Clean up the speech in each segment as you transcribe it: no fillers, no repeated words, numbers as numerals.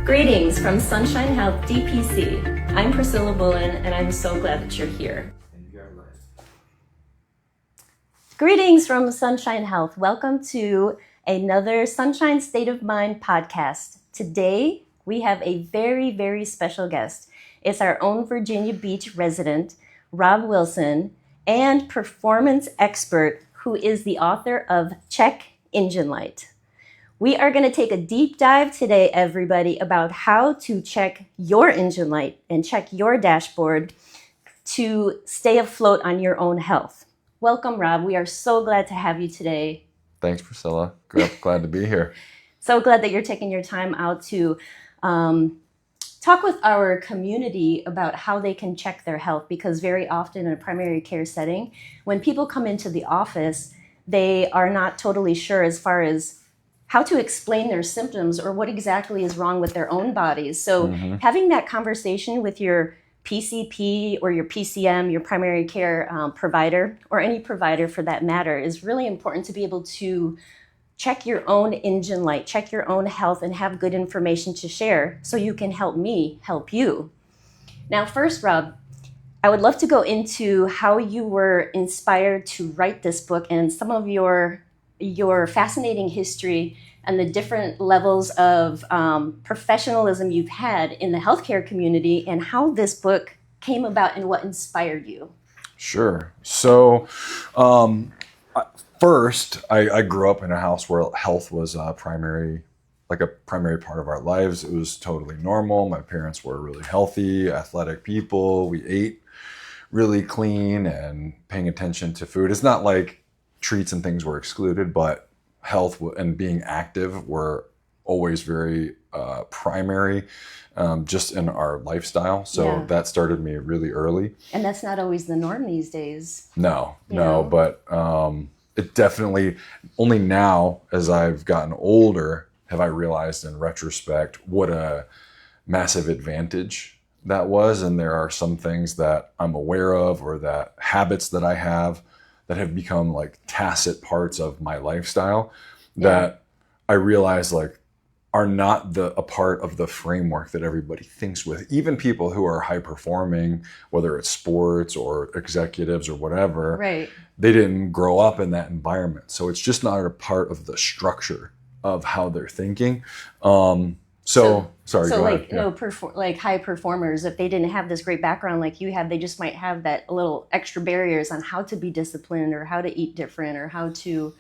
Greetings from Sunshine Health DPC. I'm Priscilla Bullen, and I'm so glad that you're here. Greetings from Sunshine Health. Welcome to another Sunshine State of Mind podcast. Today, we have a very, very special guest. It's our own Virginia Beach resident, Rob Wilson, and performance expert who is the author of Check Engine Light. We are going to take a deep dive today, everybody, about how to check your engine light and check your dashboard to stay afloat on your own health. Welcome, Rob. We are so glad to have you today. Thanks, Priscilla. Glad to be here. So glad that you're taking your time out to talk with our community about how they can check their health, because very often in a primary care setting, when people come into the office, they are not totally sure as far as how to explain their symptoms or what exactly is wrong with their own bodies. So having that conversation with your PCP or your PCM, your primary care provider, or any provider for that matter, is really important to be able to check your own engine light, check your own health, and have good information to share so you can help me help you. Now, first, Rob, I would love to go into how you were inspired to write this book and some of your fascinating history and the different levels of professionalism you've had in the healthcare community, and how this book came about and what inspired you. Sure. So first, I grew up in a house where health was a primary part of our lives. It was totally normal. My parents were really healthy, athletic people. We ate really clean and paying attention to food. It's not like treats and things were excluded, but health and being active were always very primary just in our lifestyle. So that started me really early. And that's not always the norm these days. No, but it definitely, only now as I've gotten older have I realized in retrospect what a massive advantage that was. And there are some things that I'm aware of, or that habits that I have that have become like tacit parts of my lifestyle that I realize like are not a part of the framework that everybody thinks with. Even people who are high performing, whether it's sports or executives or whatever, they didn't grow up in that environment. So it's just not a part of the structure of how they're thinking. Sorry, So go like ahead. Yeah. like high performers, if they didn't have this great background like you had, they just might have that little extra barriers on how to be disciplined or how to eat different or how to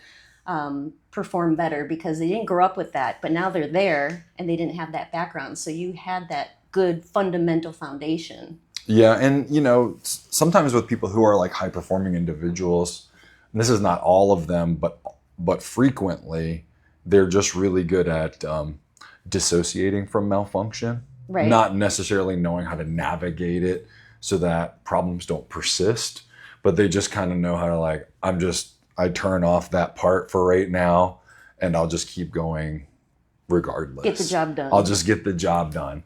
perform better because they didn't grow up with that. But now they're there and they didn't have that background. So you had that good fundamental foundation. Yeah, and sometimes with people who are like high performing individuals, and this is not all of them, but frequently they're just really good at dissociating from malfunction, Right. not necessarily knowing how to navigate it so that problems don't persist, but they just kind of know how to like, I turn off that part for right now, and I'll just keep going regardless. Get the job done. I'll just get the job done.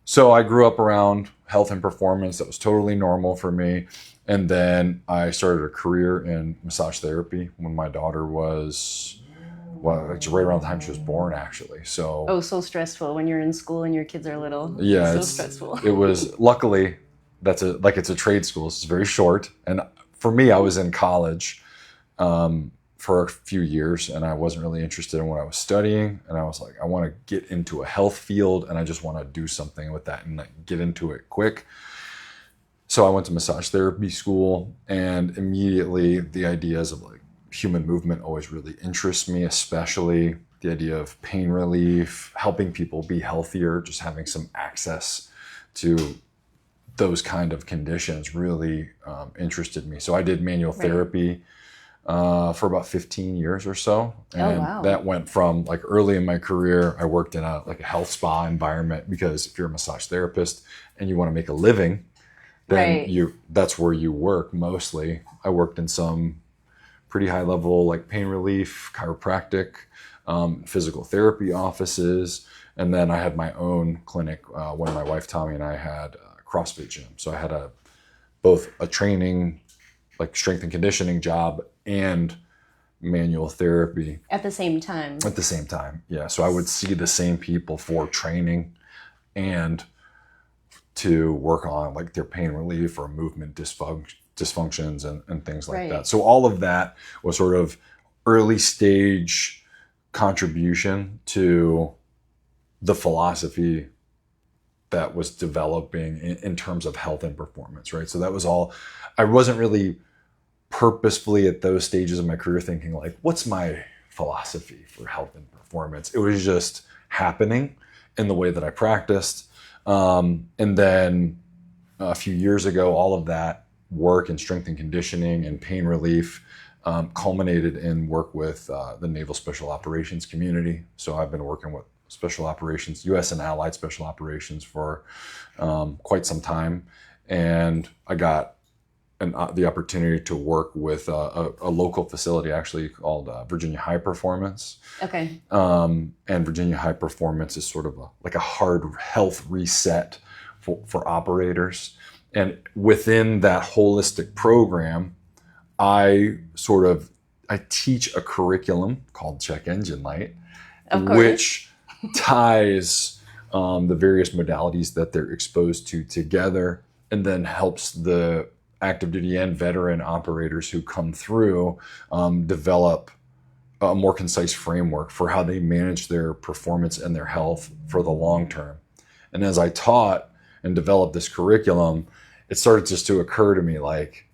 So I grew up around health and performance. That was totally normal for me. And then I started a career in massage therapy when my daughter was, well, it's right around the time she was born, actually. So so stressful when you're in school and your kids are little. yeah, It's so stressful. It was, luckily, it's a trade school. So it's very short. And for me, I was in college for a few years, and I wasn't really interested in what I was studying. And I was like, I want to get into a health field, and I just want to do something with that and like get into it quick. So I went to massage therapy school, and immediately the ideas of like human movement always really interest me, especially the idea of pain relief, helping people be healthier, just having some access to those kind of conditions really interested me. So I did manual therapy for about 15 years or so. And wow. that went from like early in my career, I worked in a health spa environment, because if you're a massage therapist and you want to make a living, then that's where you work mostly. I worked in some pretty high level like pain relief, chiropractic, physical therapy offices. And then I had my own clinic when my wife Tommy and I had a CrossFit gym. So I had both a training, like strength and conditioning job, and manual therapy At the same time. at the same time. Yeah. So I would see the same people for training and to work on like their pain relief or movement dysfunctions and things like that. So all of that was sort of early stage contribution to the philosophy that was developing in terms of health and performance, right? So that was all. I wasn't really purposefully at those stages of my career thinking like, what's my philosophy for health and performance? It was just happening in the way that I practiced. And then a few years ago, all of that work in strength and conditioning and pain relief culminated in work with the Naval Special Operations community. So I've been working with special operations, U.S. and allied special operations for quite some time. And I got the opportunity to work with a local facility actually called Virginia High Performance. Okay. And Virginia High Performance is sort of like a hard health reset for operators. And within that holistic program, I teach a curriculum called Check Engine Light, which ties the various modalities that they're exposed to together, and then helps the active duty and veteran operators who come through develop a more concise framework for how they manage their performance and their health for the long term. And as I taught and developed this curriculum, it started just to occur to me like,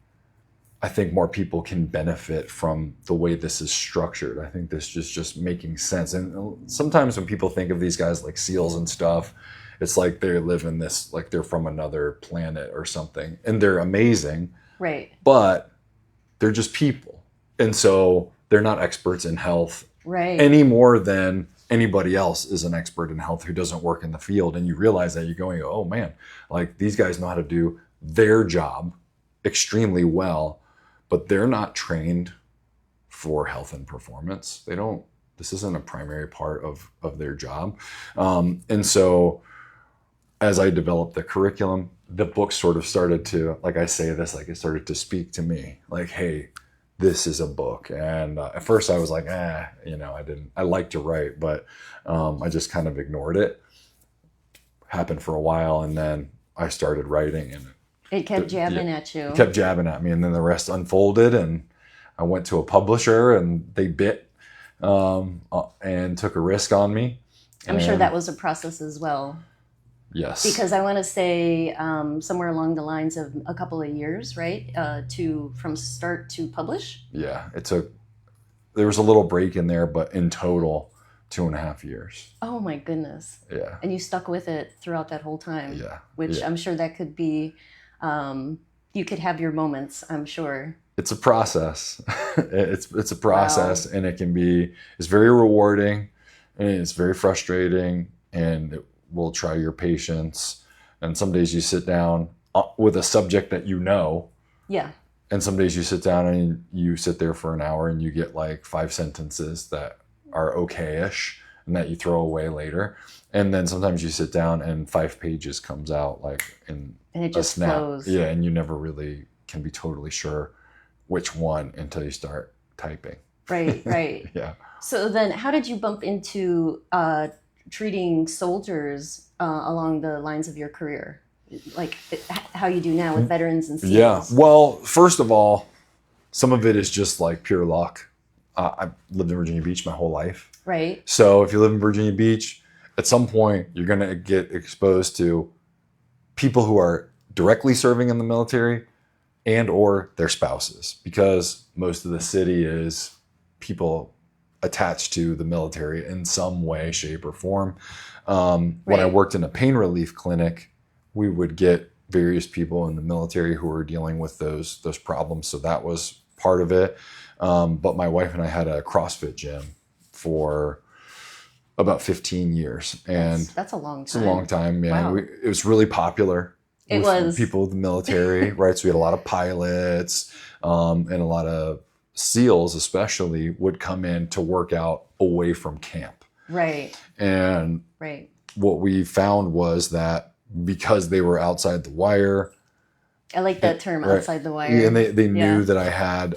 I think more people can benefit from the way this is structured. I think this is just making sense. And sometimes when people think of these guys like SEALs and stuff, it's like they live in this, like they're from another planet or something. And they're amazing. Right. But they're just people. And so they're not experts in health any more than anybody else is an expert in health who doesn't work in the field. And you realize that you're going, oh man, like these guys know how to do their job extremely well, but they're not trained for health and performance. This isn't a primary part of their job. And so as I developed the curriculum, the book sort of started to, like I say this, like it started to speak to me like, hey, this is a book. And at first I was like, I like to write, but I just kind of ignored it. Happened for a while. And then I started writing, and it kept jabbing at you. It kept jabbing at me. And then the rest unfolded, and I went to a publisher, and they bit and took a risk on me. I'm sure And that was a process as well. yes. Because I want to say somewhere along the lines of a couple of years, right? From start to publish. Yeah, there was a little break in there, but in total, 2.5 years. Oh my goodness. Yeah. And you stuck with it throughout that whole time. Yeah. Which Yeah. I'm sure that could be, you could have your moments, I'm sure. It's a process. it's a process, and it's very rewarding, and it's very frustrating, and it will try your patience. And some days you sit down with a subject that you know, Yeah. and some days you sit down and you sit there for an hour and you get like 5 sentences that are okay-ish and that you throw away later. And then sometimes you sit down and 5 pages comes out like in And it a just snap. flows. Yeah, and you never really can be totally sure which one until you start typing. Right, right. Yeah. So then how did you bump into treating soldiers along the lines of your career? Like how you do now with veterans and SEALs? Yeah. Well, first of all, some of it is just like pure luck. I've lived in Virginia Beach my whole life. Right. So if you live in Virginia Beach, at some point you're going to get exposed to people who are directly serving in the military and or their spouses, because most of the city is people attached to the military in some way, shape, or form. When I Right. worked in a pain relief clinic, we would get various people in the military who were dealing with those problems. So that was part of it. But my wife and I had a CrossFit gym for about 15 years, and That's a long time. it's a long time. Yeah, Wow. it was really popular. It with was. people in the military, right? So we had a lot of pilots, and a lot of SEALs, especially, would come in to work out away from camp. Right, And right. what we found was that because they were outside the wire, I like that term, right. outside the wire. and they knew Yeah. that I had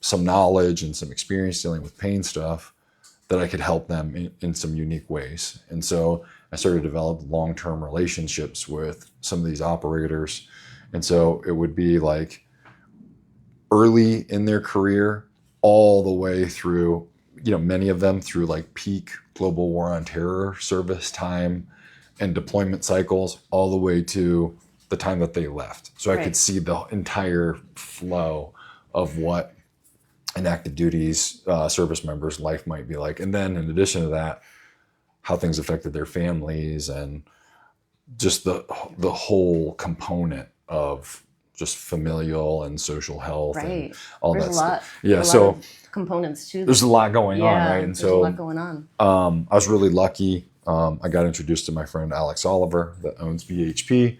some knowledge and some experience dealing with pain stuff, that I could help them in some unique ways. And so I started to develop long-term relationships with some of these operators. And so it would be like early in their career, all the way through, many of them through like peak global war on terror service time and deployment cycles, all the way to the time that they left. So I Right. could see the entire flow of what an active duty's service member's life might be like. And then in addition to that, how things affected their families, and just the whole component of just familial and social health Right. and all There's that a stuff. lot. Yeah, There's a so lot of components too. there's a lot going on, Yeah, right? And there's so a lot going on. I was really lucky. I got introduced to my friend Alex Oliver that owns VHP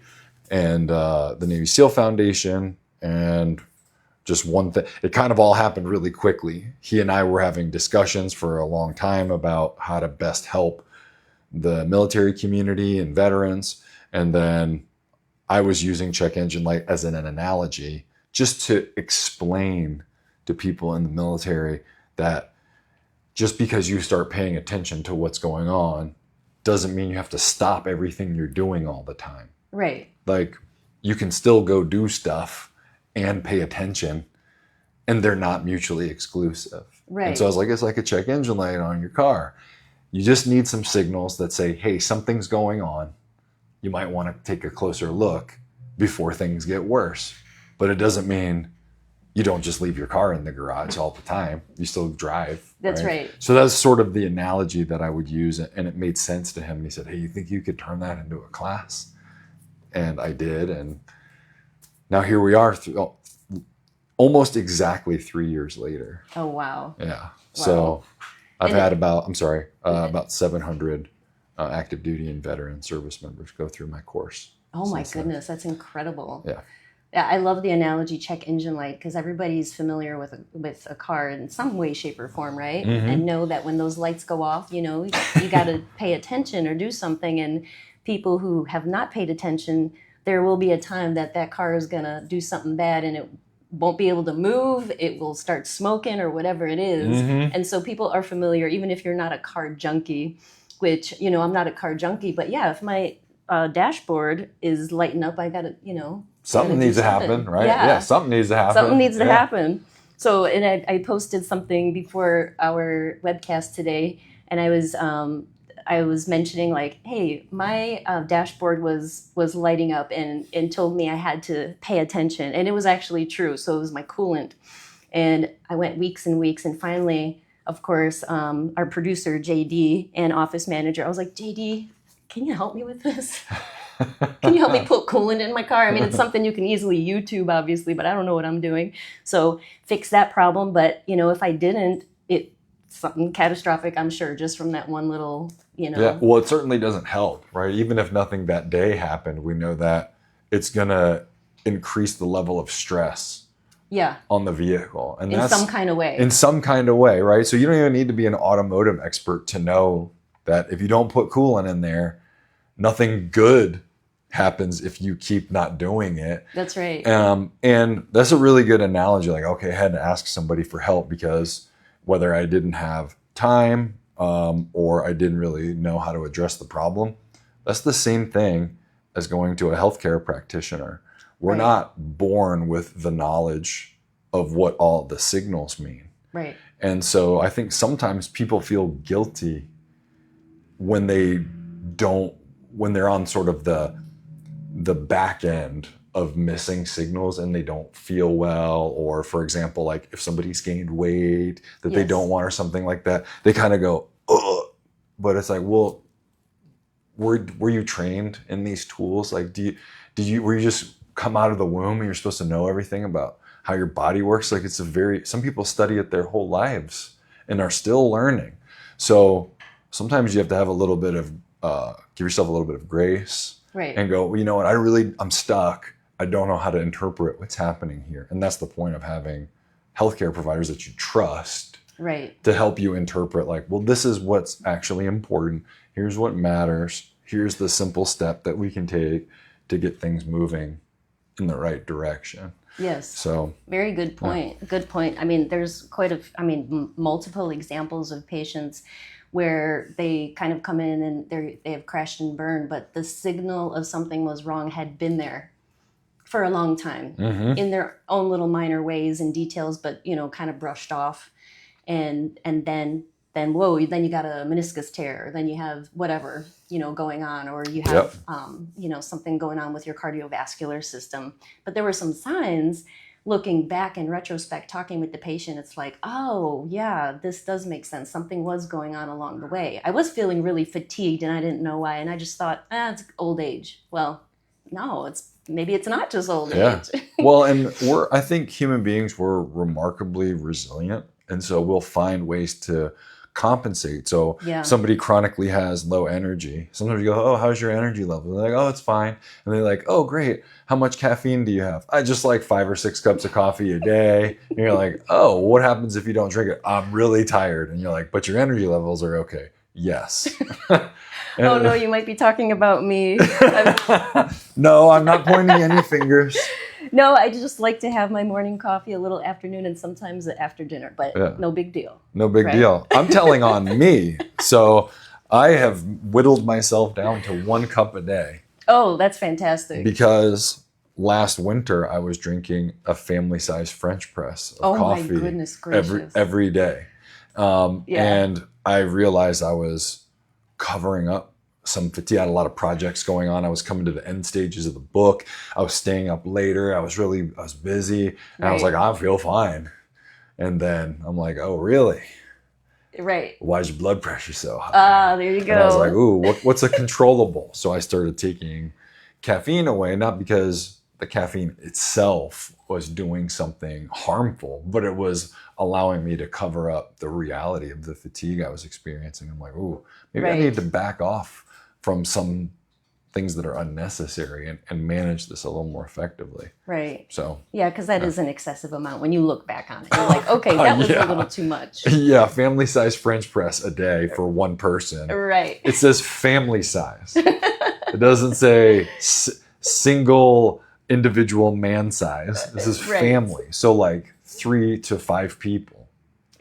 and the Navy SEAL Foundation, and just one thing, it kind of all happened really quickly. He and I were having discussions for a long time about how to best help the military community and veterans. And then I was using check engine light as an analogy just to explain to people in the military that just because you start paying attention to what's going on doesn't mean you have to stop everything you're doing all the time. Right. Like, you can still go do stuff and pay attention, and they're not mutually exclusive. Right. And so I was like, it's like a check engine light on your car. You just need some signals that say, hey, something's going on. You might want to take a closer look before things get worse. But it doesn't mean you don't just leave your car in the garage all the time. You still drive. That's right. So that's sort of the analogy that I would use, and it made sense to him. He said, hey, you think you could turn that into a class? And I did, and now here we are, almost exactly 3 years later. Oh, wow. Yeah. So I've And had about 700 active duty and veteran service members go through my course. Oh my since then. goodness, that's incredible. Yeah. Yeah, I love the analogy check engine light, because everybody's familiar with a car in some way, shape, or form, right? Mhm. And know that when those lights go off, you got to pay attention or do something. And people who have not paid attention, there will be a time that car is going to do something bad, and it won't be able to move. It will start smoking or whatever it is. Mhm. And so people are familiar, even if you're not a car junkie, which, I'm not a car junkie, but yeah, if my dashboard is lighting up, I got to, Something gotta do needs to something. happen, right? Yeah. Something needs to happen. Something needs to Yeah. happen. So, and I posted something before our webcast today, and I was I was mentioning like, hey, my dashboard was lighting up and told me I had to pay attention, and it was actually true. So it was my coolant, and I went weeks and weeks, and finally, of course, our producer JD and office manager, I was like, JD, can you help me with this? Can you help me put coolant in my car? I mean, it's something you can easily YouTube, obviously, but I don't know what I'm doing. So fix that problem. But, if I didn't, something catastrophic, I'm sure, just from that one little, Yeah, well, it certainly doesn't help, right? Even if nothing that day happened, we know that it's going to increase the level of stress Yeah, on the vehicle. And in that's some kind of way. in some kind of way, right? So you don't even need to be an automotive expert to know that if you don't put coolant in there, nothing good happens if you keep not doing it. That's right. And that's a really good analogy. Like, okay, I had to ask somebody for help because whether I didn't have time or I didn't really know how to address the problem, that's the same thing as going to a healthcare practitioner. We're Right. not born with the knowledge of what all the signals mean. Right. And so I think sometimes people feel guilty when when they're on sort of the back end of missing signals and they don't feel well, or for example, like if somebody's gained weight that they Yes. don't want or something like that, they kind of go, ugh. But it's like, well, were you trained in these tools? Like, were you just come out of the womb and you're supposed to know everything about how your body works? Like, some people study it their whole lives and are still learning. So sometimes you have to have a little bit of, give yourself a little bit of grace. Right. And go, well, you know what, I'm stuck. I don't know how to interpret what's happening here. And that's the point of having healthcare providers that you trust Right. to help you interpret, like, well, this is what's actually important. Here's what matters. Here's the simple step that we can take to get things moving in the right direction. Yes. So, Very good point. Yeah. Good point. I mean, there's multiple examples of patients where they kind of come in and they have crashed and burned, but the signal of something was wrong had been there for a long time in their own little minor ways and details, but kind of brushed off, and then whoa, then you got a meniscus tear, then you have whatever going on, or you have something going on with your cardiovascular system. But there were some signs. Looking back in retrospect, talking with the patient, it's like, oh, yeah, this does make sense. Something was going on along the way. I was feeling really fatigued and I didn't know why. And I just thought, it's old age. Well, no, maybe it's not just old age. Well, and I think human beings were remarkably resilient. And so we'll find ways to compensate. So somebody chronically has low energy. Sometimes you go, oh, how's your energy level? They're like, oh, it's fine. And they're like, oh, great. How much caffeine do you have? I just like 5 or 6 cups of coffee a day. And you're like, oh, what happens if you don't drink it? I'm really tired. And you're like, but your energy levels are okay. Yes. Oh, no, you might be talking about me. No, I'm not pointing any fingers. No, I just like to have my morning coffee a little afternoon and sometimes after dinner, but no big deal. No big deal. I'm telling on me. So I have whittled myself down to 1 cup a day. Oh, that's fantastic. Because last winter I was drinking a family-sized French press of coffee. My goodness gracious. every day. And I realized I was covering up some fatigue. I had a lot of projects going on. I was coming to the end stages of the book. I was staying up later. I was busy. And I was like, I feel fine. And then I'm like, oh, really? Right. Why is your blood pressure so high? There you go. And I was like, ooh, what's a controllable? So I started taking caffeine away, not because the caffeine itself was doing something harmful, but it was allowing me to cover up the reality of the fatigue I was experiencing. I'm like, ooh, maybe I need to back off from some things that are unnecessary and manage this a little more effectively. Right. So yeah, because that is an excessive amount. When you look back on it, you're like, okay, that was a little too much. Yeah, family-sized French press a day for one person. Right. It says family size. It doesn't say single individual man size. This is family. So like 3 to 5 people.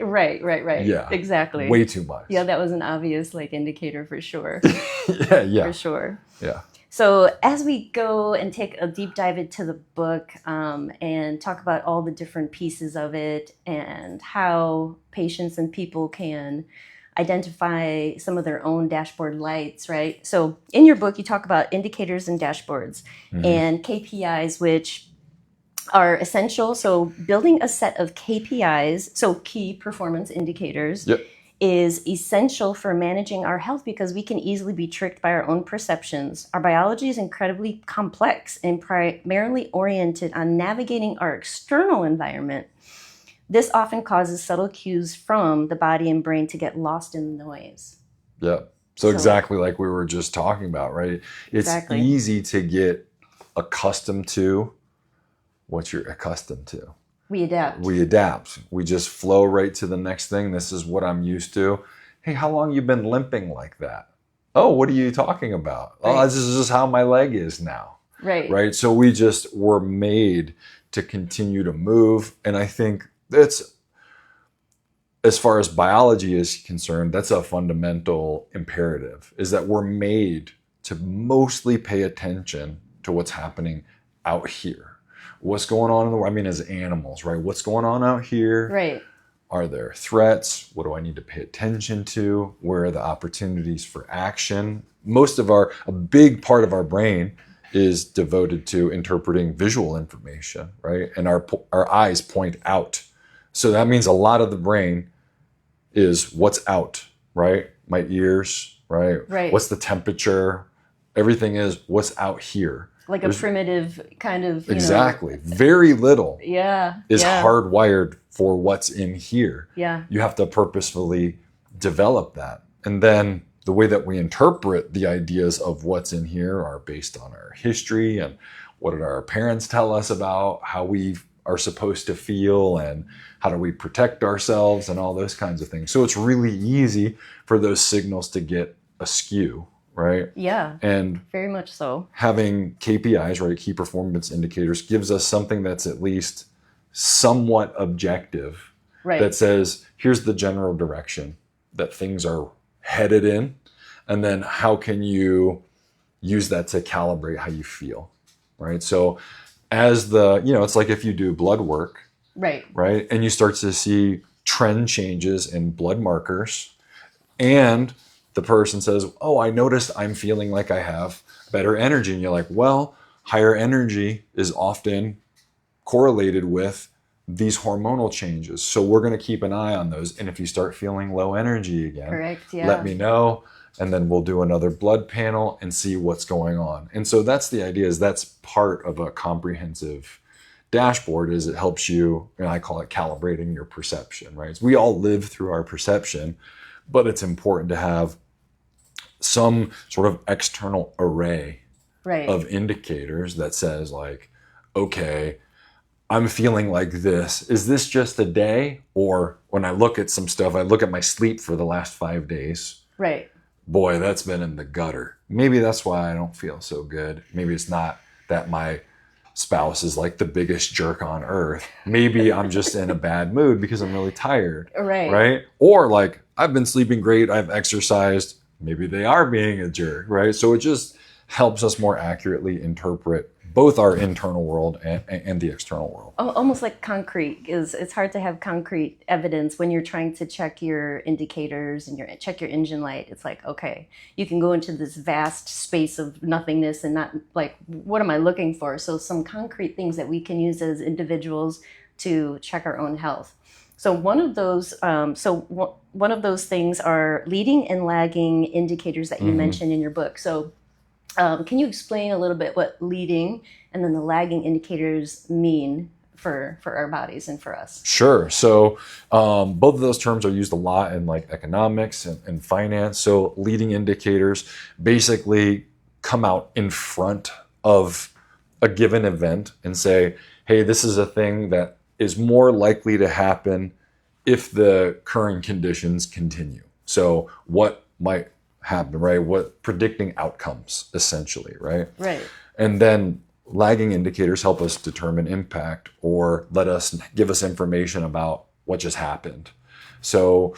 Right. Yeah. Exactly. Way too much. Yeah, that was an obvious indicator for sure. Yeah. For sure. Yeah. So as we go and take a deep dive into the book and talk about all the different pieces of it and how patients and people can identify some of their own dashboard lights, right? So in your book, you talk about indicators and dashboards and KPIs, which are essential. So building a set of KPIs, so key performance indicators, Yep. is essential for managing our health because we can easily be tricked by our own perceptions. Our biology is incredibly complex and primarily oriented on navigating our external environment. This often causes subtle cues from the body and brain to get lost in the noise. Yeah. So exactly like we were just talking about, right? It's Exactly. easy to get accustomed to what you're accustomed to. We adapt. We adapt. We just flow right to the next thing. This is what I'm used to. Hey, how long you been limping like that? Oh, what are you talking about? Right. Oh, this is just how my leg is now. Right. Right. So we just were made to continue to move. And I think that's, as far as biology is concerned, that's a fundamental imperative, is that we're made to mostly pay attention to what's happening out here. What's going on in the world? I mean, as animals, right? What's going on out here? Right. Are there threats? What do I need to pay attention to? Where are the opportunities for action? A big part of our brain is devoted to interpreting visual information, right? And our eyes point out. So that means a lot of the brain is what's out, right? My ears, right? Right. What's the temperature? Everything is what's out here. Like a primitive kind of, Exactly. Very little is yeah. hardwired for what's in here. Yeah. You have to purposefully develop that. And then the way that we interpret the ideas of what's in here are based on our history and what did our parents tell us about how we are supposed to feel and how do we protect ourselves and all those kinds of things. So it's really easy for those signals to get askew, right? Yeah. And very much so. having KPIs, right, key performance indicators, gives us something that's at least somewhat objective, Right. that says, here's the general direction that things are headed in, and then how can you use that to calibrate how you feel, right? So as it's like if you do blood work, Right. right, and you start to see trend changes in blood markers, and the person says, oh, I noticed I'm feeling like I have better energy. And you're like, well, higher energy is often correlated with these hormonal changes. So we're going to keep an eye on those. And if you start feeling low energy again, Correct. Yeah. let me know. And then we'll do another blood panel and see what's going on. And so that's the idea, is that's part of a comprehensive dashboard, is it helps you, and I call it calibrating your perception, right? So we all live through our perception, but it's important to have some sort of external array Right. of indicators that says like, okay, I'm feeling like this. Is this just a day? Or when I look at some stuff, I look at my sleep for the last 5 days. Right. Boy, that's been in the gutter. Maybe that's why I don't feel so good. Maybe it's not that my spouse is like the biggest jerk on earth. Maybe I'm just in a bad mood because I'm really tired. Right. Right? Or like, I've been sleeping great, I've exercised. Maybe they are being a jerk, right? So it just helps us more accurately interpret both our internal world and the external world. Almost like concrete, it's hard to have concrete evidence when you're trying to check your indicators and check your engine light. It's like, okay, you can go into this vast space of nothingness and not like, what am I looking for? So some concrete things that we can use as individuals to check our own health. So one of those things are leading and lagging indicators that you mentioned in your book. So can you explain a little bit what leading and then the lagging indicators mean for our bodies and for us? Sure. So both of those terms are used a lot in like economics and finance. So leading indicators basically come out in front of a given event and say, hey, this is a thing that is more likely to happen if the current conditions continue. So what might happen, right? Predicting outcomes, essentially, right? Right. And then lagging indicators help us determine impact or give us information about what just happened. So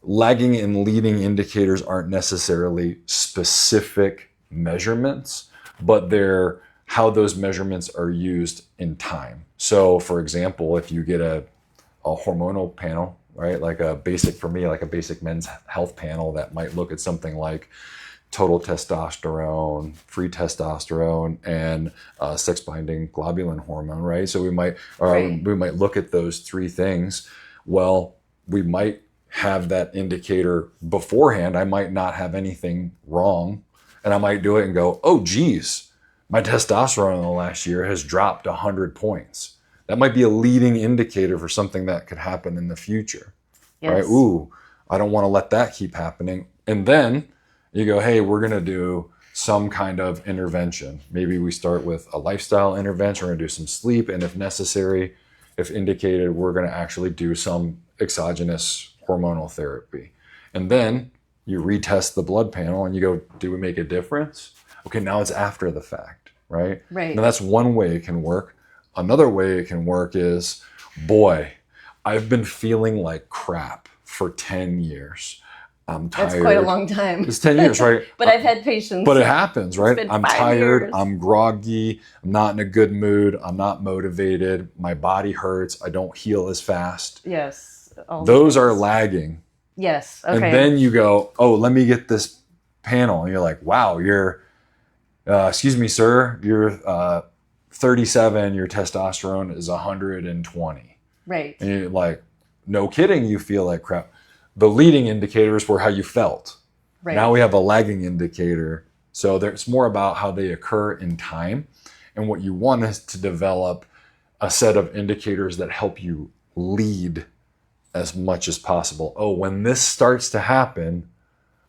lagging and leading indicators aren't necessarily specific measurements, but they're how those measurements are used in time. So for example, if you get a hormonal panel, right? Like a basic, for me, like a basic men's health panel that might look at something like total testosterone, free testosterone, and sex-binding globulin hormone, right? So Right. we might look at those three things. Well, we might have that indicator beforehand. I might not have anything wrong, and I might do it and go, oh, geez, my testosterone in the last year has dropped 100 points. That might be a leading indicator for something that could happen in the future, right? Yes. Ooh, I don't want to let that keep happening. And then you go, hey, we're going to do some kind of intervention. Maybe we start with a lifestyle intervention. We're going to do some sleep. And if necessary, if indicated, we're going to actually do some exogenous hormonal therapy. And then you retest the blood panel and you go, do we make a difference? Okay, now it's after the fact, right? Right. Now that's one way it can work. Another way it can work is, boy, I've been feeling like crap for 10 years. I'm tired. That's quite a long time. It's 10 years, right? But I've had patients. But it happens, right? been I'm 5 tired. years. I'm groggy. I'm not in a good mood. I'm not motivated. My body hurts. I don't heal as fast. Yes. all the Those are things. lagging. Yes. Okay. And then you go, oh, let me get this panel. And you're like, wow, excuse me, sir, you're 37, your testosterone is 120. right. And you're like, no kidding, you feel like crap. The leading indicators were how you felt. Right. Now we have a lagging indicator. So it's more about how they occur in time. And what you want is to develop a set of indicators that help you lead as much as possible. Oh, when this starts to happen,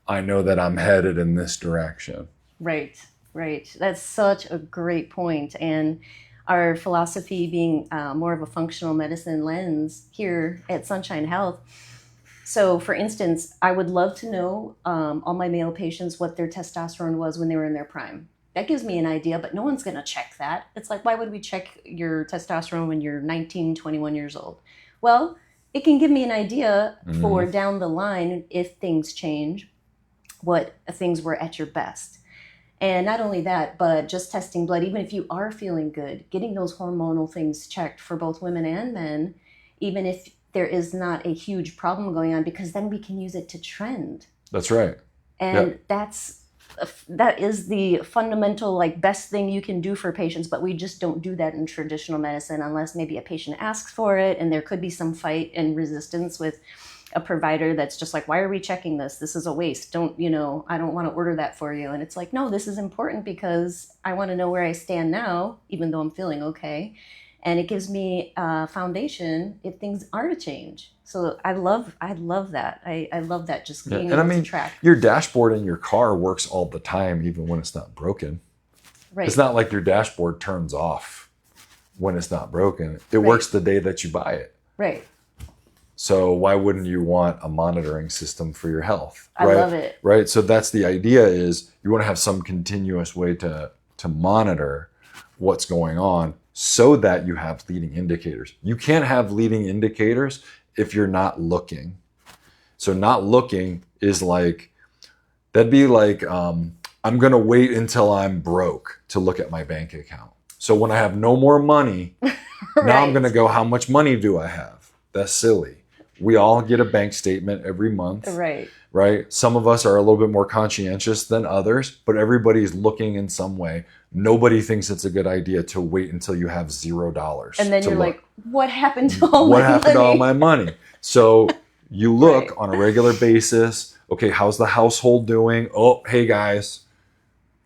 I know that I'm headed in this direction. Right, right. That's such a great point. And our philosophy being more of a functional medicine lens here at Sunshine Health. So, for instance, I would love to know all my male patients what their testosterone was when they were in their prime. That gives me an idea, but no one's going to check that. It's like, why would we check your testosterone when you're 19, 21 years old? Well, it can give me an idea for down the line if things change, what things were at your best. And not only that, but just testing blood, even if you are feeling good, getting those hormonal things checked for both women and men, even if there is not a huge problem going on, because then we can use it to trend. That's right. And that is the fundamental, like, best thing you can do for patients, but we just don't do that in traditional medicine unless maybe a patient asks for it, and there could be some fight and resistance with a provider that's just like, why are we checking this? This is a waste. I don't want to order that for you. And it's like, no, this is important because I want to know where I stand now, even though I'm feeling okay. And it gives me a foundation if things are to change. So I love that. I love that, just being able to track. Your dashboard in your car works all the time, even when it's not broken. Right. It's not like your dashboard turns off when it's not broken. It works the day that you buy it. Right. So why wouldn't you want a monitoring system for your health? I love it. Right. So that's the idea, is you want to have some continuous way to monitor what's going on so that you have leading indicators. You can't have leading indicators if you're not looking. So not looking is like, that'd be like, I'm going to wait until I'm broke to look at my bank account. So when I have no more money, now I'm going to go, how much money do I have? That's silly. We all get a bank statement every month. Right? Some of us are a little bit more conscientious than others, but everybody's looking in some way. Nobody thinks it's a good idea to wait until you have $0. And then you're like, what happened to all my money? So you look on a regular basis. Okay, how's the household doing? Oh, hey guys,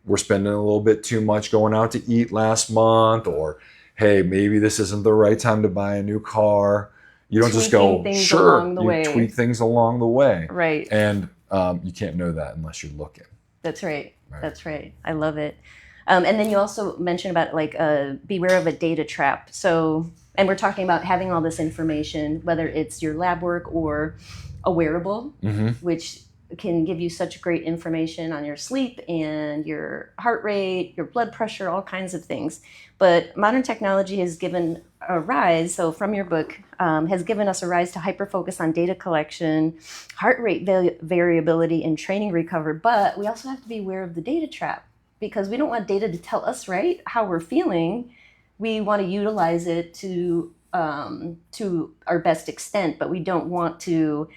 we're spending a little bit too much going out to eat last month. Or, hey, maybe this isn't the right time to buy a new car. You don't just go, sure, you tweak things along the way. Right. And you can't know that unless you're looking. That's right. That's right. I love it. And then you also mentioned about, like, beware of a data trap. So, and we're talking about having all this information, whether it's your lab work or a wearable, which can give you such great information on your sleep and your heart rate, your blood pressure, all kinds of things. But modern technology has given a rise, so from your book, has given us a rise to hyper-focus on data collection, heart rate variability, and training recovery. But we also have to be aware of the data trap, because we don't want data to tell us, right, how we're feeling. We want to utilize it to to our best extent, but we don't want to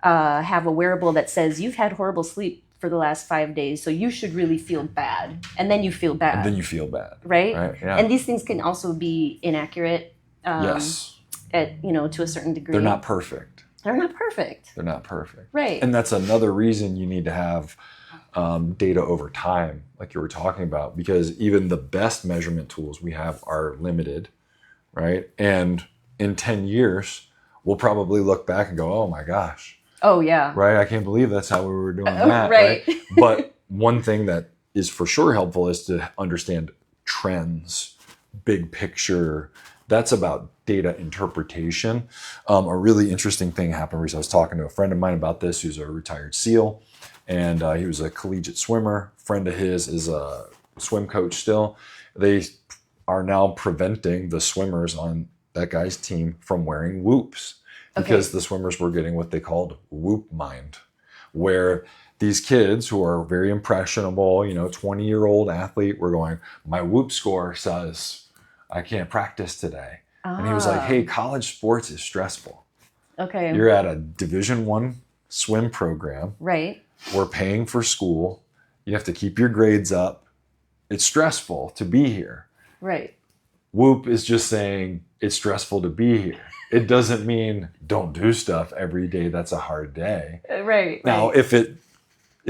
have a wearable that says you've had horrible sleep for the last 5 days, so you should really feel bad, and then you feel bad, And then you feel bad. right? Right? Yeah. And these things can also be inaccurate, Yes. at to a certain degree. They're not perfect. They're not perfect, They're not perfect. right? And that's another reason you need to have data over time, like you were talking about, because even the best measurement tools we have are limited, right? And in 10 years, we'll probably look back and go, oh my gosh, Oh yeah, right? I can't believe that's how we were doing that, right. right? But one thing that is for sure helpful is to understand trends, big picture. That's about data interpretation. A really interesting thing happened recently. I was talking to a friend of mine about this who's a retired SEAL, and he was a collegiate swimmer. Friend of his is a swim coach still. They are now preventing the swimmers on that guy's team from wearing whoops because the swimmers were getting what they called whoop mind, where these kids who are very impressionable, 20-year-old athlete, were going, my whoop score says I can't practice today. And he was like, hey, college sports is stressful. Okay. You're at a Division I swim program. Right. We're paying for school. You have to keep your grades up. It's stressful to be here. Right. Whoop is just saying it's stressful to be here. It doesn't mean don't do stuff every day. That's a hard day. Right. Now, right. if it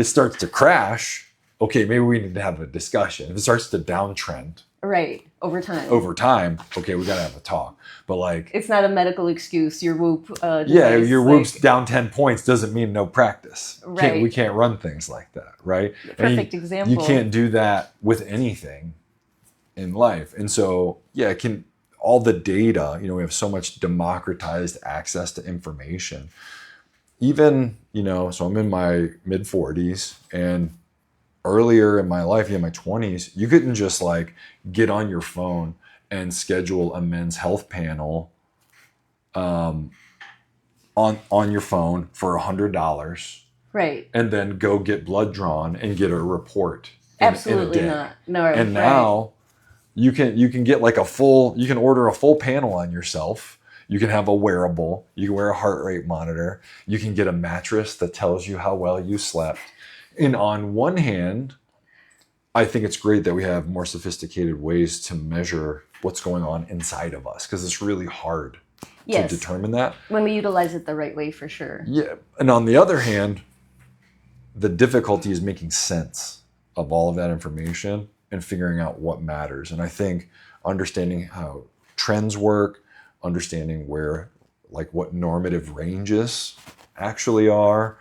starts to crash, okay, maybe we need to have a discussion. If it starts to downtrend Right. Over time. okay, we got to have a talk. But like, It's not a medical excuse. Your whoop. yeah, device, your whoop's down 10 points doesn't mean no practice. Right. We can't run things like that, right? Perfect And example. You can't do that with anything in life. And so, yeah, all the data, we have so much democratized access to information. Even, so I'm in my mid 40s, and earlier in my life, in my 20s, you couldn't just like get on your phone and schedule a men's health panel on your phone for $100, Right. and then go get blood drawn and get a report in Absolutely a day. not. No. And now you can get like you can order a full panel on yourself. You can have a wearable. You can wear a heart rate monitor. You can get a mattress that tells you how well you slept. And on one hand, I think it's great that we have more sophisticated ways to measure what's going on inside of us, because it's really hard Yes. to determine that. When we utilize it the right way, for sure. Yeah. And on the other hand, the difficulty is making sense of all of that information and figuring out what matters. And I think understanding how trends work, understanding what normative ranges actually are,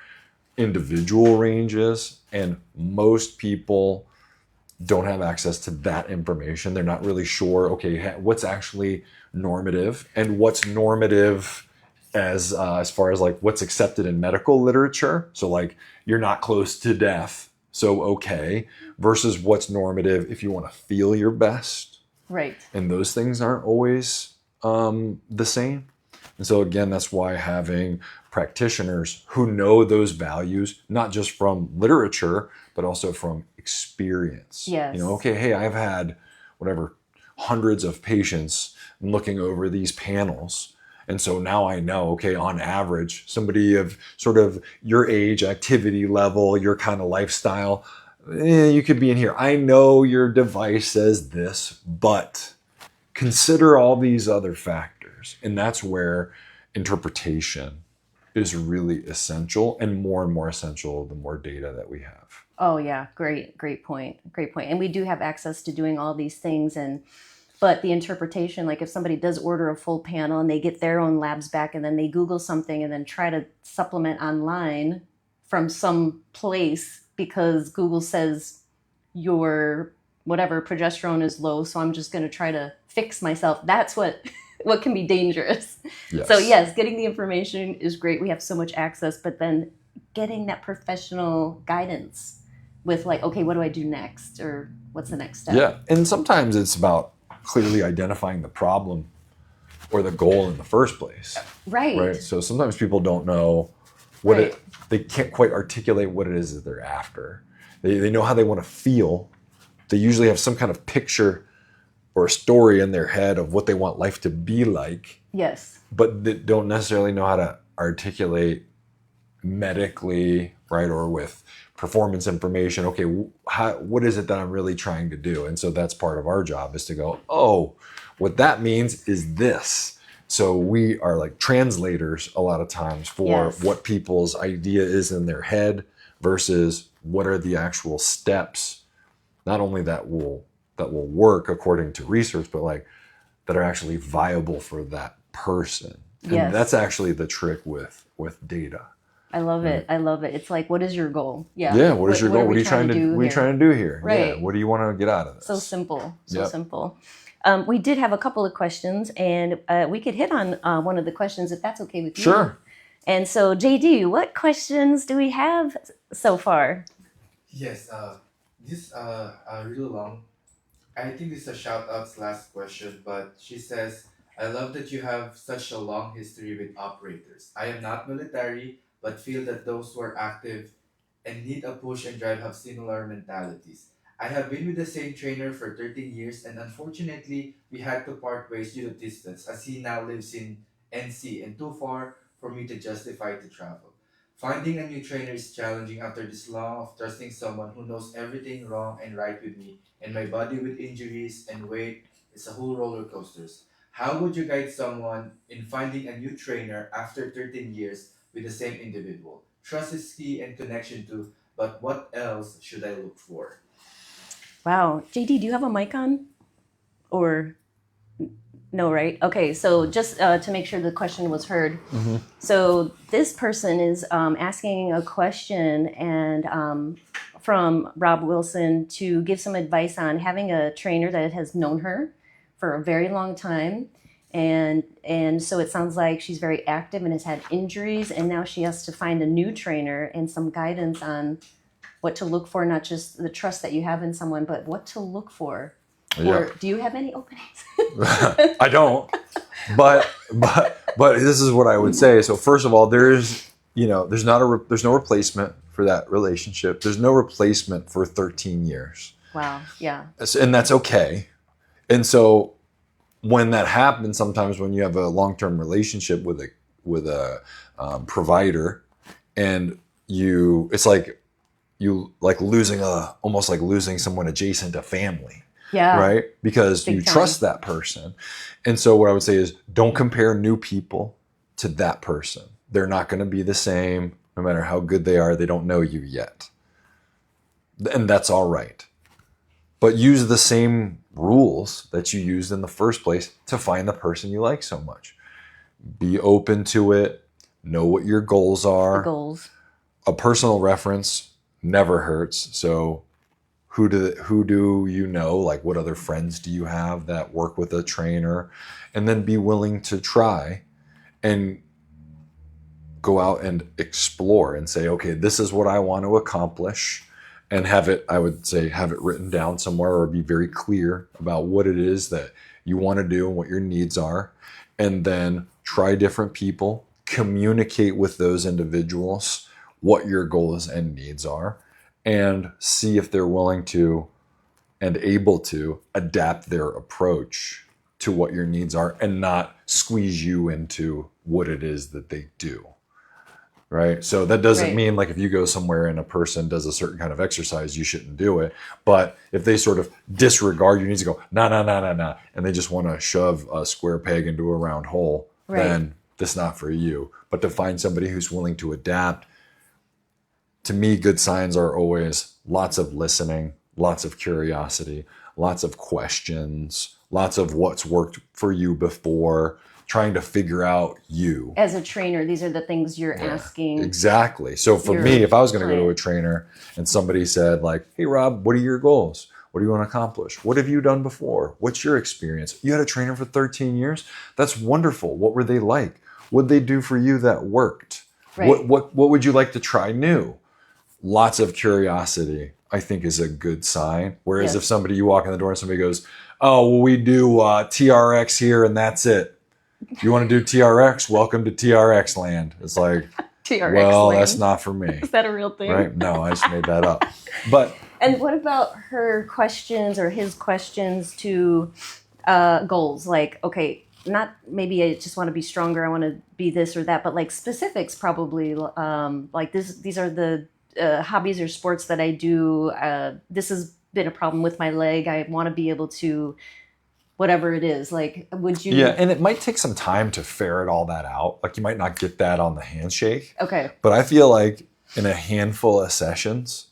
individual ranges, and most people don't have access to that information. They're not really sure, okay, what's actually normative and what's normative as far as like what's accepted in medical literature. So like you're not close to death, so okay, versus what's normative if you want to feel your best. Right. And those things aren't always the same. And so again, that's why having practitioners who know those values, not just from literature, but also from experience. Yes. Okay, hey, I've had hundreds of patients looking over these panels. And so now I know, okay, on average, somebody of sort of your age, activity level, your kind of lifestyle, you could be in here. I know your device says this, but consider all these other factors. And that's where interpretation is really essential, and more essential the more data that we have. Oh yeah, great point. And we do have access to doing all these things, but the interpretation, like if somebody does order a full panel and they get their own labs back and then they Google something and then try to supplement online from some place because Google says your progesterone is low, so I'm just going to try to fix myself. That's what can be dangerous. Yes. So yes, getting the information is great. We have so much access, but then getting that professional guidance with like, okay, what do I do next? Or what's the next step? Yeah. And sometimes it's about clearly identifying the problem or the goal in the first place. Right. So sometimes people don't know they can't quite articulate what it is that they're after. They know how they want to feel. They usually have some kind of picture or a story in their head of what they want life to be like, Yes. but that don't necessarily know how to articulate medically, right, or with performance information. Okay, what is it that I'm really trying to do? And so that's part of our job, is to go, oh, what that means is this. So we are like translators a lot of times for Yes. what people's idea is in their head versus what are the actual steps, not only that will work according to research, but like that are actually viable for that person. And Yes. that's actually the trick with data. I love it. I love it. It's like, what is your goal? Yeah. Yeah. What is your goal? are What we are you trying to do What are you here? trying to do here? Right. Yeah. What do you want to get out of this? So simple. So Yep. simple. We did have a couple of questions, and we could hit on one of the questions if that's okay with you. Sure. And so, JD, what questions do we have so far? Yes, this really long. I think this is a shout out's last question, but she says, I love that you have such a long history with operators. I am not military, but feel that those who are active and need a push and drive have similar mentalities. I have been with the same trainer for 13 years, and unfortunately, we had to part ways due to distance, as he now lives in NC and too far for me to justify to travel. Finding a new trainer is challenging after this long of trusting someone who knows everything wrong and right with me, and my body with injuries and weight is a whole roller coasters. How would you guide someone in finding a new trainer after 13 years with the same individual? Trust is key and connection too, but what else should I look for? Wow. JD, do you have a mic on? Or no, right? Okay, so just to make sure the question was heard. Mm-hmm. So this person is asking a question and from Rob Wilson to give some advice on having a trainer that has known her for a very long time. And so it sounds like she's very active and has had injuries, and now she has to find a new trainer and some guidance on what to look for, not just the trust that you have in someone, but what to look for. Yeah. Or do you have any openings? I don't, but this is what I would say. So first of all, there's no replacement for that relationship. There's no replacement for 13 years. Wow. Yeah. And that's okay. And so when that happens, sometimes when you have a long-term relationship with a provider, and it's like you like almost like losing someone adjacent to family. Yeah. Right? Because Big you time. trust that person. And so what I would say is, don't compare new people to that person. They're not going to be the same, no matter how good they are. They don't know you yet. And that's all right. But use the same rules that you used in the first place to find the person you like so much. Be open to it. Know what your goals are. Goals. A personal reference never hurts. So who do you know? Like, what other friends do you have that work with a trainer? And then be willing to try and go out and explore and say, okay, this is what I want to accomplish. And have it written down somewhere, or be very clear about what it is that you want to do and what your needs are. And then try different people, communicate with those individuals what your goals and needs are, and see if they're willing to and able to adapt their approach to what your needs are, and not squeeze you into what it is that they do. Right? So that doesn't Right. mean like if you go somewhere and a person does a certain kind of exercise, you shouldn't do it. But if they sort of disregard your needs and go, nah, and they just want to shove a square peg into a round hole, Right. then that's not for you. But to find somebody who's willing to adapt, to me, good signs are always lots of listening, lots of curiosity, lots of questions, lots of what's worked for you before, trying to figure out you. As a trainer, these are the things you're Yeah, asking. Exactly. So for your me, if I was going to go to a client. trainer and somebody said like, hey, Rob, what are your goals? What do you want to accomplish? What have you done before? What's your experience? You had a trainer for 13 years? That's wonderful. What were they like? What did they do for you that worked? Right. What would you like to try new? Lots of curiosity, I think, is a good sign. Whereas Yes. if you walk in the door and somebody goes, oh, well, we do TRX here and that's it. You want to do TRX? Welcome to TRX land. It's like, TRX well, lane. that's not for me. Is that a real thing? Right? No, I just made that up. But And what about her questions or his questions to goals, like, okay, not maybe I just want to be stronger, I want to be this or that, but like specifics probably, like these are the hobbies or sports that I do. This has been a problem with my leg. I want to be able to, whatever it is. Like, would you? Yeah, and it might take some time to ferret all that out. Like you might not get that on the handshake. Okay. But I feel like in a handful of sessions,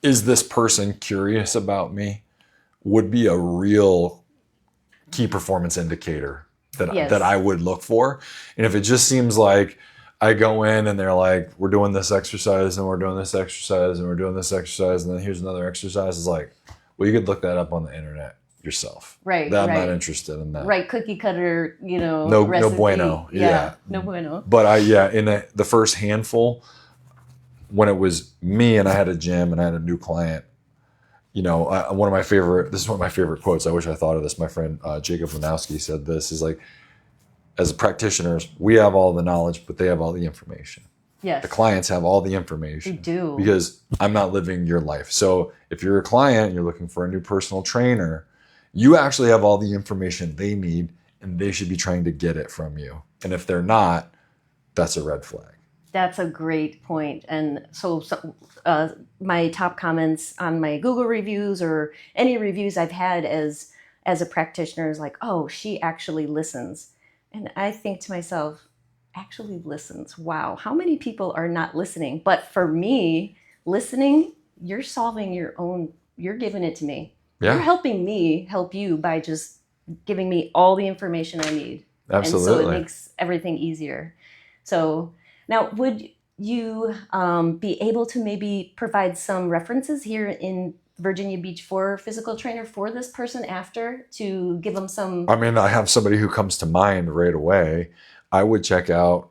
is this person curious about me? Would be a real key performance indicator Yes. that I would look for. And if it just seems like I go in and they're like, we're doing this exercise and we're doing this exercise and we're doing this exercise and then here's another exercise, it's like, well, you could look that up on the internet yourself. Right. That I'm right. not interested in that. Right. Cookie cutter, No recipe. bueno. Yeah. No bueno. But in the first handful, when it was me and I had a gym and I had a new client, this is one of my favorite quotes. I wish I thought of this. My friend Jacob Wanowski said this, is like, as practitioners, we have all the knowledge, but they have all the information. Yes. The clients have all the information. They do. Because I'm not living your life. So if you're a client and you're looking for a new personal trainer, you actually have all the information they need and they should be trying to get it from you. And if they're not, that's a red flag. That's a great point. And so my top comments on my Google reviews or any reviews I've had as a practitioner is like, oh, she actually listens. And I think to myself, actually listens. Wow, how many people are not listening? But for me, listening, you're solving you're giving it to me. Yeah. You're helping me help you by just giving me all the information I need. Absolutely. And so it makes everything easier. So now, would you be able to maybe provide some references here in Virginia Beach for a physical trainer for this person after to give them some? I mean, I have somebody who comes to mind right away. I would check out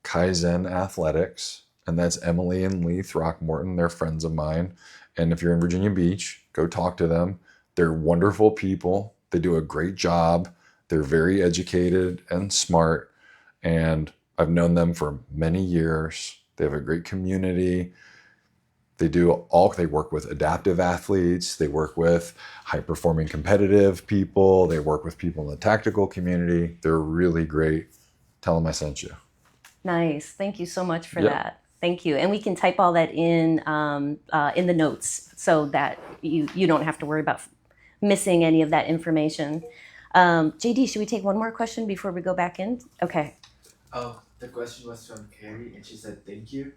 Kaizen Athletics, and that's Emily and Lee Throckmorton. They're friends of mine. And if you're in Virginia Beach, go talk to them. They're wonderful people. They do a great job. They're very educated and smart. And I've known them for many years. They have a great community. They work with adaptive athletes. They work with high-performing competitive people. They work with people in the tactical community. They're really great. Tell them I sent you. Nice. Thank you so much for Yep. that. Thank you. And we can type all that in the notes so that you don't have to worry about missing any of that information. JD, should we take one more question before we go back in? Okay. The question was from Carrie, and she said thank you.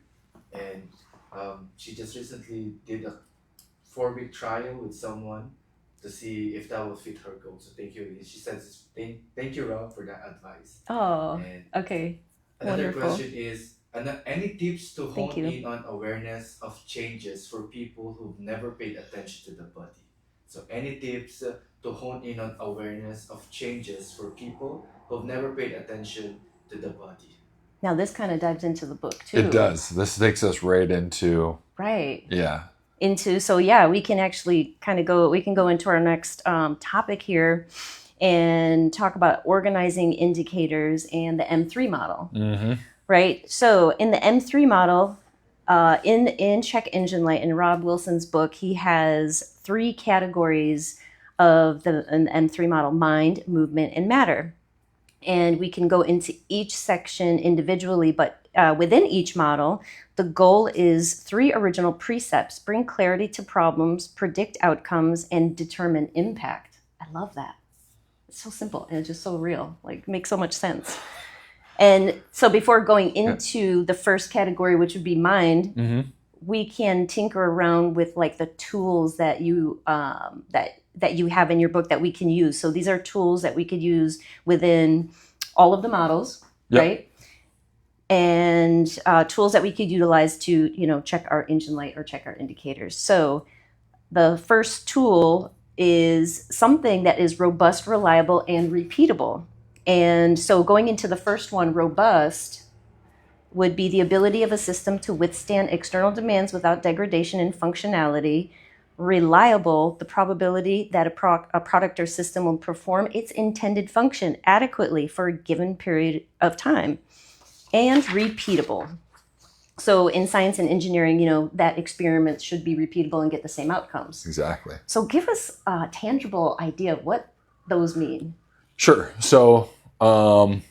And she just recently did a 4-week trial with someone to see if that will fit her goals. So thank you. She says thank you, Rob, for that advice. Oh, And okay. another Wonderful. question is, any tips to hone Thank you. in on awareness of changes for people who've never paid attention to the body? So any tips to hone in on awareness of changes for people who've never paid attention to the body? Now this kind of dives into the book too. It does. This takes us right into, Right. yeah. We can actually we can go into our next topic here and talk about organizing indicators and the M3 model. Mm-hmm. Right. So in the M3 model, in Check Engine Light, in Rob Wilson's book, he has 3 categories of an M3 model: mind, movement, and matter. And we can go into each section individually, but within each model, the goal is 3 original precepts: bring clarity to problems, predict outcomes, and determine impact. I love that. It's so simple and it's just so real, like makes so much sense. And so before going into the first category, which would be mind, Mm-hmm. we can tinker around with like the tools that you that you have in your book that we can use. So these are tools that we could use within all of the models, Yep. right? And tools that we could utilize to, check our engine light or check our indicators. So the first tool is something that is robust, reliable, and repeatable. And so going into the first one, robust would be the ability of a system to withstand external demands without degradation in functionality. Reliable, the probability that a product or system will perform its intended function adequately for a given period of time. And repeatable. So in science and engineering, that experiments should be repeatable and get the same outcomes. Exactly. So give us a tangible idea of those mean. Sure. So I'm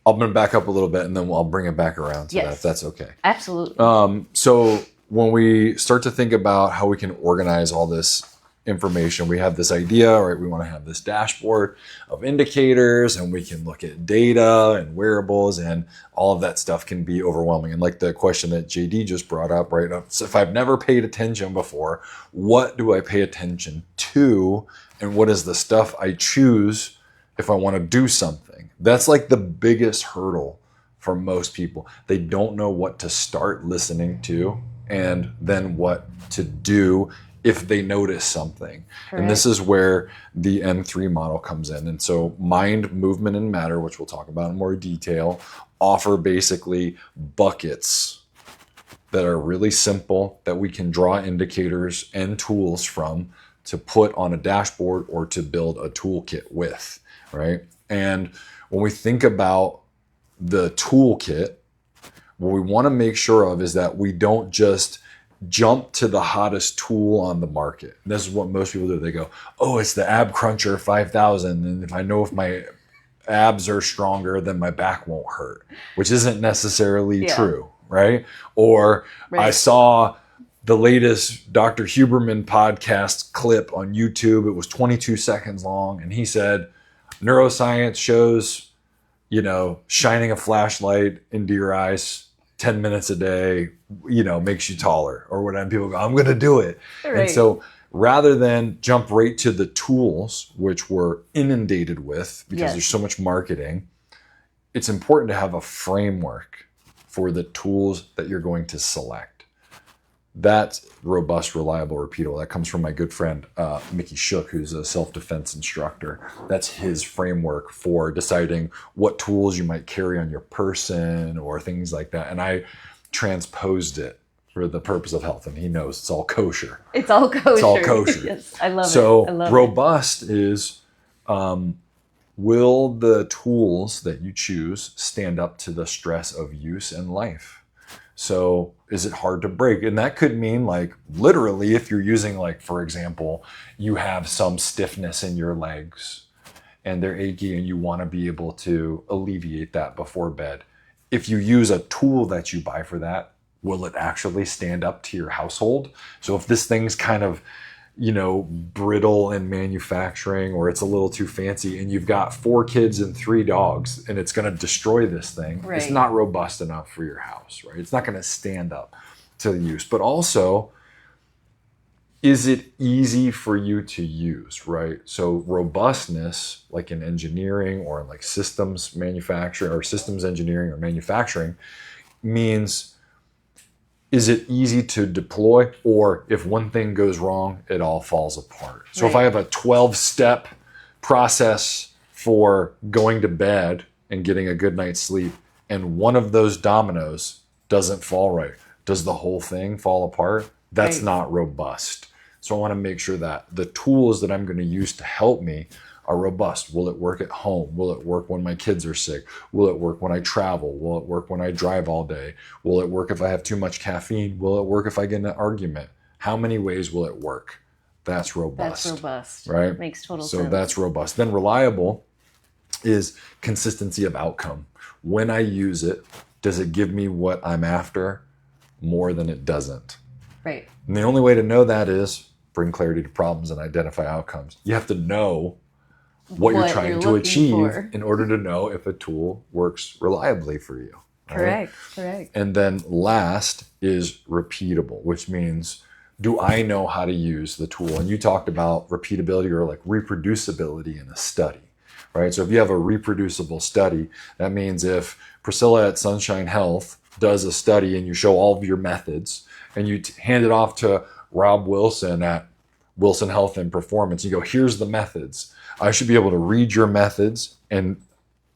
going to back up a little bit and then I'll bring it back around to that, Yes. if that's okay. Absolutely. So when we start to think about how we can organize all this information, we have this idea, right? We want to have this dashboard of indicators and we can look at data and wearables, and all of that stuff can be overwhelming. And like the question that JD just brought up, right? So if I've never paid attention before, what do I pay attention to? And what is the stuff I choose if I want to do something? That's like the biggest hurdle for most people. They don't know what to start listening to and then what to do if they notice something. Correct. And this is where the M3 model comes in. And so mind, movement, and matter, which we'll talk about in more detail, offer basically buckets that are really simple that we can draw indicators and tools from to put on a dashboard or to build a toolkit with, right? And when we think about the toolkit, what we want to make sure of is that we don't just jump to the hottest tool on the market. And this is what most people do. They go, oh, it's the Ab Cruncher 5000. And if I know if my abs are stronger, then my back won't hurt, which isn't necessarily true, right? Or I saw the latest Dr. Huberman podcast clip on YouTube. It was 22 seconds long. And he said, neuroscience shows, shining a flashlight into your eyes 10 minutes a day, makes you taller or whatever. People go, I'm going to do it. Right. And so rather than jump right to the tools, which we're inundated with because there's so much marketing, it's important to have a framework for the tools that you're going to select. That's robust, reliable, repeatable. That comes from my good friend, Mickey Shook, who's a self-defense instructor. That's his framework for deciding what tools you might carry on your person or things like that. And I transposed it for the purpose of health. And he knows it's all kosher. It's all kosher. It's all kosher. Yes, I love it. So I love robust is, will the tools that you choose stand up to the stress of use and life? So is it hard to break? And that could mean like literally if you're using like, for example, you have some stiffness in your legs and they're achy and you want to be able to alleviate that before bed. If you use a tool that you buy for that, will it actually stand up to your household? So if this thing's kind of, brittle in manufacturing or it's a little too fancy and you've got 4 kids and 3 dogs and it's going to destroy this thing, it's not robust enough for your house, right? It's not going to stand up to the use. But also, is it easy for you to use, right? So robustness, like in engineering or in like systems manufacturing or systems engineering or manufacturing, means is it easy to deploy, or if one thing goes wrong, it all falls apart. So if I have a 12-step process for going to bed and getting a good night's sleep, and one of those dominoes doesn't fall right, does the whole thing fall apart? That's not robust. So I want to make sure that the tools that I'm going to use to help me are robust. Will it work at home? Will it work when my kids are sick? Will it work when I travel? Will it work when I drive all day? Will it work if I have too much caffeine? Will it work if I get in an argument? How many ways will it work? That's robust. That's robust. Right? Makes total sense. So that's robust. Then reliable is consistency of outcome. When I use it, does it give me what I'm after more than it doesn't? Right. And the only way to know that is bring clarity to problems and identify outcomes. You have to know what you're trying to achieve in order to know if a tool works reliably for you. Right? Correct. And then last is repeatable, which means, do I know how to use the tool? And you talked about repeatability or like reproducibility in a study, right? So if you have a reproducible study, that means if Priscilla at Sunshine Health does a study and you show all of your methods and you hand it off to Rob Wilson at Wilson Health and Performance, you go, here's the methods. I should be able to read your methods and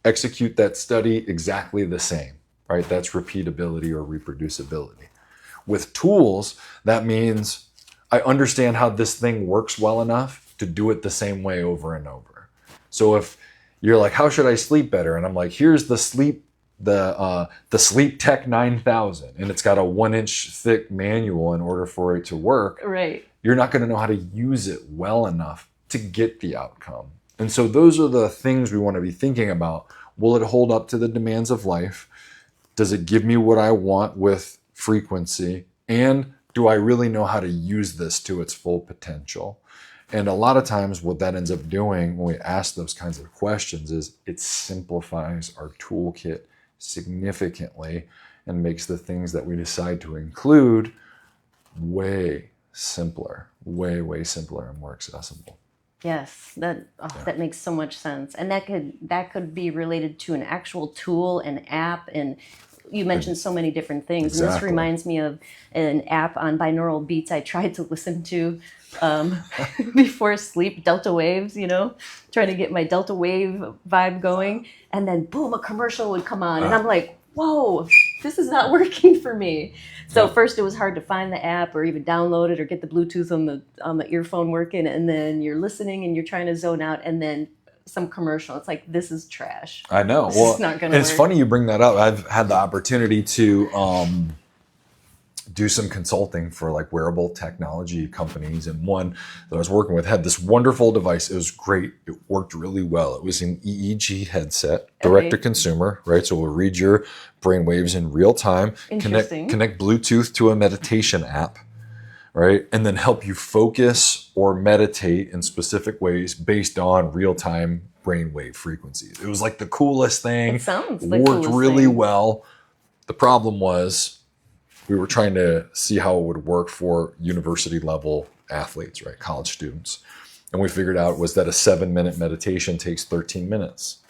execute that study exactly the same, right? That's repeatability or reproducibility. With tools, that means I understand how this thing works well enough to do it the same way over and over. So if you're like, how should I sleep better? And I'm like, here's the Sleep Tech 9000, and it's got a 1-inch thick manual in order for it to work. Right. You're not going to know how to use it well enough to get the outcome. And so those are the things we want to be thinking about. Will it hold up to the demands of life? Does it give me what I want with frequency? And do I really know how to use this to its full potential? And a lot of times what that ends up doing when we ask those kinds of questions is it simplifies our toolkit significantly and makes the things that we decide to include way simpler, way simpler and more accessible. Yes, that makes so much sense, and that could be related to an actual tool, an app, and you mentioned so many different things. And this Exactly. reminds me of an app on binaural beats I tried to listen to before sleep, delta waves, trying to get my delta wave vibe going, and then boom, a commercial would come on, and I'm like, whoa, this is not working for me. So first it was hard to find the app or even download it or get the Bluetooth on the earphone working, and then you're listening and you're trying to zone out, and then some commercial. It's like, this is trash. I know. This Well, is not gonna and it's work. funny you bring that up. I've had the opportunity to do some consulting for like wearable technology companies, and one that I was working with had this wonderful device. It was great. It worked really well. It was an EEG headset, direct to consumer, right? So it will read your brain waves in real time, Interesting. connect Bluetooth to a meditation app, right? And then help you focus or meditate in specific ways based on real time brainwave frequencies. It was like the coolest thing. It sounds the worked coolest really thing. well. The problem was we were trying to see how it would work for university level athletes, right? College students. And we figured out was that a 7-minute meditation takes 13 minutes.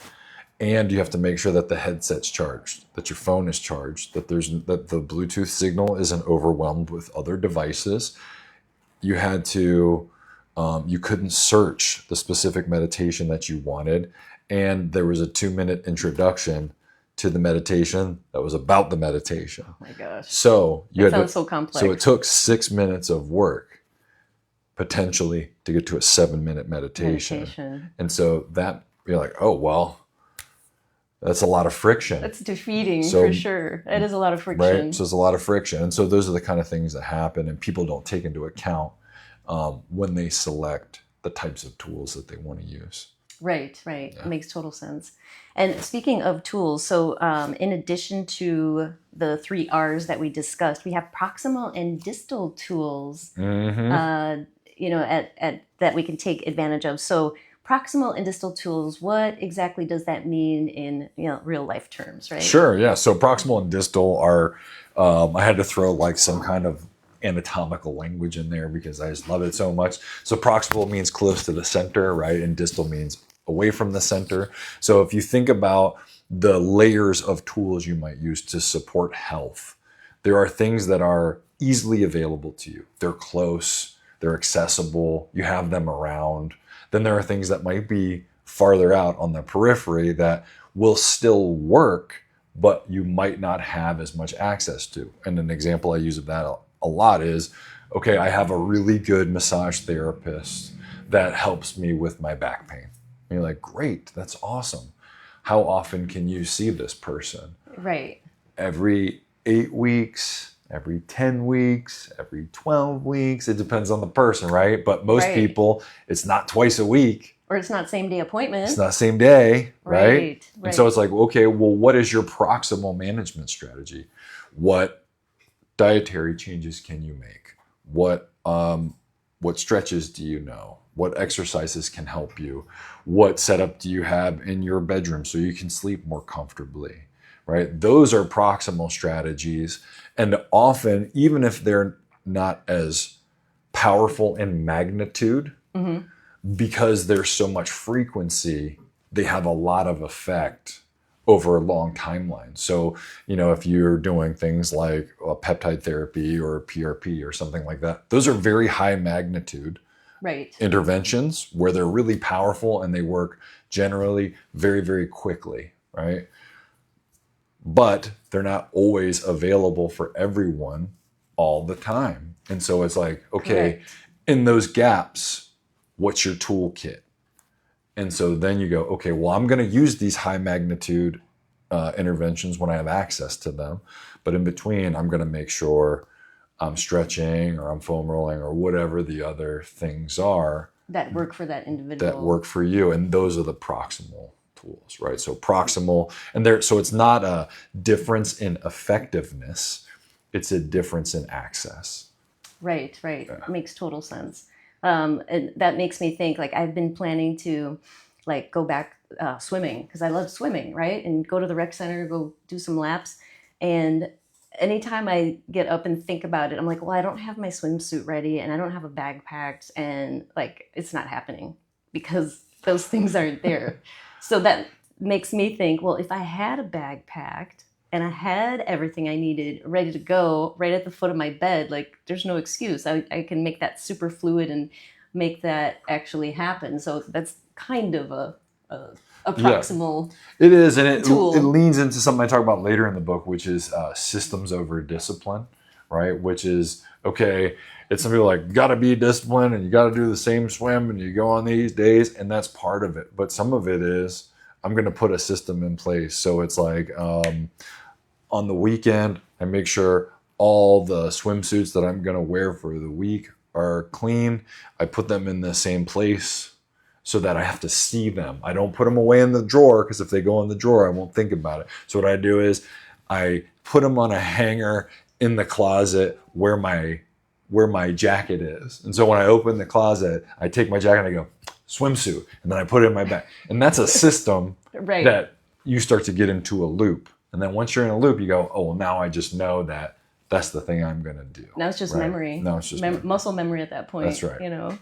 And you have to make sure that the headset's charged, that your phone is charged, that the Bluetooth signal isn't overwhelmed with other devices. You had to, you couldn't search the specific meditation that you wanted. And there was a 2-minute introduction to the meditation that was about the meditation. Oh my gosh. So you That had sounds so complex. So it took 6 minutes of work potentially to get to a 7-minute meditation. And so that you're like, oh well, that's a lot of friction. That's defeating So- for sure. It is a lot of friction. Right? So there's a lot of friction. And so those are the kind of things that happen and people don't take into account when they select the types of tools that they want to use. Right. It makes total sense. And speaking of tools, so in addition to the 3 R's that we discussed, we have proximal and distal tools, that we can take advantage of. So proximal and distal tools, what exactly does that mean in real life terms, right? Sure, yeah. So proximal and distal are, I had to throw like some kind of anatomical language in there because I just love it so much. So proximal means close to the center, right? And distal means away from the center. So if you think about the layers of tools you might use to support health, there are things that are easily available to you. They're close, they're accessible, you have them around. Then there are things that might be farther out on the periphery that will still work, but you might not have as much access to. And an example I use of that a lot is, okay, I have a really good massage therapist that helps me with my back pain. And you're like, great, that's awesome. How often can you see this person? Right. Every 8 weeks, every 10 weeks, every 12 weeks. It depends on the person, right? But most Right. people, it's not twice a week. Or it's not same day appointment. It's not same day, right? Right. And so it's like, okay, well, what is your proximal management strategy? What dietary changes can you make? What stretches do you know? What exercises can help you? What setup do you have in your bedroom so you can sleep more comfortably, right? Those are proximal strategies. And often, even if they're not as powerful in magnitude, because there's so much frequency, they have a lot of effect over a long timeline. So, if you're doing things like a peptide therapy or a PRP or something like that, those are very high magnitude Right. interventions where they're really powerful and they work generally very, very quickly, right? But they're not always available for everyone all the time. And so it's like, okay, Correct. in those gaps, what's your toolkit? And so then you go, okay, well, I'm going to use these high magnitude interventions when I have access to them. But in between, I'm going to make sure I'm stretching or I'm foam rolling or whatever the other things are that work for that individual. that work for you, and those are the proximal tools, right? So proximal, and there, so it's not a difference in effectiveness, it's a difference in access. Right. Makes total sense. And that makes me think, like, I've been planning to like go back swimming because I love swimming, right? And go to the rec center, go do some laps. And anytime I get up and think about it, I'm like, well, I don't have my swimsuit ready and I don't have a bag packed, and like it's not happening because those things aren't there. So that makes me think, well, if I had a bag packed and I had everything I needed ready to go right at the foot of my bed, like there's no excuse. I can make that super fluid and make that actually happen. So that's kind of a proximal. It is, and it tool. it leans into something I talk about later in the book, which is systems over discipline, right? Which is, okay, it's some people like, gotta be disciplined and you gotta do the same swim and you go on these days, and that's part of it. But some of it is, I'm gonna put a system in place. So it's like, on the weekend, I make sure all the swimsuits that I'm gonna wear for the week are clean. I put them in the same place so that I have to see them. I don't put them away in the drawer, because if they go in the drawer, I won't think about it. So what I do is I put them on a hanger in the closet where my jacket is. And so when I open the closet, I take my jacket and I go, swimsuit, and then I put it in my bag. And that's a system Right. that you start to get into a loop. And then once you're in a loop, you go, oh, well, now I just know that that's the thing I'm going to do. Now it's just Right? memory. Now it's just memory. Muscle memory at that point. That's right. You know.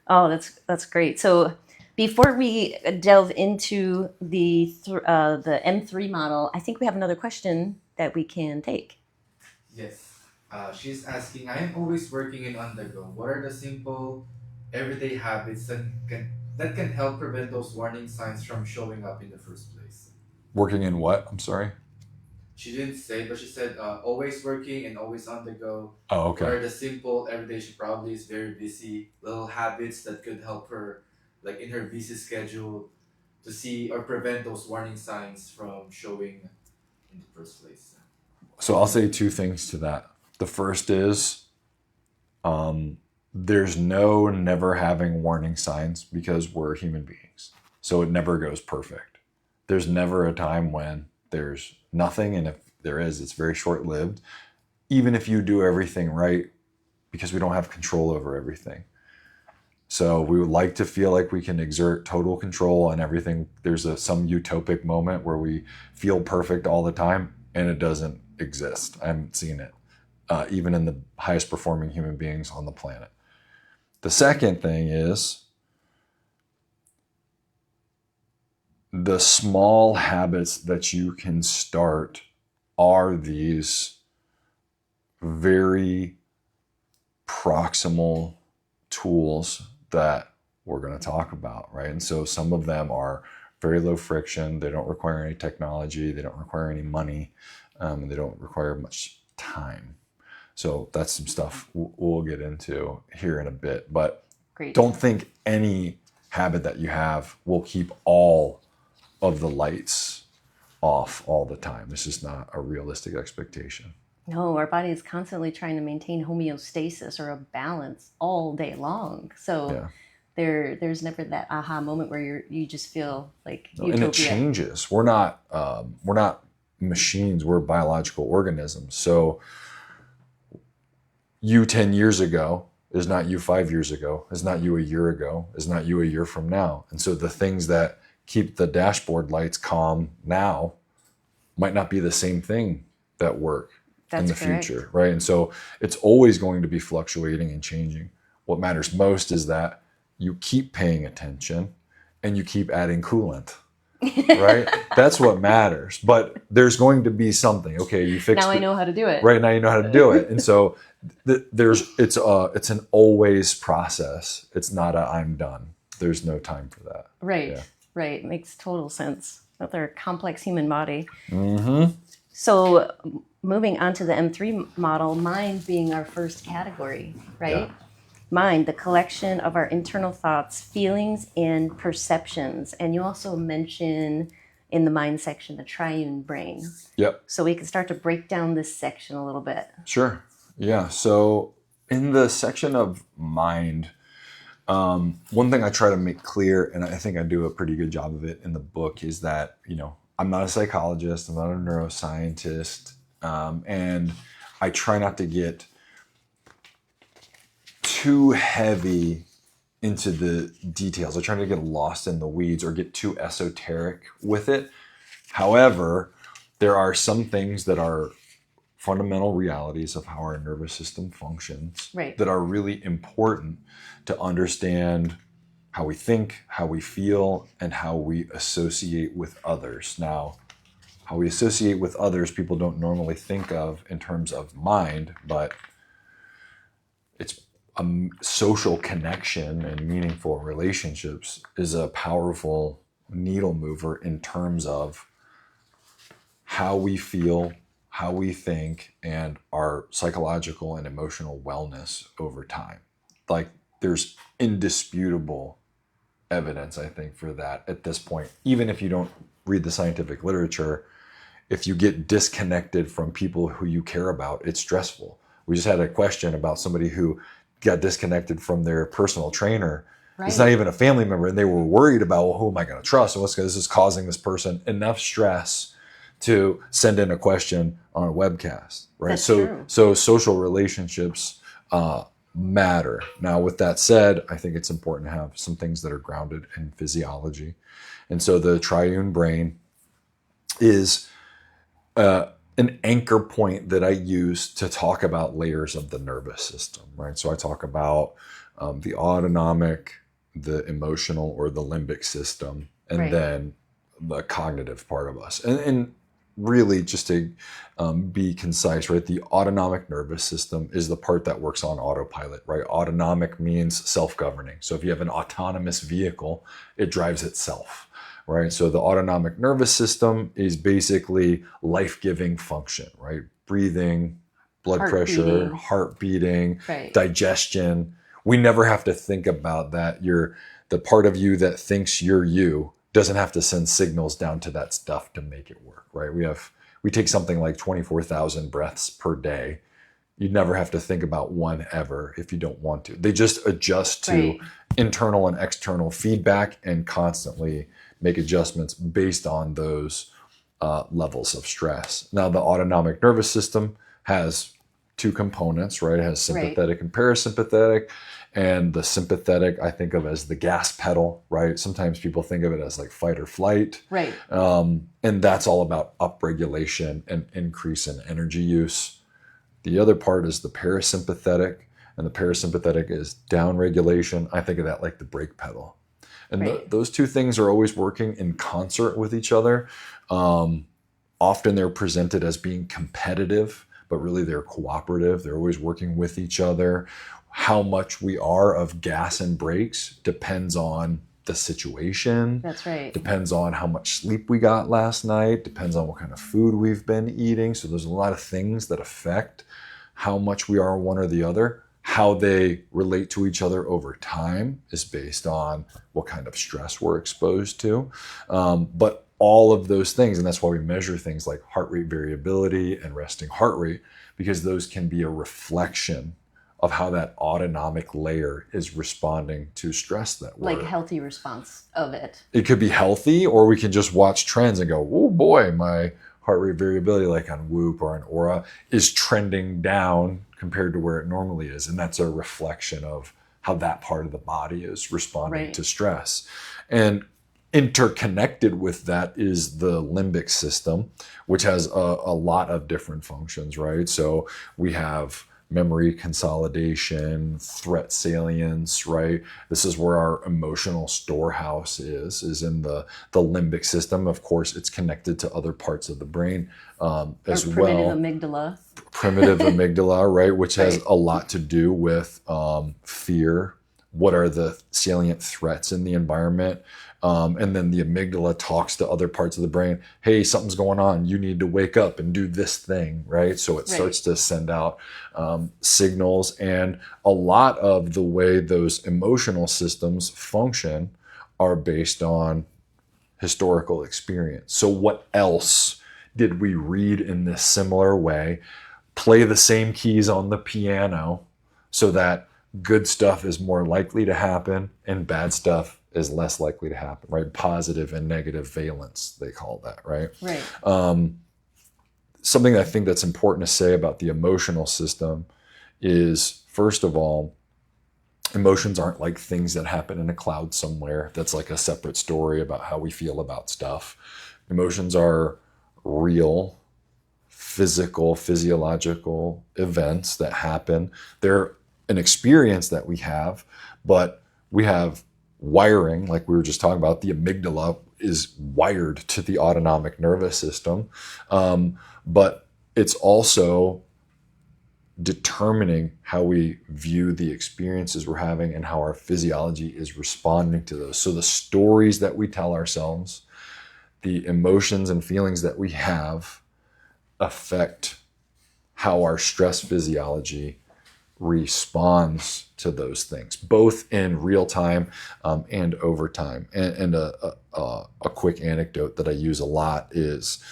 Oh, that's great. So before we delve into the M3 model, I think we have another question that we can take. Yes. She's asking, I am always working in on the go. What are the simple, everyday habits that can help prevent those warning signs from showing up in the first place? Working in what? I'm sorry. She didn't say, but she said always working and always on the go. Oh, What are okay. the simple, everyday, she probably is very busy, little habits that could help her, like in her busy schedule, to see or prevent those warning signs from showing in the first place? So I'll say two things to that. The first is, there's no never having warning signs, because we're human beings. So it never goes perfect. There's never a time when there's nothing, and if there is, it's very short-lived. Even if you do everything right, because we don't have control over everything. So we would like to feel like we can exert total control on everything. There's some utopic moment where we feel perfect all the time, and it doesn't exist. I haven't seen it, even in the highest performing human beings on the planet. The second thing is, the small habits that you can start are these very proximal tools that we're going to talk about, right? And so some of them are very low friction. They don't require any technology. They don't require any money. They don't require much time. So that's some stuff we'll get into here in a bit. But Great. don't think any habit that you have will keep all of the lights off all the time. This is not a realistic expectation. No, our body is constantly trying to maintain homeostasis or a balance all day long. So Yeah. there's never that aha moment where you just feel like And utopia. it changes. We're not machines. We're biological organisms. So you 10 years ago is not you 5 years ago, is not you a year ago, is not you a year from now. And so the things that keep the dashboard lights calm now might not be the same thing that work in That's the correct. future, right? And so it's always going to be fluctuating and changing. What matters most is that you keep paying attention and you keep adding coolant, right? That's what matters. But there's going to be something. Okay, you fixed Now it. I know how to do it. Right now you know how to do it. And so it's an always process. It's not a I'm done. There's no time for that. Right. Yeah. Right. Makes total sense. They're a complex human body. Mm-hmm. So moving on to the M3 model, mind being our first category, right? Yeah. Mind, the collection of our internal thoughts, feelings, and perceptions. And you also mention in the mind section the triune brain. Yep. So we can start to break down this section a little bit. Sure. Yeah. So in the section of mind, One thing I try to make clear, and I think I do a pretty good job of it in the book, is that, I'm not a psychologist, I'm not a neuroscientist, and I try not to get too heavy into the details. I try not to get lost in the weeds or get too esoteric with it. However, there are some things that are fundamental realities of how our nervous system functions that are really important to understand how we think, how we feel, and how we associate with others. Now, how we associate with others, people don't normally think of in terms of mind, but it's a social connection and meaningful relationships is a powerful needle mover in terms of how we feel, how we think, and our psychological and emotional wellness over time. Like, there's indisputable evidence, I think, for that at this point. Even if you don't read the scientific literature, if you get disconnected from people who you care about, it's stressful. We just had a question about somebody who got disconnected from their personal trainer. It's not even a family member, and they were worried about, well, who am I going to trust? And this is causing this person enough stress to send in a question on a webcast, right? That's true. So social relationships matter. Now, with that said, I think it's important to have some things that are grounded in physiology. And so the triune brain is an anchor point that I use to talk about layers of the nervous system, right? So I talk about the autonomic, the emotional, or the limbic system, and then the cognitive part of us. And really, just to be concise, right? The autonomic nervous system is the part that works on autopilot, right? Autonomic means self-governing. So if you have an autonomous vehicle, it drives itself, right? So the autonomic nervous system is basically life-giving function, right? Breathing, blood pressure, heart beating, digestion. We never have to think about that. The part of you that thinks you're you doesn't have to send signals down to that stuff to make it work, right? We take something like 24,000 breaths per day. You'd never have to think about one ever if you don't want to. They just adjust to internal and external feedback and constantly make adjustments based on those levels of stress. Now, the autonomic nervous system has two components, right? It has sympathetic and parasympathetic. And the sympathetic, I think of as the gas pedal, right? Sometimes people think of it as like fight or flight. And that's all about upregulation and increase in energy use. The other part is the parasympathetic, and the parasympathetic is downregulation. I think of that like the brake pedal. And those two things are always working in concert with each other. Often they're presented as being competitive, but really they're cooperative. They're always working with each other. How much we are of gas and brakes depends on the situation. That's right. Depends on how much sleep we got last night. Depends on what kind of food we've been eating. So there's a lot of things that affect how much we are one or the other. How they relate to each other over time is based on what kind of stress we're exposed to. But all of those things, and that's why we measure things like heart rate variability and resting heart rate, because those can be a reflection of how that autonomic layer is responding to stress that we're... Like healthy response of it. It could be healthy, or we can just watch trends and go, oh boy, my heart rate variability, like on Whoop or on Aura, is trending down compared to where it normally is. And that's a reflection of how that part of the body is responding to stress. And interconnected with that is the limbic system, which has a lot of different functions, right? So we have memory consolidation, threat salience, right? This is where our emotional storehouse is in the limbic system. Of course, it's connected to other parts of the brain as well. Primitive amygdala. Primitive amygdala, right? Which has a lot to do with fear. What are the salient threats in the environment? And then the amygdala talks to other parts of the brain. Hey, something's going on. You need to wake up and do this thing, right? So it starts to send out signals. And a lot of the way those emotional systems function are based on historical experience. So what else did we read in this similar way? Play the same keys on the piano so that good stuff is more likely to happen and bad stuff is less likely to happen, right? Positive and negative valence, they call that, right? Right. Something I think that's important to say about the emotional system is, first of all, emotions aren't like things that happen in a cloud somewhere. That's like a separate story about how we feel about stuff. Emotions are real, physical, physiological events that happen. They're an experience that we have, but we have wiring, like we were just talking about. The amygdala is wired to the autonomic nervous system, but it's also determining how we view the experiences we're having and how our physiology is responding to those. So the stories that we tell ourselves, the emotions and feelings that we have affect how our stress physiology responds to those things, both in real time and over time. And a quick anecdote that I use a lot is,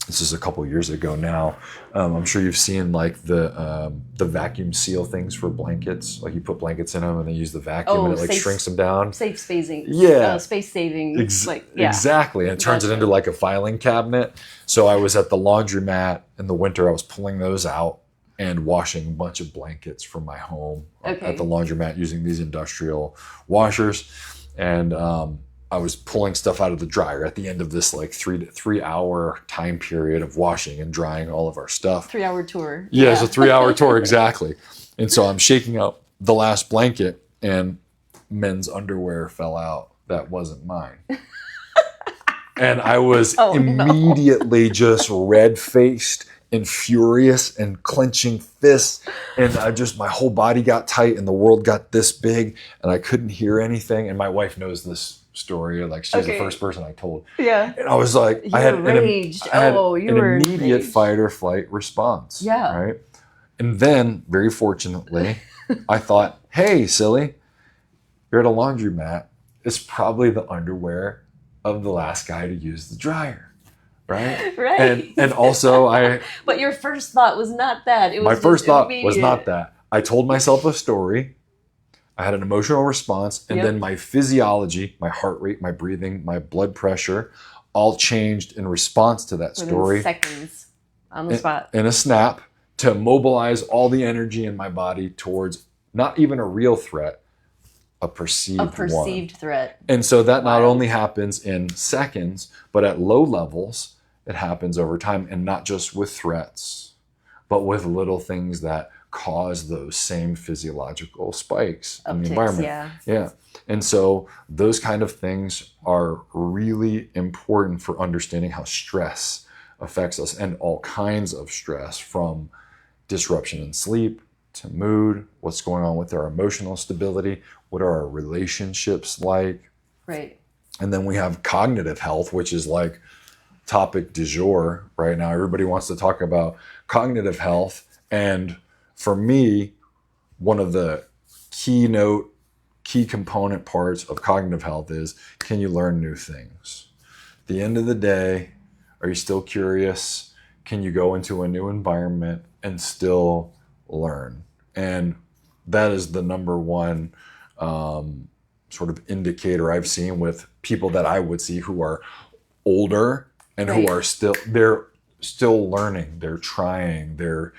this is a couple years ago now. I'm sure you've seen like the vacuum seal things for blankets. Like you put blankets in them and they use the vacuum and it like shrinks them down. Safe spacing. Yeah. Space saving. Exactly. And it turns it into like a filing cabinet. So I was at the laundromat in the winter. I was pulling those out and washing a bunch of blankets from my home at the laundromat using these industrial washers. And I was pulling stuff out of the dryer at the end of this like 3 hour time period of washing and drying all of our stuff. 3 hour tour. Yeah, it's a 3 hour tour, exactly. And so I'm shaking out the last blanket and men's underwear fell out. That wasn't mine. And I was immediately just red-faced and furious and clenching fists. And my whole body got tight and the world got this big and I couldn't hear anything. And my wife knows this story. Like she's the first person I told. Yeah. And I was like, I had an immediate enraged. fight or flight response. Yeah. Right. And then very fortunately, I thought, hey, silly, you're at a laundromat. It's probably the underwear of the last guy to use the dryer. Right. Right. And also But your first thought was not that. It was my first thought immediate. was not that. I told myself a story. I had an emotional response, and then my physiology, my heart rate, my breathing, my blood pressure, all changed in response to that story. Within seconds on the spot. In a snap, to mobilize all the energy in my body towards not even a real threat, a perceived threat. And so that not only happens in seconds, but at low levels, it happens over time, and not just with threats, but with little things that cause those same physiological spikes in the environment. Yeah. And so those kind of things are really important for understanding how stress affects us, and all kinds of stress, from disruption in sleep to mood, what's going on with our emotional stability, what are our relationships like. Right. And then we have cognitive health, which is like topic du jour right now. Everybody wants to talk about cognitive health. And for me, one of the key component parts of cognitive health is, can you learn new things? At the end of the day, are you still curious? Can you go into a new environment and still learn? And that is the number one sort of indicator I've seen with people that I would see who are older and who are they're still learning, they're trying, they're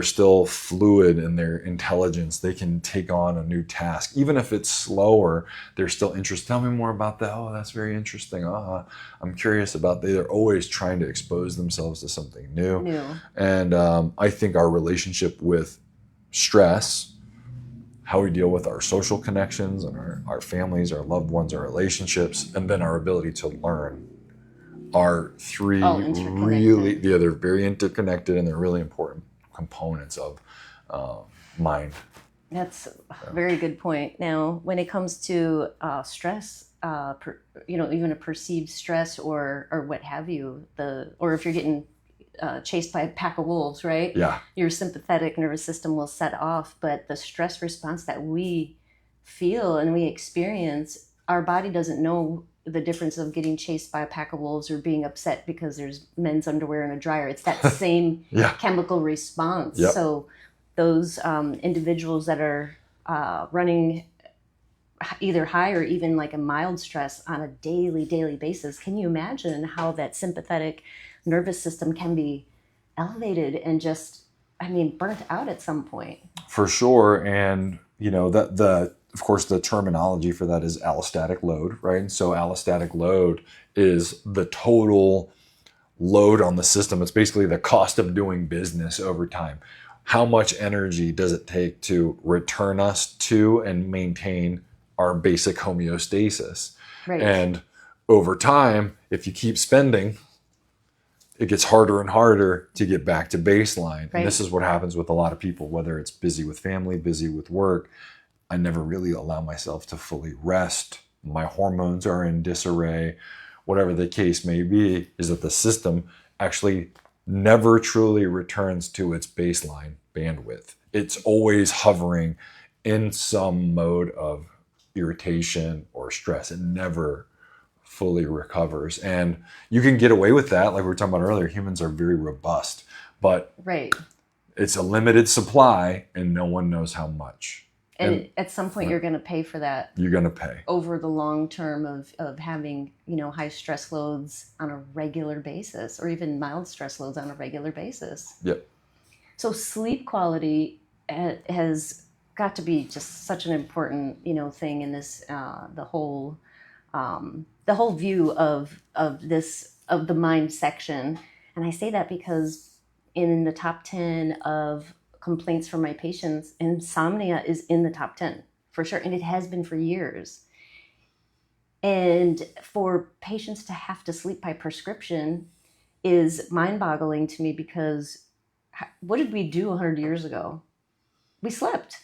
still fluid in their intelligence. They can take on a new task. Even if it's slower, they're still interested. Tell me more about that. Oh, that's very interesting. I'm curious about that. They're always trying to expose themselves to something new. And I think our relationship with stress, how we deal with our social connections and our families, our loved ones, our relationships, and then our ability to learn are three they're very interconnected, and they're really important components of mind. That's a very good point. Now, when it comes to stress, even a perceived stress or what have you, or if you're getting chased by a pack of wolves, right? Yeah. Your sympathetic nervous system will set off, but the stress response that we feel and we experience, our body doesn't know the difference of getting chased by a pack of wolves or being upset because there's men's underwear in a dryer. It's that same chemical response. So those individuals that are running either high or even like a mild stress on a daily basis, can you imagine how that sympathetic nervous system can be elevated and just, I mean, burnt out at some point? For sure. And, you know, that of course, the terminology for that is allostatic load, right? And so allostatic load is the total load on the system. It's basically the cost of doing business over time. How much energy does it take to return us to and maintain our basic homeostasis? Right. And over time, if you keep spending, it gets harder and harder to get back to baseline. Right. And this is what happens with a lot of people, whether it's busy with family, busy with work. I never really allow myself to fully rest. My hormones are in disarray. Whatever the case may be, is that the system actually never truly returns to its baseline bandwidth. It's always hovering in some mode of irritation or stress. It never fully recovers. And you can get away with that. Like we were talking about earlier, humans are very robust, but Right. it's a limited supply and no one knows how much. And at some point, you're going to pay for that You're going to pay. over the long term of having, you know, high stress loads on a regular basis, or even mild stress loads on a regular basis. Yep. So sleep quality has got to be just such an important, you know, thing in this the whole view of the mind section. And I say that because in the top 10 of complaints from my patients, insomnia is in the top 10 for sure, and it has been for years. And for patients to have to sleep by prescription is mind-boggling to me, because what did we do 100 years ago? We slept.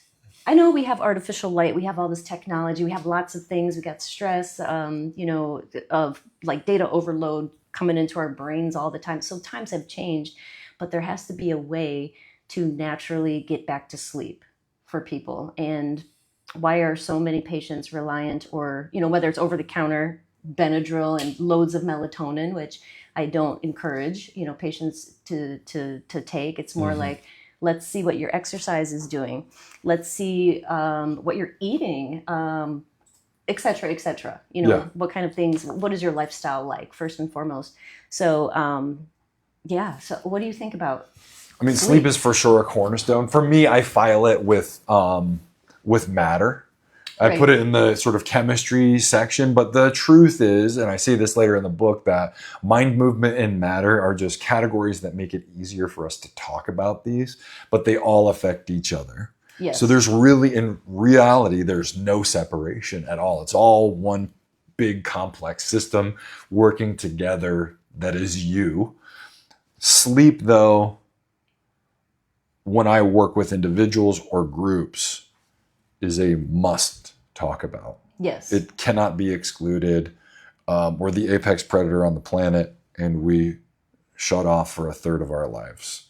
I know we have artificial light, we have all this technology, we have lots of things, we got stress, you know, of like data overload coming into our brains all the time. So times have changed, but there has to be a way to naturally get back to sleep for people. And why are so many patients reliant, or, you know, whether it's over the counter Benadryl and loads of melatonin, which I don't encourage, you know, patients to take. It's more like, let's see what your exercise is doing. Let's see what you're eating, et cetera, et cetera. You know, Yeah. what kind of things, what is your lifestyle like, first and foremost? So, yeah. So what do you think about? I mean, sleep is for sure a cornerstone. For me, I file it with matter. I Right. put it in the sort of chemistry section, but the truth is, and I say this later in the book, that mind, movement, and matter are just categories that make it easier for us to talk about these, but they all affect each other. Yes. So there's really, in reality, there's no separation at all. It's all one big complex system working together that is you. Sleep, though, when I work with individuals or groups, is a must talk about. Yes. It cannot be excluded. We're the apex predator on the planet, and we shut off for a third of our lives.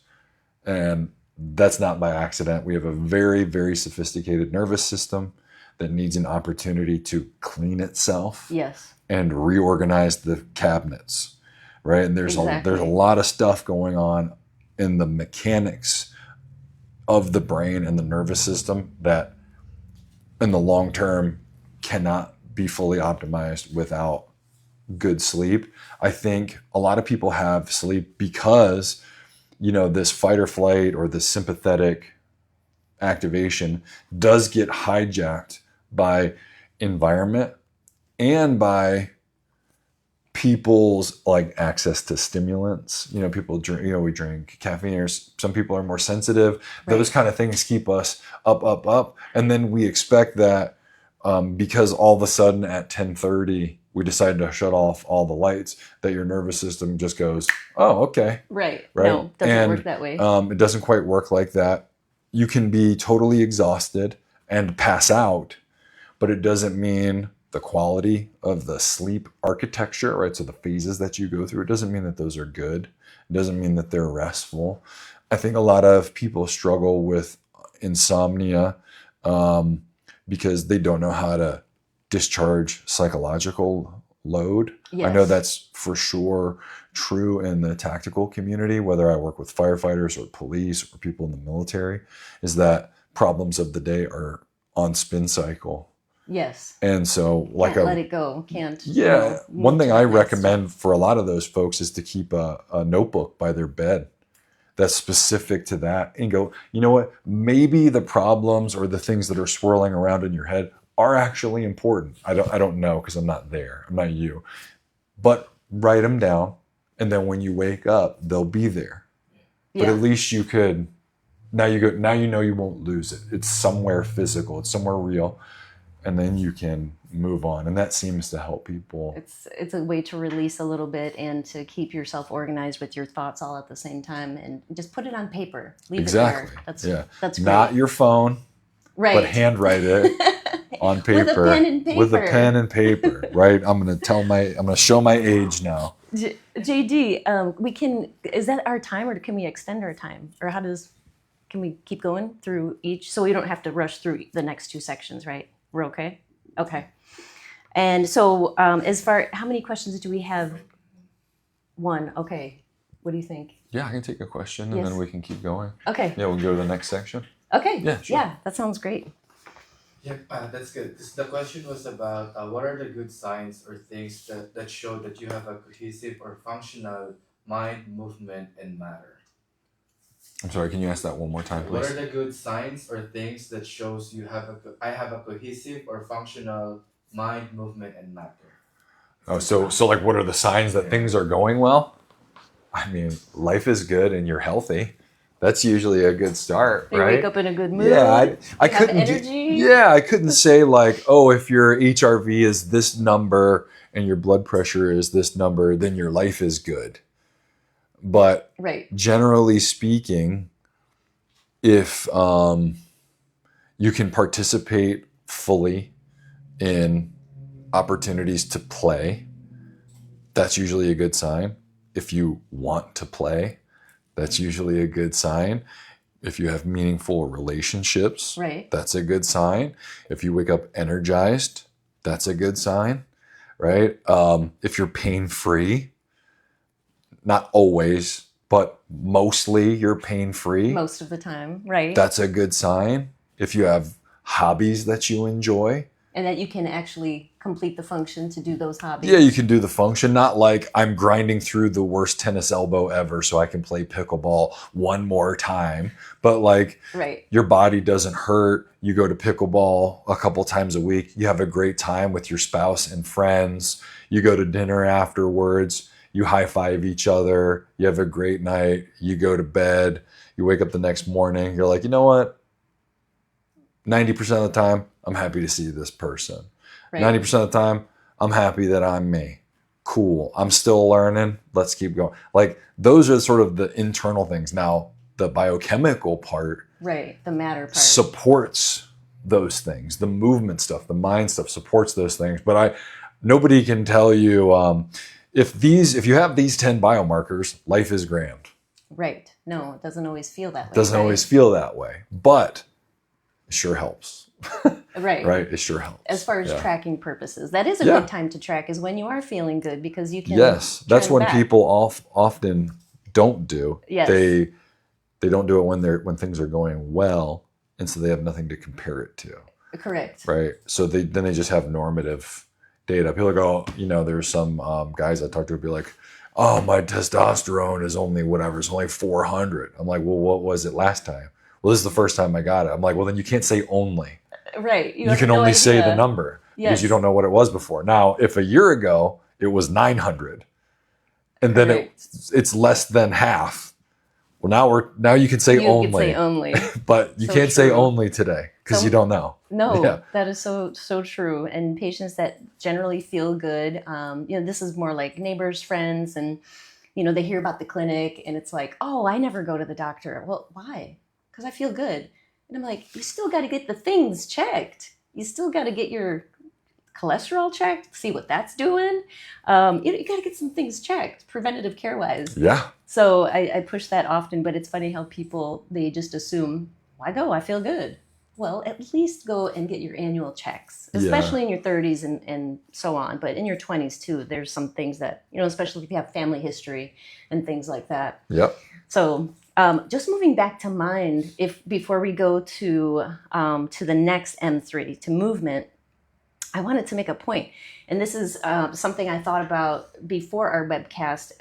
And that's not by accident. We have a very, very sophisticated nervous system that needs an opportunity to clean itself Yes. and reorganize the cabinets, right? And there's Exactly. a lot of stuff going on in the mechanics of the brain and the nervous system that in the long term cannot be fully optimized without good sleep. I think a lot of people have sleep because, you know, this fight or flight or this sympathetic activation does get hijacked by environment and by people's like access to stimulants. You know, people drink, you know, we drink caffeine, or some people are more sensitive. Right. Those kind of things keep us up. And then we expect that because all of a sudden at 10:30, we decide to shut off all the lights, that your nervous system just goes, oh, okay. Right. Right. No, it doesn't And, work that way. It doesn't quite work like that. You can be totally exhausted and pass out, but it doesn't mean the quality of the sleep architecture, right? So the phases that you go through, it doesn't mean that those are good. It doesn't mean that they're restful. I think a lot of people struggle with insomnia because they don't know how to discharge psychological load. I know Yes. that's for sure true in the tactical community, whether I work with firefighters or police or people in the military, is that problems of the day are on spin cycle. Yes. And so like Can't let it go. Can't. yeah, move one thing to I the next. recommend for a lot of those folks is to keep a notebook by their bed that's specific to that and go, you know what, maybe the problems or the things that are swirling around in your head are actually important. I don't know because I'm not there. I'm not you. But write them down, and then when you wake up, they'll be there. But Yeah. at least you could now you know you won't lose it. It's somewhere physical, it's somewhere real, and then you can move on. And that seems to help people. It's a way to release a little bit and to keep yourself organized with your thoughts all at the same time, and just put it on paper. Leave Exactly. it there. Yeah. That's great. Not your phone, right. but handwrite it on paper. With a pen and paper. With a pen and paper, right? I'm gonna show my age now. JD, we can. Is that our time, or can we extend our time, or can we keep going through each, so we don't have to rush through the next two sections, right? We're okay. Okay. And so, as far how many questions do we have? One. Okay. What do you think? Yeah, I can take a question and Yes. then we can keep going. Okay. Yeah, we can go to the next section. Okay. Yeah, sure. Yeah, that sounds great. Yep, that's good. The question was about what are the good signs or things that show that you have a cohesive or functional mind, movement, and matter. I'm sorry, can you ask that one more time, What please? are the good signs or things that shows you have I have a cohesive or functional mind, movement, and matter? Oh, so like what are the signs that things are going well? I mean, life is good and you're healthy. That's usually a good start, They right? wake up in a good mood. Yeah, I have couldn't. energy. Yeah, I couldn't say like, oh, if your HRV is this number and your blood pressure is this number, then your life is good. But Right. generally speaking, if you can participate fully in opportunities to play, that's usually a good sign. If you want to play, that's usually a good sign. If you have meaningful relationships, Right. that's a good sign. If you wake up energized, that's a good sign, right? If you're pain-free, not always, but mostly you're pain-free, Most of the time. Right. that's a good sign. If you have hobbies that you enjoy, and that you can actually complete the function to do those hobbies. yeah, you can do the function. Not like I'm grinding through the worst tennis elbow ever so I can play pickleball one more time. But like Right. your body doesn't hurt. You go to pickleball a couple times a week. You have a great time with your spouse and friends. You go to dinner afterwards. You high five each other. You have a great night. You go to bed. You wake up the next morning. You're like, you know what? 90% of the time, I'm happy to see this person. Right. 90% of the time, I'm happy that I'm me. Cool. I'm still learning. Let's keep going. Like those are sort of the internal things. Now, the biochemical part Right. The matter part. supports those things. The movement stuff, the mind stuff supports those things. But nobody can tell you if you have these 10 biomarkers, life is grand. Right. No, it doesn't always feel that way. Doesn't right? always feel that way, but it sure helps. Right. Right? It sure helps. As far as Yeah. tracking purposes, that is a Yeah. good time to track, is when you are feeling good, because you can. Yes, that's turn when back. people often don't do. Yes. They don't do it when things are going well, and so they have nothing to compare it to, Correct. right? So they just have normative data. People go, there's some guys I talk to would be like, oh, my testosterone is only whatever, it's only 400. I'm like, well, what was it last time? Well, this is the first time I got it. I'm like, well, then you can't say only. Right. You have can no only say the idea. number because Yes. you don't know what it was before. Now, if a year ago it was 900, and then Correct. it's less than half. Well, now you can say You only, could say only. but you So can't say true. only today because So- you don't know. No, Yeah. that is so true. And patients that generally feel good, this is more like neighbors, friends, and they hear about the clinic, and it's like, oh, I never go to the doctor. Well, why? Because I feel good. And I'm like, you still got to get the things checked. You still got to get your cholesterol checked, see what that's doing. You got to get some things checked, preventative care wise. Yeah, So I push that often, but it's funny how people, they just assume, why go? I feel good. well, at least go and get your annual checks, Yeah. especially in your 30s and so on. But in your 20s too, there's some things that, especially if you have family history and things like that. Yep. So just moving back to mind, if before we go to the next M3, to movement, I wanted to make a point. And this is something I thought about before our webcast,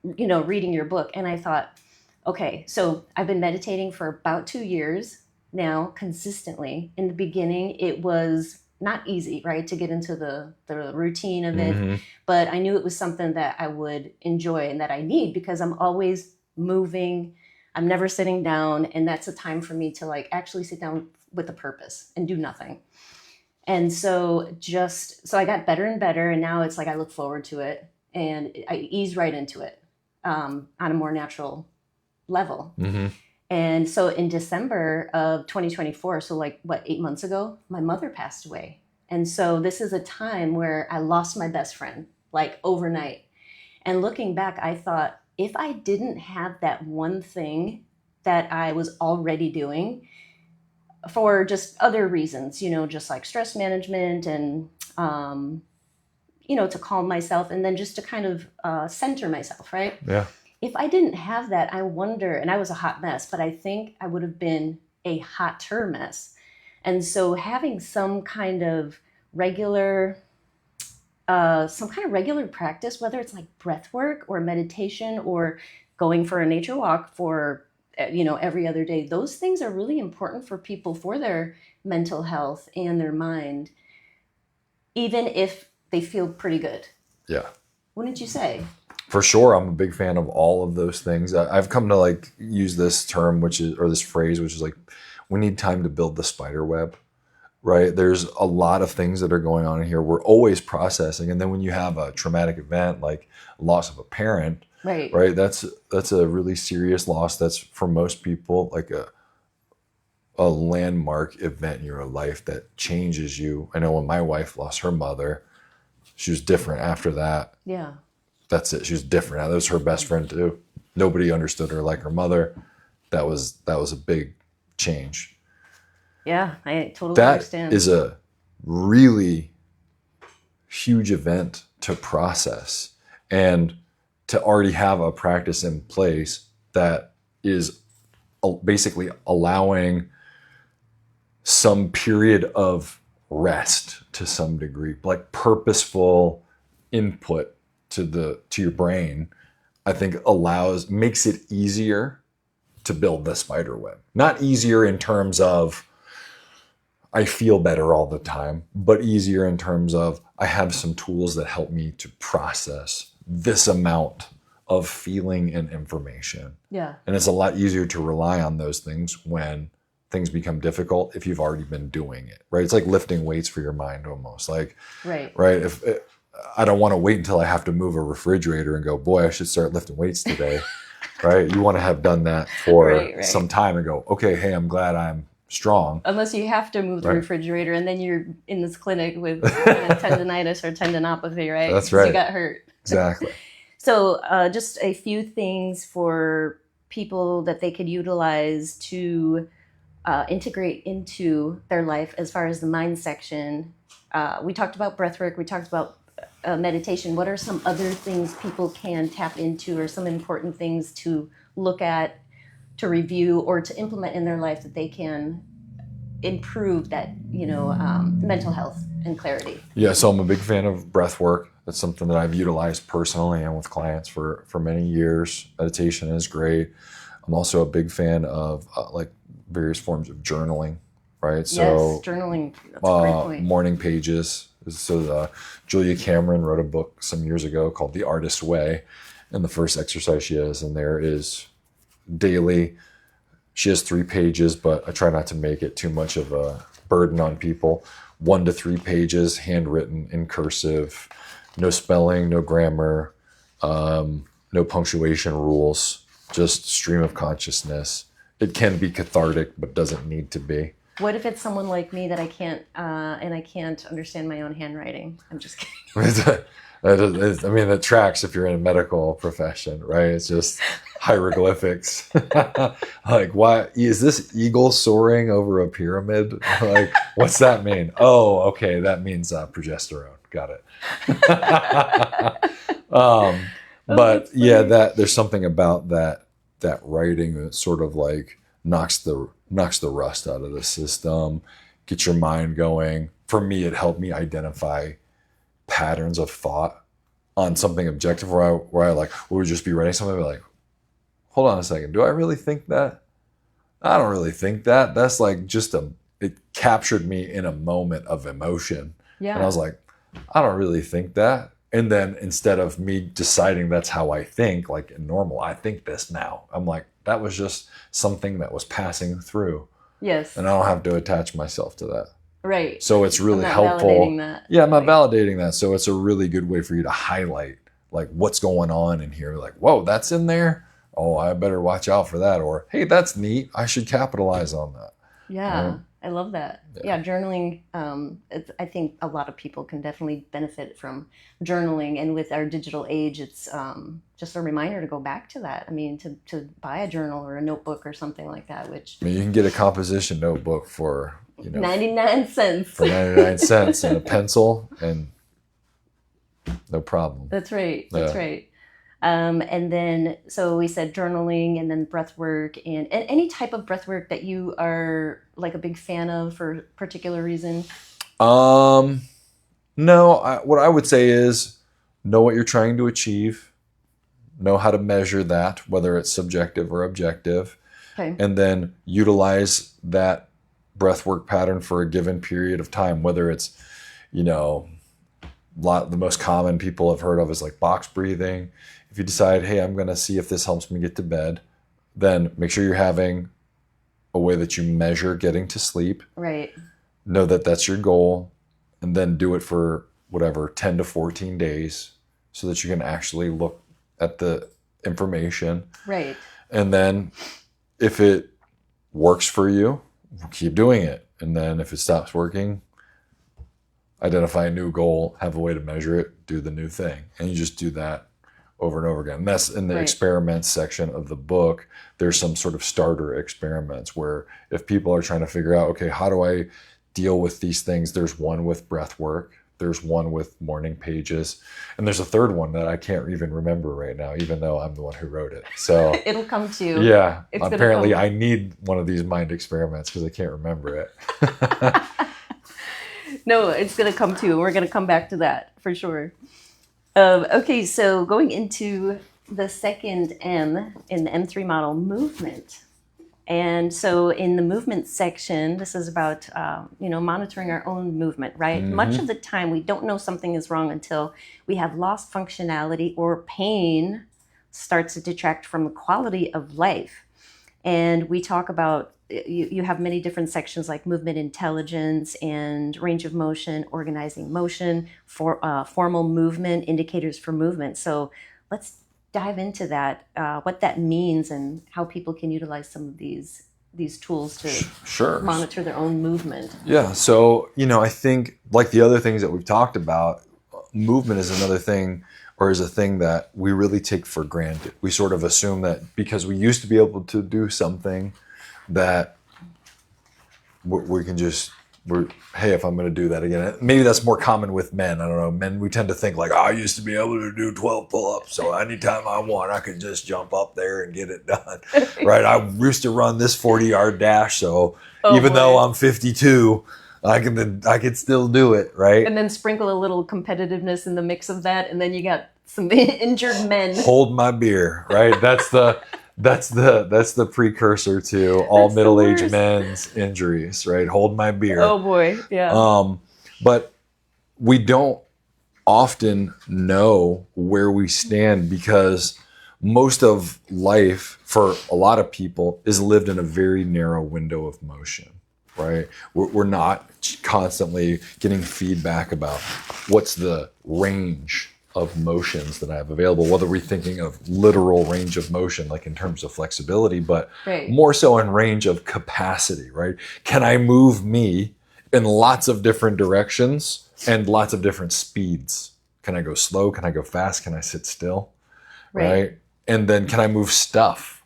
reading your book. And I thought, okay, so I've been meditating for about 2 years now, consistently. In the beginning, it was not easy, right, to get into the routine of it. Mm-hmm. But I knew it was something that I would enjoy and that I need, because I'm always moving. I'm never sitting down. And that's a time for me to like actually sit down with a purpose and do nothing. And so I got better and better. And now it's like I look forward to it and I ease right into it on a more natural level. Mm-hmm. And so in December of 2024, so like 8 months ago, my mother passed away. And so this is a time where I lost my best friend, like overnight. And looking back, I thought, if I didn't have that one thing that I was already doing for just other reasons, just like stress management and, to calm myself and then just to kind of center myself, right? Yeah. If I didn't have that, I wonder, and I was a hot mess, but I think I would have been a hotter mess. And so having some kind of regular practice, whether it's like breath work or meditation or going for a nature walk for, every other day, those things are really important for people for their mental health and their mind, even if they feel pretty good. Yeah. Wouldn't you say? For sure, I'm a big fan of all of those things. I've come to like use this term, this phrase, which is like, we need time to build the spider web, right? There's a lot of things that are going on in here. We're always processing. And then when you have a traumatic event, like loss of a parent, right? That's a really serious loss. That's for most people like a landmark event in your life that changes you. I know when my wife lost her mother, she was different after that. Yeah. That's it. She was different. That was her best friend too. Nobody understood her like her mother. That was a big change. Yeah, I totally understand. That is a really huge event to process, and to already have a practice in place that is basically allowing some period of rest to some degree, like purposeful input to your brain, I think makes it easier to build the spider web. Not easier in terms of I feel better all the time, but easier in terms of I have some tools that help me to process this amount of feeling and information. Yeah. And it's a lot easier to rely on those things when things become difficult if you've already been doing it, right? It's like lifting weights for your mind almost. Like, right. If I don't want to wait until I have to move a refrigerator and go, boy, I should start lifting weights today, right? You want to have done that for some time and go, okay, hey, I'm glad I'm strong. Unless you have to move the refrigerator and then you're in this clinic with tendonitis or tendinopathy, right? That's right. You got hurt. Exactly. So just a few things for people that they could utilize to integrate into their life as far as the mind section. We talked about breathwork. We talked about meditation. What are some other things people can tap into, or some important things to look at, to review, or to implement in their life that they can improve that, mental health and clarity? Yeah, so I'm a big fan of breath work. That's something that I've utilized personally and with clients for many years. Meditation is great. I'm also a big fan of like various forms of journaling, right? Yes, so journaling, that's a great point. Morning pages. So Julia Cameron wrote a book some years ago called The Artist's Way. And the first exercise she has in there is daily. She has 3 pages, but I try not to make it too much of a burden on people. 1 to 3 pages, handwritten in cursive, no spelling, no grammar, no punctuation rules, just stream of consciousness. It can be cathartic, but doesn't need to be. What if it's someone like me that I can't and I can't understand my own handwriting? I'm just kidding. I mean, it tracks if you're in a medical profession, right? It's just hieroglyphics. Like, why is this eagle soaring over a pyramid? Like, what's that mean? Oh, okay, that means progesterone. Got it. But yeah, that there's something about that writing that sort of like knocks the rust out of the system, get your mind going. For me, it helped me identify patterns of thought on something objective where I like would just be writing something like, hold on a second, do I really think that? I don't really think that. That's like it captured me in a moment of emotion. Yeah. And I was like, I don't really think that. And then instead of me deciding that's how I think, like in normal, I think this now. I'm like, that was just something that was passing through. Yes. And I don't have to attach myself to that. Right. So it's really I'm not helpful. validating that. Yeah, I'm not validating that. So it's a really good way for you to highlight like what's going on in here. Like, whoa, that's in there. Oh, I better watch out for that. Or, hey, that's neat. I should capitalize on that. Yeah. Right? I love that. Yeah, journaling. I think a lot of people can definitely benefit from journaling, and with our digital age, it's just a reminder to go back to that. I mean, to buy a journal or a notebook or something like that. Which I mean, you can get a composition notebook for 99 cents. For 99 cents and a pencil, and no problem. That's right. That's right. And then, so we said journaling, and then breath work, and any type of breath work that you are like a big fan of for a particular reason. No, what I would say is know what you're trying to achieve, know how to measure that, whether it's subjective or objective, Okay. and then utilize that breath work pattern for a given period of time, whether it's, the most common people have heard of is like box breathing. If you decide, hey, I'm going to see if this helps me get to bed, then make sure you're having a way that you measure getting to sleep. Right. Know that that's your goal, and then do it for whatever, 10 to 14 days so that you can actually look at the information. Right. And then if it works for you, keep doing it. And then if it stops working, identify a new goal, have a way to measure it, do the new thing. And you just do that over and over again. And that's in the experiments section of the book. There's some sort of starter experiments where if people are trying to figure out, okay, how do I deal with these things? There's one with breath work. There's one with morning pages. And there's a third one that I can't even remember right now, even though I'm the one who wrote it. So it'll come to you. Yeah. It's apparently I need one of these mind experiments because I can't remember it. No, it's going to come to you. We're going to come back to that for sure. Okay, so going into the second M in the M3 model, movement. And so in the movement section, this is about, monitoring our own movement, right? Mm-hmm. Much of the time, we don't know something is wrong until we have lost functionality or pain starts to detract from the quality of life. And we talk about, you have many different sections like movement intelligence and range of motion, organizing motion, formal movement, indicators for movement. So let's dive into that, what that means and how people can utilize some of these tools to monitor their own movement. Yeah, so, I think like the other things that we've talked about, movement is another thing, or is a thing that we really take for granted. We sort of assume that because we used to be able to do something that we can just, hey, if I'm going to do that again. Maybe that's more common with men. I don't know. Men, we tend to think like, I used to be able to do 12 pull-ups, so anytime I want, I could just jump up there and get it done. Right? I used to run this 40-yard dash, so even though I'm 52, I can still do it, right? And then sprinkle a little competitiveness in the mix of that, and then you got some injured men. Hold my beer, right? That's the precursor to all middle-aged men's injuries, right? Hold my beer. Oh boy, yeah. But we don't often know where we stand because most of life for a lot of people is lived in a very narrow window of motion, right? We're not constantly getting feedback about what's the range of motions that I have available, whether we're thinking of literal range of motion, like in terms of flexibility, but Right. more so in range of capacity, right? Can I move me in lots of different directions and lots of different speeds? Can I go slow? Can I go fast? Can I sit still? Right? And then can I move stuff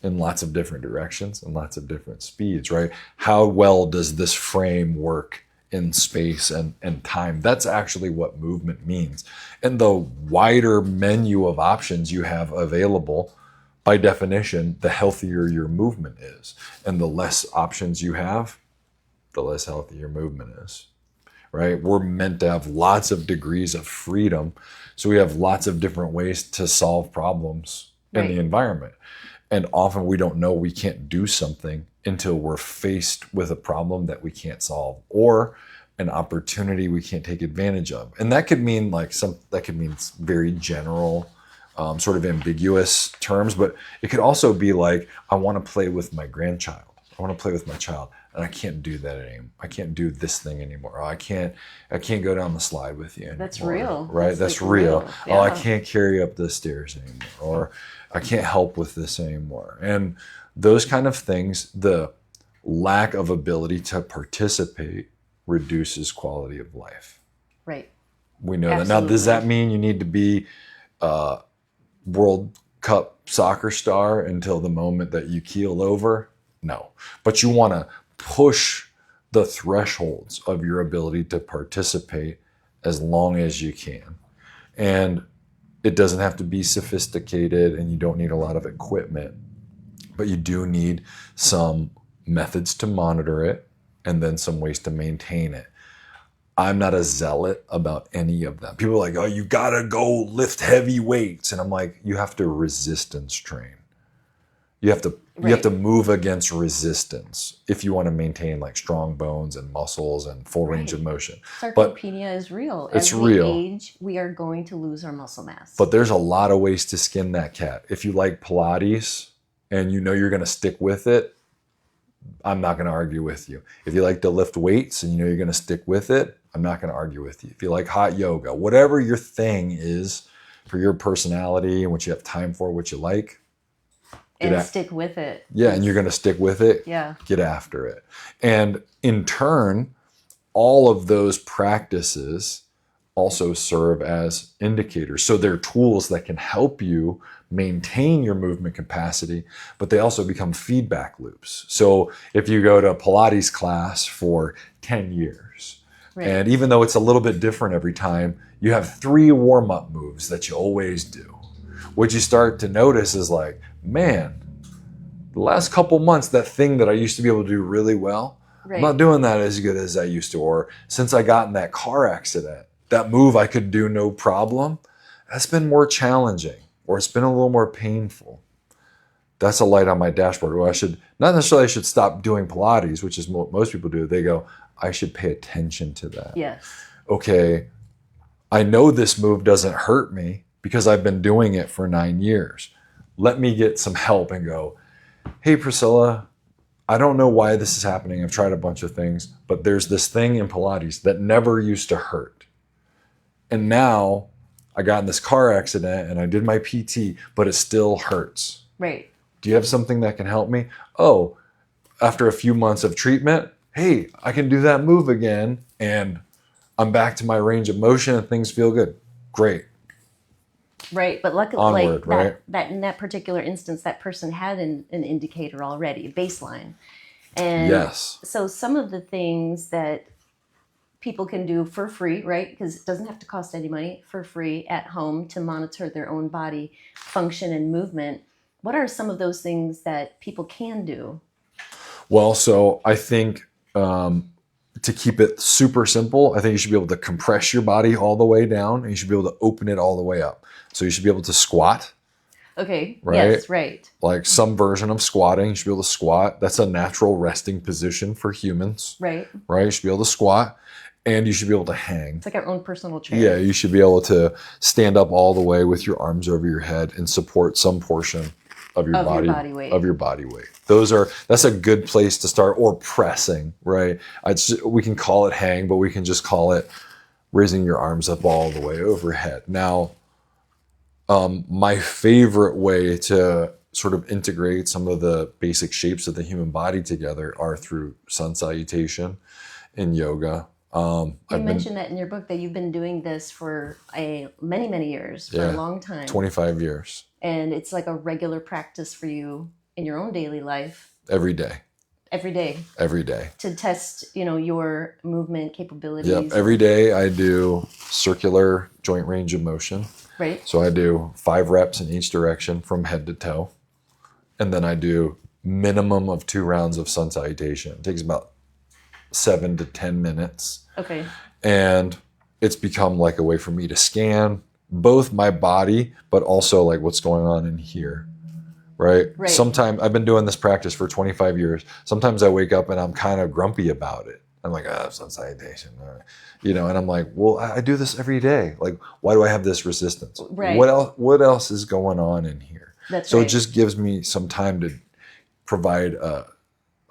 in lots of different directions and lots of different speeds, right? How well does this frame work in space and time? That's actually what movement means. And the wider menu of options you have available, by definition, the healthier your movement is. And the less options you have, the less healthy your movement is, right? We're meant to have lots of degrees of freedom. So we have lots of different ways to solve problems in the environment. And often we don't know we can't do something until we're faced with a problem that we can't solve or an opportunity we can't take advantage of. And that could mean very general, sort of ambiguous terms, but it could also be like, I want to play with my grandchild. I want to play with my child, and I can't do that anymore. I can't do this thing anymore. I can't go down the slide with you anymore. That's real. Right? That's like real. Yeah. Oh, I can't carry up the stairs anymore. Or I can't help with this anymore. And those kind of things, the lack of ability to participate reduces quality of life. Right. We know that. Now, does that mean you need to be a World Cup soccer star until the moment that you keel over? No. But you want to push the thresholds of your ability to participate as long as you can. And it doesn't have to be sophisticated, and you don't need a lot of equipment, but you do need some methods to monitor it and then some ways to maintain it. I'm not a zealot about any of that. People are like, oh, you gotta go lift heavy weights. And I'm like, you have to resistance train. You have to move against resistance if you want to maintain like strong bones and muscles and full range of motion. Sarcopenia is real. It's As we real. age, we are going to lose our muscle mass. But there's a lot of ways to skin that cat. If you like Pilates and you know you're going to stick with it, I'm not going to argue with you. If you like to lift weights and you know you're going to stick with it, I'm not going to argue with you. If you like hot yoga, whatever your thing is for your personality and what you have time for, what you like, stick with it. Yeah, and you're going to stick with it. Yeah. Get after it. And in turn, all of those practices also serve as indicators. So they're tools that can help you maintain your movement capacity, but they also become feedback loops. So if you go to a Pilates class for 10 years, and even though it's a little bit different every time, you have 3 warm-up moves that you always do. What you start to notice is like, man, the last couple months, that thing that I used to be able to do really well, I'm not doing that as good as I used to. Or since I got in that car accident, that move I could do no problem, that's been more challenging, or it's been a little more painful. That's a light on my dashboard. Well, not necessarily I should stop doing Pilates, which is what most people do. They go, I should pay attention to that. Yes. Okay, I know this move doesn't hurt me because I've been doing it for 9 years. Let me get some help and go, hey, Priscilla, I don't know why this is happening. I've tried a bunch of things, but there's this thing in Pilates that never used to hurt. And now I got in this car accident and I did my PT, but it still hurts. Right. Do you have something that can help me? Oh, after a few months of treatment, hey, I can do that move again and I'm back to my range of motion and things feel good. Great. Right, but luckily, Onward, that in that particular instance, that person had an indicator already, a baseline. And yes. So some of the things that people can do for free, right, because it doesn't have to cost any money, for free at home to monitor their own body function and movement. What are some of those things that people can do? Well, so I think to keep it super simple, I think you should be able to compress your body all the way down and you should be able to open it all the way up. So you should be able to squat. Okay. Right? Yes, right. Like some version of squatting. You should be able to squat. That's a natural resting position for humans. Right. Right? You should be able to squat and you should be able to hang. It's like our own personal chair. Yeah, you should be able to stand up all the way with your arms over your head and support some portion of your body weight. Of your body weight. That's a good place to start, or pressing, right? We can call it hang, but we can just call it raising your arms up all the way overhead. Now, my favorite way to sort of integrate some of the basic shapes of the human body together are through sun salutation in yoga. You I've been, mentioned that in your book that you've been doing this for many years, for a yeah, long time. 25 years, And it's like a regular practice for you in your own daily life, every day, every day, every day. to test, your movement Yep. capabilities. Every day I do circular joint range of motion. Right? So I do 5 reps in each direction from head to toe. And then I do minimum of 2 rounds of sun salutation. It takes about 7 to 10 minutes. Okay. And it's become like a way for me to scan both my body, but also like what's going on in here. Right? Right. Sometimes I've been doing this practice for 25 years. Sometimes I wake up and I'm kind of grumpy about it. I'm like, sun salutation. And I'm like, well, I do this every day. Like, why do I have this resistance? Right. What else is going on in here? That's So right. it just gives me some time to provide a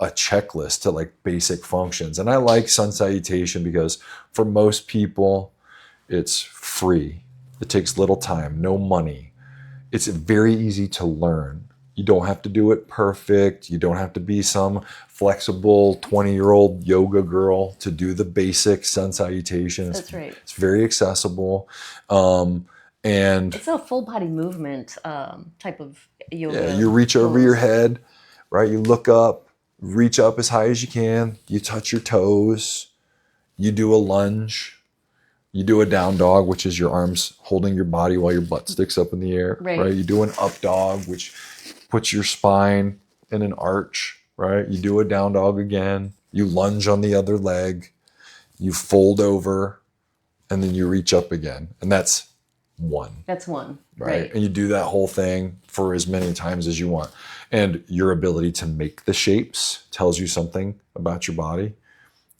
checklist to like basic functions. And I like sun salutation because for most people, it's free. It takes little time, no money. It's very easy to learn. You don't have to do it perfect. You don't have to be some flexible 20-year-old yoga girl to do the basic sun salutation. That's right. It's very accessible. And It's a full body movement type of yoga. yeah, you reach over your head, right? You look up, reach up as high as you can. You touch your toes. You do a lunge. You do a down dog, which is your arms holding your body while your butt sticks up in the air, Right. You do an up dog, which puts your spine in an arch, right? You do a down dog again. You lunge on the other leg. You fold over, and then you reach up again. And that's one. That's one. Right. And you do that whole thing for as many times as you want. And your ability to make the shapes tells you something about your body.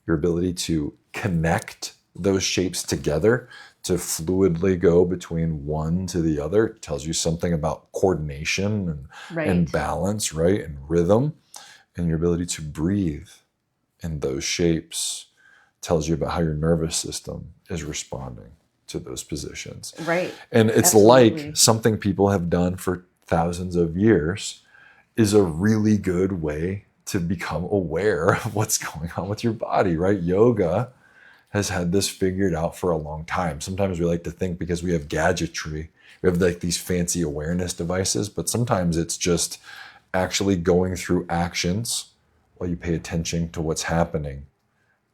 Your ability to connect those shapes together to fluidly go between one to the other tells you something about coordination and balance, right? And rhythm. And your ability to breathe in those shapes tells you about how your nervous system is responding to those positions. Right. And it's Absolutely. like something people have done for thousands of years is a really good way to become aware of what's going on with your body, right? Yoga has had this figured out for a long time. Sometimes we like to think because we have gadgetry, we have like these fancy awareness devices, but sometimes it's just actually going through actions while you pay attention to what's happening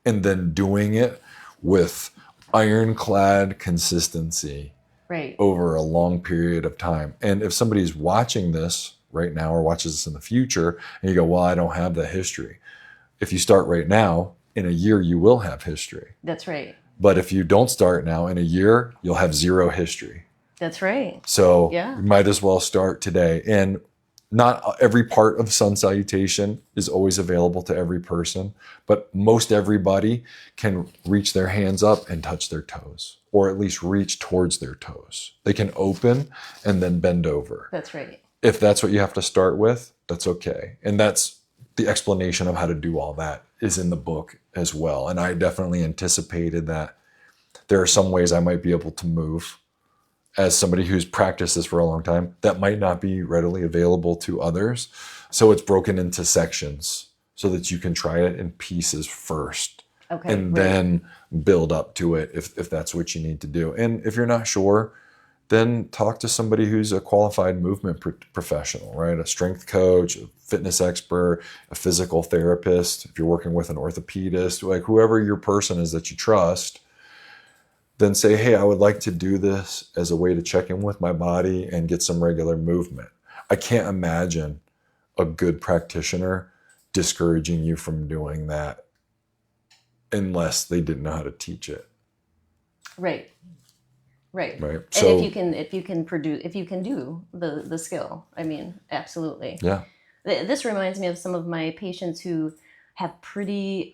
and then doing it with ironclad consistency Right. over a long period of time. And if somebody's watching this right now or watches this in the future and you go, well, I don't have that history. If you start right now, in a year, you will have history. That's right. But if you don't start now, in a year, you'll have zero history. That's right. So Yeah. you might as well start today. And not every part of sun salutation is always available to every person, but most everybody can reach their hands up and touch their toes, or at least reach towards their toes. They can open and then bend over. That's right. If that's what you have to start with, that's okay. And that's the explanation of how to do all that is in the book as well. And I definitely anticipated that there are some ways I might be able to move as somebody who's practiced this for a long time that might not be readily available to others. So it's broken into sections so that you can try it in pieces first. Okay. And right. then build up to it if that's what you need to do. And if you're not sure, then talk to somebody who's a qualified movement professional, right? A strength coach, a fitness expert, a physical therapist. If you're working with an orthopedist, like whoever your person is that you trust, then say, hey, I would like to do this as a way to check in with my body and get some regular movement. I can't imagine a good practitioner discouraging you from doing that unless they didn't know how to teach it. Right. Right. Right. And So if you can do the skill, I mean, absolutely. yeah. This reminds me of some of my patients who have pretty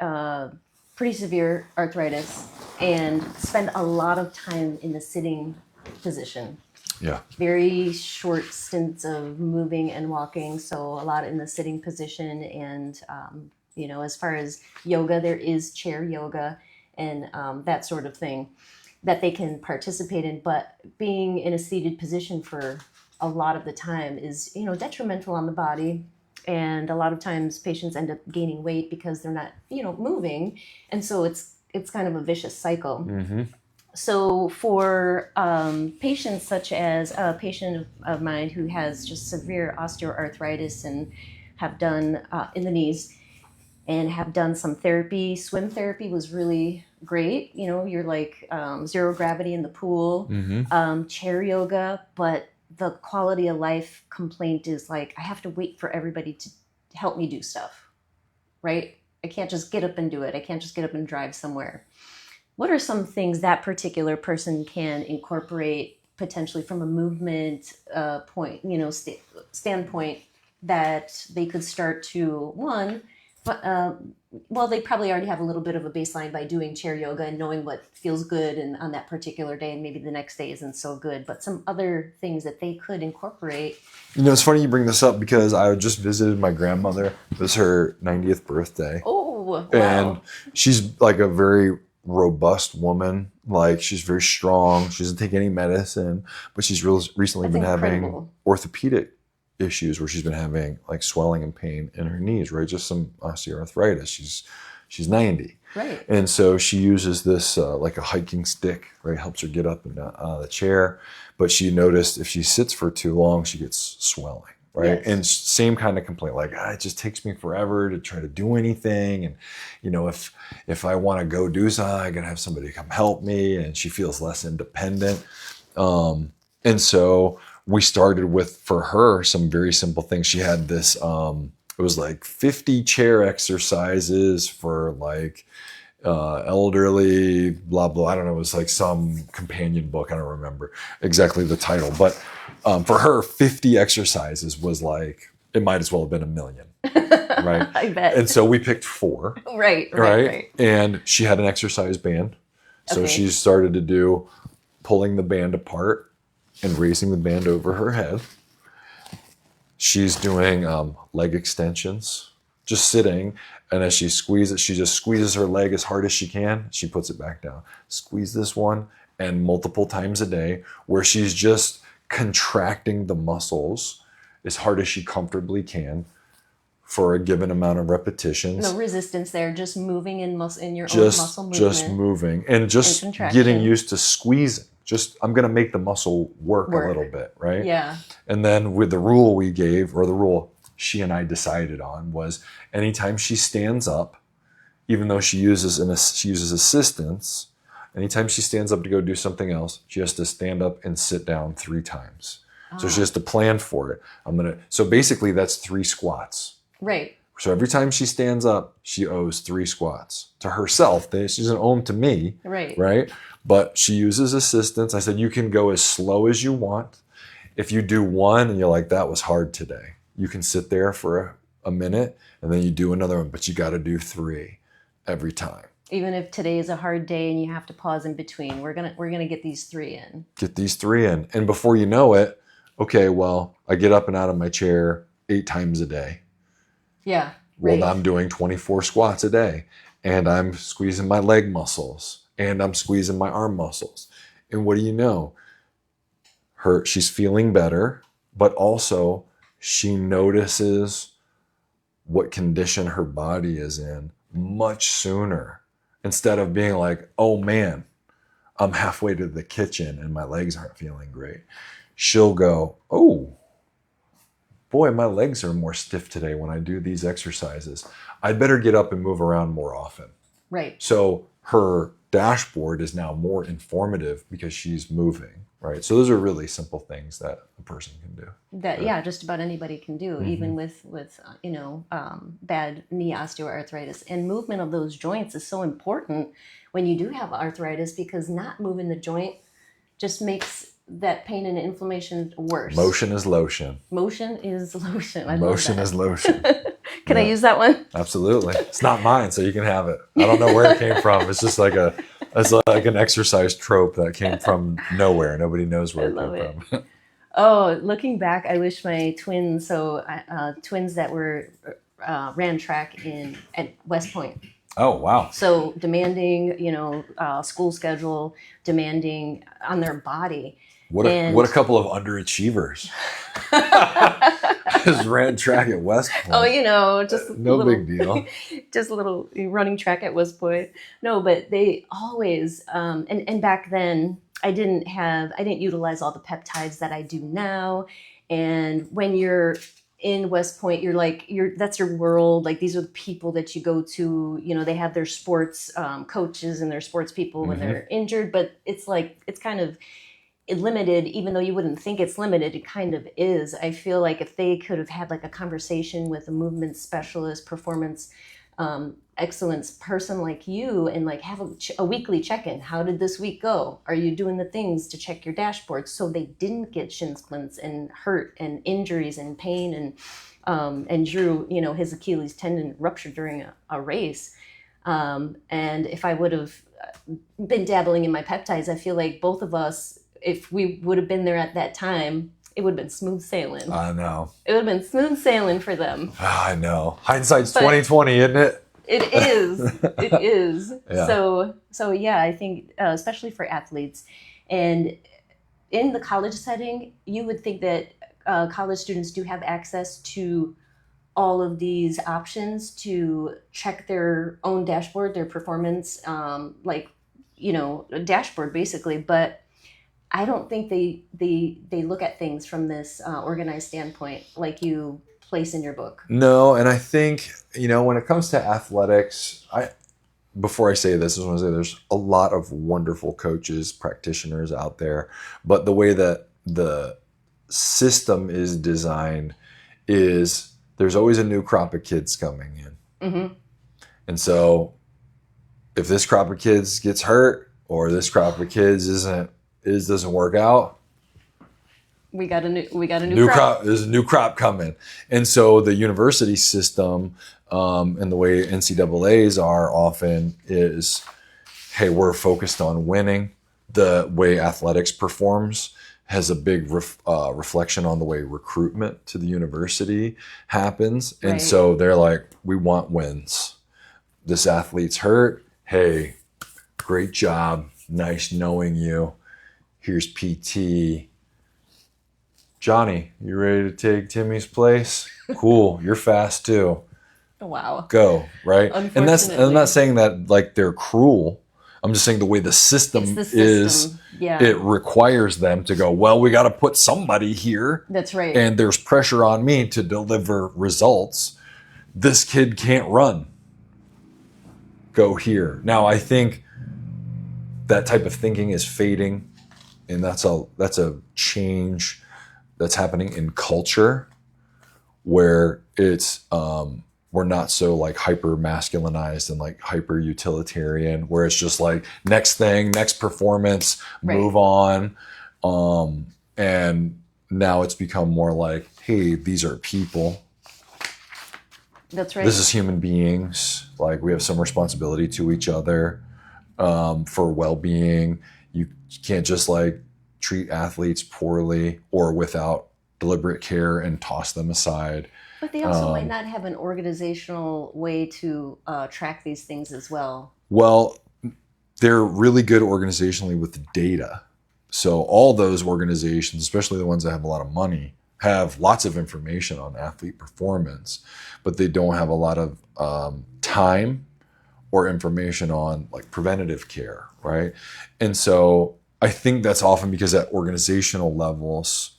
severe arthritis and spend a lot of time in the sitting position. Yeah. Very short stints of moving and walking, so a lot in the sitting position. And as far as yoga, there is chair yoga and that sort of thing. that they can participate in, but being in a seated position for a lot of the time is, detrimental on the body. And a lot of times patients end up gaining weight because they're not, moving. And so it's kind of a vicious cycle. Mm-hmm. So for patients such as a patient of mine who has just severe osteoarthritis and have done in the knees and have done some therapy, swim therapy was really great. You're like zero gravity in the pool, Mm-hmm. chair yoga, but the quality of life complaint is like, I have to wait for everybody to help me do stuff, right? I can't just get up and do it. I can't just get up and drive somewhere. What are some things that particular person can incorporate potentially from a movement point, standpoint that they could start to one, well, they probably already have a little bit of a baseline by doing chair yoga and knowing what feels good and on that particular day, and maybe the next day isn't so good, but some other things that they could incorporate. It's funny you bring this up because I just visited my grandmother. It was her 90th birthday. Oh, wow. And she's like a very robust woman. Like, she's very strong. She doesn't take any medicine, but she's recently That's been having incredible. orthopedic issues where she's been having like swelling and pain in her knees, right? Just some osteoarthritis. She's 90. Right. And so she uses this like a hiking stick, right? Helps her get up and out of the chair. But she noticed if she sits for too long, she gets swelling, right? Yes. And same kind of complaint, like, it just takes me forever to try to do anything. And, if I want to go do something, I got to have somebody come help me. And she feels less independent. And so we started with, for her, some very simple things. She had this, it was like 50 chair exercises for like elderly, blah, blah. I don't know. It was like some companion book. I don't remember exactly the title. But for her, 50 exercises was like, it might as well have been a million. Right. I bet. And so we picked 4. Right. And she had an exercise band. So Okay. she started to do pulling the band apart and raising the band over her head. She's doing leg extensions, just sitting. And as she squeezes, she just squeezes her leg as hard as she can. She puts it back down. Squeeze this one, and multiple times a day, where she's just contracting the muscles as hard as she comfortably can for a given amount of repetitions. No resistance there, just moving in your own muscle movement. Just moving and just And contraction. getting used to squeezing. I'm going to make the muscle work a little bit, right? Yeah. And then with the rule we gave, or the rule she and I decided on, was anytime she stands up, even though she uses assistance, anytime she stands up to go do something else, she has to stand up and sit down 3 times. So she has to plan for it. So basically that's 3 squats. Right. So every time she stands up, she owes 3 squats to herself. She doesn't owe them to me, right? But she uses assistance. I said, you can go as slow as you want. If you do 1 and you're like, that was hard today, you can sit there for a minute and then you do another one, but you got to do 3 every time. Even if today is a hard day and you have to pause in between, we're gonna get these 3 in. Get these 3 in. And before you know it, okay, well, I get up and out of my chair 8 times a day. Yeah. Well, Right. I'm doing 24 squats a day, and I'm squeezing my leg muscles, and I'm squeezing my arm muscles. And what do you know? She's feeling better, but also she notices what condition her body is in much sooner, instead of being like, oh man, I'm halfway to the kitchen and my legs aren't feeling great. She'll go, oh, boy, my legs are more stiff today when I do these exercises. I'd better get up and move around more often. Right. So her dashboard is now more informative because she's moving, right? So those are really simple things that a person can do. That just about anybody can do, even with bad knee osteoarthritis. And movement of those joints is so important when you do have arthritis, because not moving the joint just makes that pain and inflammation worse. Motion is lotion. Motion is lotion. I Motion love is lotion. that. Can I Yeah. use that one? Absolutely. It's not mine, so you can have it. I don't know where it came from. It's just like an exercise trope that came from nowhere. Nobody knows where I it love came from. Oh, looking back, I wish my twins, twins that were ran track at West Point. Oh, wow. So demanding, school schedule, demanding on their body. What a couple of underachievers. Just ran track at West Point. Just no big deal. Just a little running track at West Point. No, but they always, and back then I didn't utilize all the peptides that I do now. And when you're in West Point, that's your world. Like, these are the people that you go to, they have their sports coaches and their sports people when they're injured, but it's kind of limited, even though you wouldn't think it's limited, it kind of is. I feel like if they could have had like a conversation with a movement specialist, performance excellence person like you, and like have a weekly check-in. How did this week go? Are you doing the things to check your dashboard so they didn't get shin splints and hurt and injuries and pain and Drew, his Achilles tendon ruptured during a race. And if I would have been dabbling in my peptides, I feel like both of us, if we would have been there at that time, it would have been smooth sailing. I know. It would have been smooth sailing for them. I know. Hindsight's 2020, isn't it? It is. It is. Yeah. So yeah, I think especially for athletes, and in the college setting, you would think that college students do have access to all of these options to check their own dashboard, their performance, a dashboard basically. But I don't think they look at things from this organized standpoint like you place in your book. No, and I think, when it comes to athletics, before I say this, I just want to say there's a lot of wonderful coaches, practitioners out there, but the way that the system is designed is there's always a new crop of kids coming in. Mm-hmm. And so if this crop of kids gets hurt or this crop of kids doesn't work out, we got a new crop. There's a new crop coming. And so the university system and the way NCAAs are often is, hey, we're focused on winning. The way athletics performs has a big reflection on the way recruitment to the university happens. And Right. so they're like, we want wins. This athlete's hurt. Hey, great job. Nice knowing you. Here's PT. Johnny, you ready to take Timmy's place? Cool. You're fast too. Wow. Go, right? And I'm Unfortunately. not saying that like they're cruel. I'm just saying the way the system It's the system. is, Yeah. it requires them to go, well, we got to put somebody here. That's right. And there's pressure on me to deliver results. This kid can't run. Go here. Now, I think that type of thinking is fading, and that's a change that's happening in culture, where it's we're not so like hyper masculinized and like hyper utilitarian, where it's just like next thing, next performance, Right. move on. And now it's become more like, hey, these are people. That's right. This is human beings. Like, we have some responsibility to each other for well-being. You can't just like treat athletes poorly or without deliberate care and toss them aside. But they also might not have an organizational way to track these things as well. Well, they're really good organizationally with the data. So all those organizations, especially the ones that have a lot of money, have lots of information on athlete performance, but they don't have a lot of time or information on like preventative care, right? And so I think that's often because at organizational levels,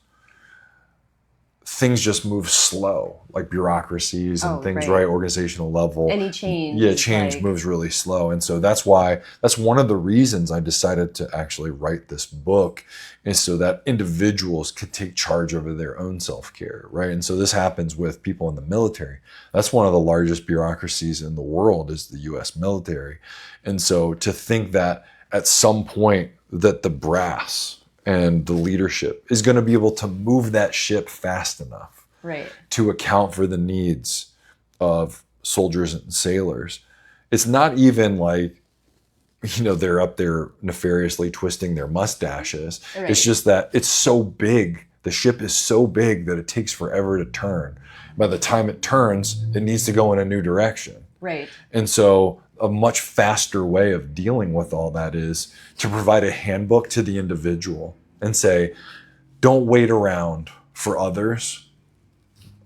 things just move slow, like bureaucracies and things, right? Organizational level. Any change. Yeah, is change like- moves really slow. And so that's one of the reasons I decided to actually write this book, is so that individuals could take charge over their own self-care, right? And so this happens with people in the military. That's one of the largest bureaucracies in the world, is the US military. And so to think that at some point that the brass and the leadership is going to be able to move that ship fast enough Right. to account for the needs of soldiers and sailors. It's not even like, they're up there nefariously twisting their mustaches. Right. It's just that it's so big. The ship is so big that it takes forever to turn. By the time it turns, it needs to go in a new direction. Right. And so a much faster way of dealing with all that is to provide a handbook to the individual and say, don't wait around for others.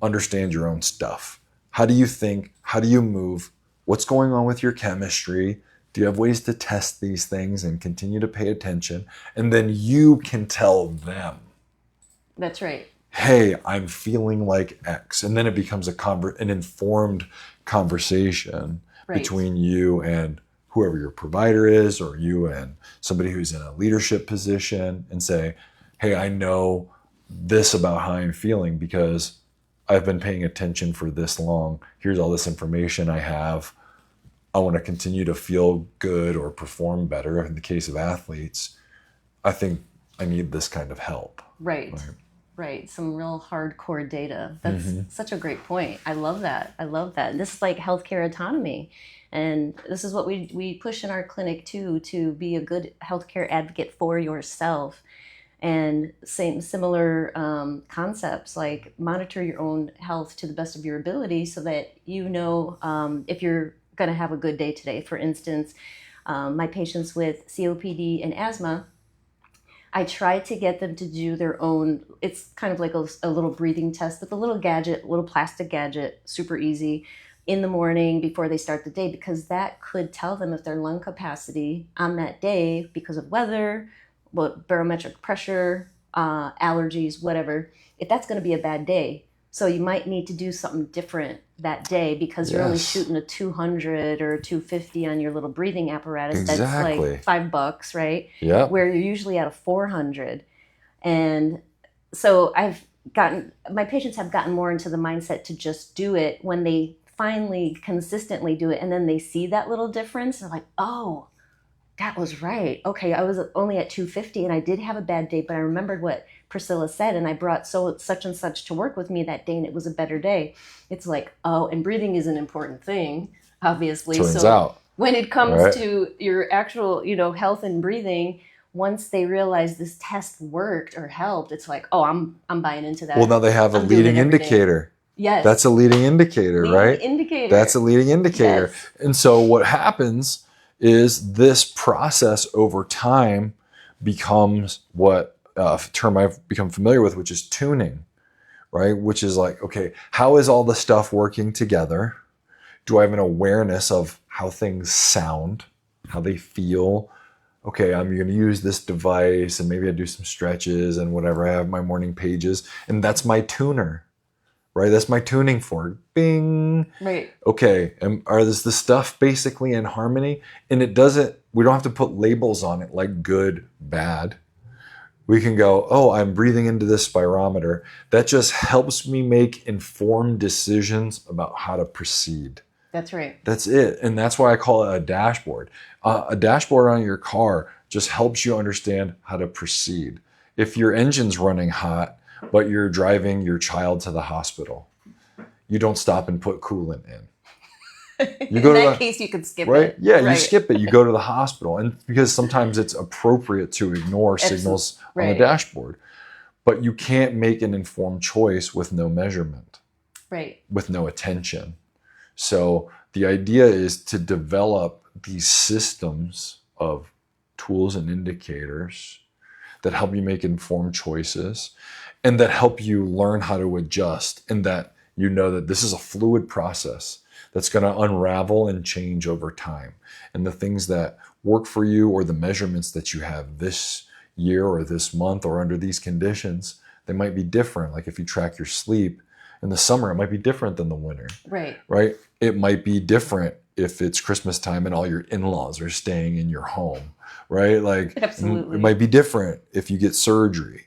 Understand your own stuff. How do you think? How do you move? What's going on with your chemistry? Do you have ways to test these things and continue to pay attention? And then you can tell them, That's right. hey, I'm feeling like X. And then it becomes an informed conversation Right. between you and whoever your provider is, or you and somebody who's in a leadership position, and say, hey, I know this about how I'm feeling because I've been paying attention for this long. Here's all this information I have. I want to continue to feel good or perform better. In the case of athletes, I think I need this kind of help. Right. Right. Some real hardcore data. That's such a great point. I love that. I love that. This is like healthcare autonomy. And this is what we push in our clinic too, to be a good healthcare advocate for yourself. And similar concepts like monitor your own health to the best of your ability so that you know if you're going to have a good day today. For instance, my patients with COPD and asthma, I try to get them to do their own, it's kind of like a little breathing test with a little gadget, a little plastic gadget, super easy, in the morning before they start the day, because that could tell them if their lung capacity on that day, because of weather, barometric pressure, allergies, whatever, if that's going to be a bad day. So you might need to do something different that day because you're only shooting a 200 or 250 on your little breathing apparatus. That's like $5, right? Yeah. Where you're usually at a 400. And so my patients have gotten more into the mindset to just do it when they finally consistently do it. And then they see that little difference. They're like, oh, that was right. Okay, I was only at 250 and I did have a bad day, but I remembered what Priscilla said and I brought such and such to work with me that day and it was a better day. It's like, oh, and breathing is an important thing, obviously. Turns out. When it comes to your actual, health and breathing, once they realize this test worked or helped, it's like, oh, I'm buying into that. Well, now they have a leading indicator. Yes. That's a leading indicator, right? Indicator. That's a leading indicator. Yes. And so what happens is this process over time becomes what term I've become familiar with, which is tuning, right? Which is like, okay, how is all the stuff working together? Do I have an awareness of how things sound, how they feel? Okay, I'm going to use this device and maybe I do some stretches and whatever. I have my morning pages and that's my tuner, right? That's my tuning fork. Bing. Right. Okay, and is the stuff basically in harmony? And we don't have to put labels on it like good, bad. We can go, oh, I'm breathing into this spirometer. That just helps me make informed decisions about how to proceed. That's right. That's it. And that's why I call it a dashboard. A dashboard on your car just helps you understand how to proceed. If your engine's running hot, but you're driving your child to the hospital, you don't stop and put coolant in. In that case, you could skip it. Yeah, you skip it. You go to the hospital. And because sometimes it's appropriate to ignore signals on the dashboard. But you can't make an informed choice with no measurement, with no attention. So the idea is to develop these systems of tools and indicators that help you make informed choices and that help you learn how to adjust, and that you know that this is a fluid process that's going to unravel and change over time. And the things that work for you or the measurements that you have this year or this month or under these conditions, they might be different. Like if you track your sleep in the summer, it might be different than the winter. Right? It might be different if it's Christmas time and all your in-laws are staying in your home, right? Like Absolutely. It might be different if you get surgery.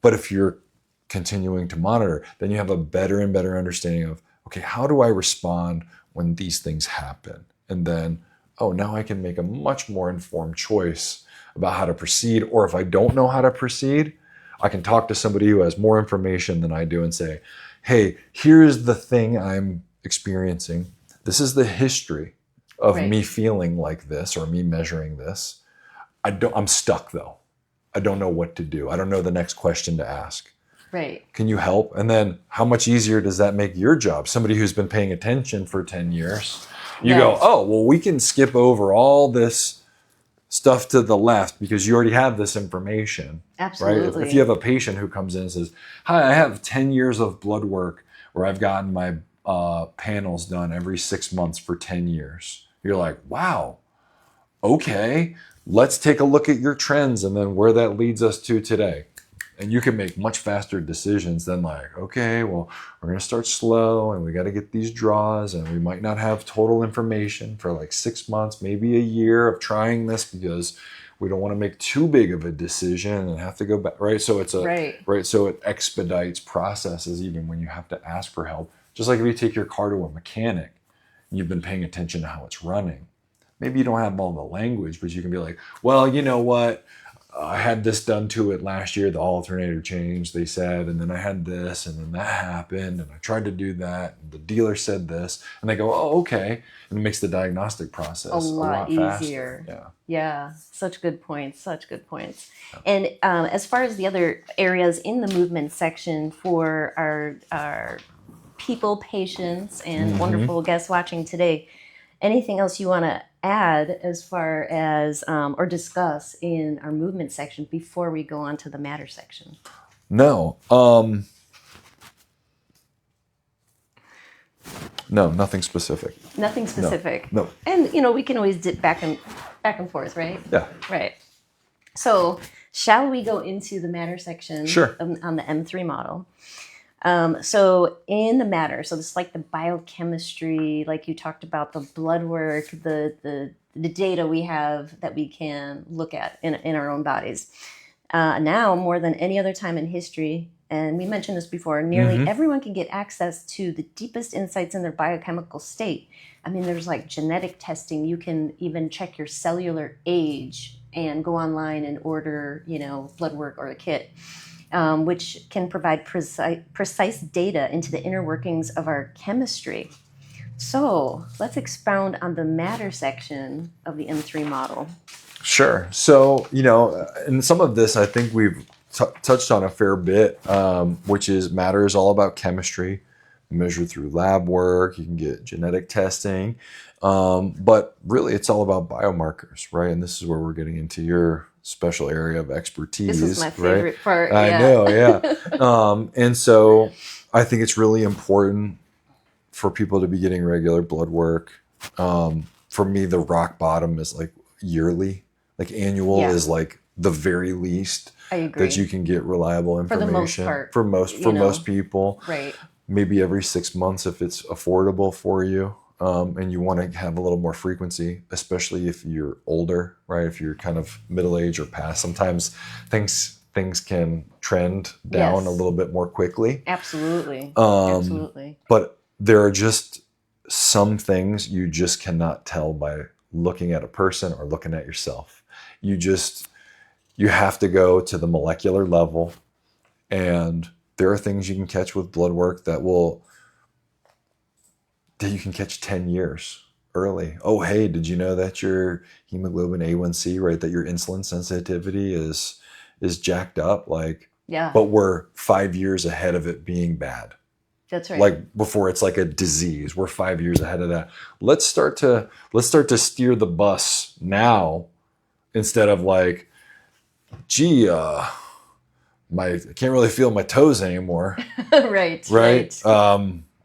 But if you're continuing to monitor, then you have a better and better understanding of, okay, how do I respond when these things happen? And then, oh, now I can make a much more informed choice about how to proceed. Or if I don't know how to proceed, I can talk to somebody who has more information than I do and say, hey, here's the thing I'm experiencing. This is the history of me feeling like this or me measuring this. I'm stuck though. I don't know what to do. I don't know the next question to ask. Can you help? And then how much easier does that make your job? Somebody who's been paying attention for 10 years You go, Yes. oh, well, we can skip over all this stuff to the left because you already have this information. Right? Absolutely. If you have a patient who comes in and says, hi, I have 10 years of blood work where I've gotten my panels done every 6 months for 10 years. You're like, wow, okay, let's take a look at your trends and then where that leads us to today. And you can make much faster decisions than like, okay, well, we're going to start slow and we got to get these draws and we might not have total information for like 6 months, maybe a year of trying this because we don't want to make too big of a decision and have to go back, right? So it's Right. so it expedites processes even when you have to ask for help. Just like if you take your car to a mechanic, and you've been paying attention to how it's running. Maybe you don't have all the language, but you can be like, well, you know what? I had this done to it last year. The alternator changed, they said, and then I had this, and then that happened, and I tried to do that, and the dealer said this, and they go, oh, okay, and it makes the diagnostic process A lot faster. easier. Yeah. Yeah, such good points. Such good points. And as far as the other areas in the movement section for our people, patients, and Mhm. wonderful guests watching today, anything else you want to add as far as or discuss in our movement section before we go on to the matter section? No, no, nothing specific. Nothing specific. No. And we can always dip back and forth, right? Yeah. Right. So, shall we go into the matter section? Sure. On the M3 model. So in the matter, so this is like the biochemistry, like you talked about, the blood work, the data we have that we can look at in our own bodies. Now, more than any other time in history, and we mentioned this before, nearly everyone can get access to the deepest insights in their biochemical state. I mean, there's like genetic testing. You can even check your cellular age and go online and order, blood work or a kit. Which can provide precise data into the inner workings of our chemistry. So let's expound on the matter section of the M3 model. Sure. So, and some of this I think we've touched on a fair bit, which is matter is all about chemistry, measured through lab work. You can get genetic testing, but really it's all about biomarkers, right? And this is where we're getting into your special area of expertise. This is my favorite right? part. I know, yeah. And so I think it's really important for people to be getting regular blood work. For me, the rock bottom is like yearly, like annual is like the very least I agree. that you can get reliable information. For the most part, for most people. Right. Maybe every 6 months if it's affordable for you. And you want to have a little more frequency, especially if you're older, right? If you're kind of middle age or past, sometimes things can trend down a little bit more quickly. Absolutely. Absolutely. But there are just some things you just cannot tell by looking at a person or looking at yourself. You have to go to the molecular level, and there are things you can catch with blood work that you can catch 10 years early. Oh, hey, did you know that your hemoglobin A1C, right, that your insulin sensitivity is jacked up? Like, Yeah. but we're 5 years ahead of it being bad. That's right. Like before it's like a disease. We're 5 years ahead of that. Let's start to steer the bus now instead of like, gee, I can't really feel my toes anymore. right.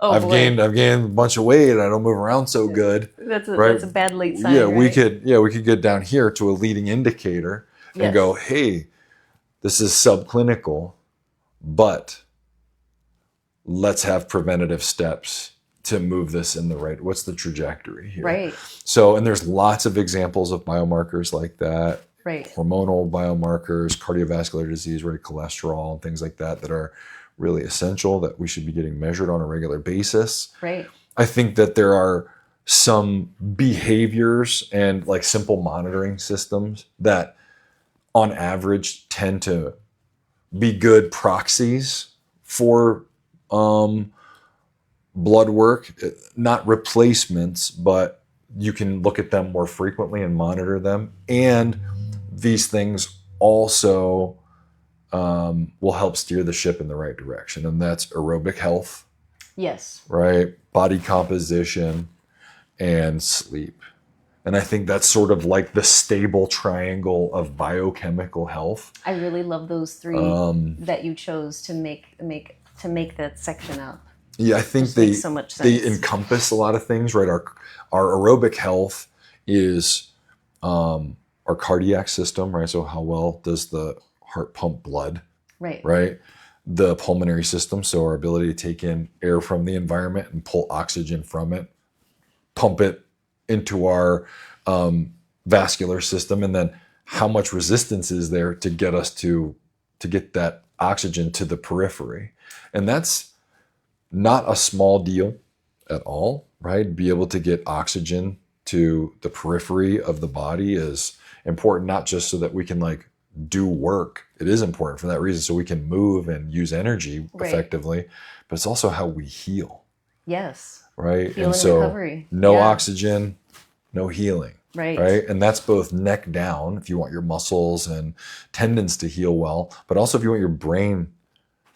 I've gained a bunch of weight and I don't move around so good. That's a bad late sign. Yeah, right? we could get down here to a leading indicator and go, hey, this is subclinical, but let's have preventative steps to move this in the right. What's the trajectory here? Right. So, and there's lots of examples of biomarkers like that. Right. Hormonal biomarkers, cardiovascular disease, right, cholesterol, and things like that are really essential that we should be getting measured on a regular basis. Right. I think that there are some behaviors and like simple monitoring systems that on average tend to be good proxies for blood work, not replacements, but you can look at them more frequently and monitor them. And these things also will help steer the ship in the right direction. And that's aerobic health. Yes. Right? Body composition, and sleep. And I think that's sort of like the stable triangle of biochemical health. I really love those three that you chose to make that section up. Yeah, I think Just makes so much they sense. encompass a lot of things, right? Our aerobic health is our cardiac system, right? So how well does the heart pump blood, Right. right? The pulmonary system, so our ability to take in air from the environment and pull oxygen from it, pump it into our vascular system, and then how much resistance is there to get us to get that oxygen to the periphery. And that's not a small deal at all, right? Be able to get oxygen to the periphery of the body is important, not just so that we can like do work. It is important for that reason, so we can move and use energy Right. effectively, but it's also how we heal, Yes. right? Heal And and so recovery. no Yeah. oxygen, no healing, Right. right? And that's both neck down if you want your muscles and tendons to heal well, but also if you want your brain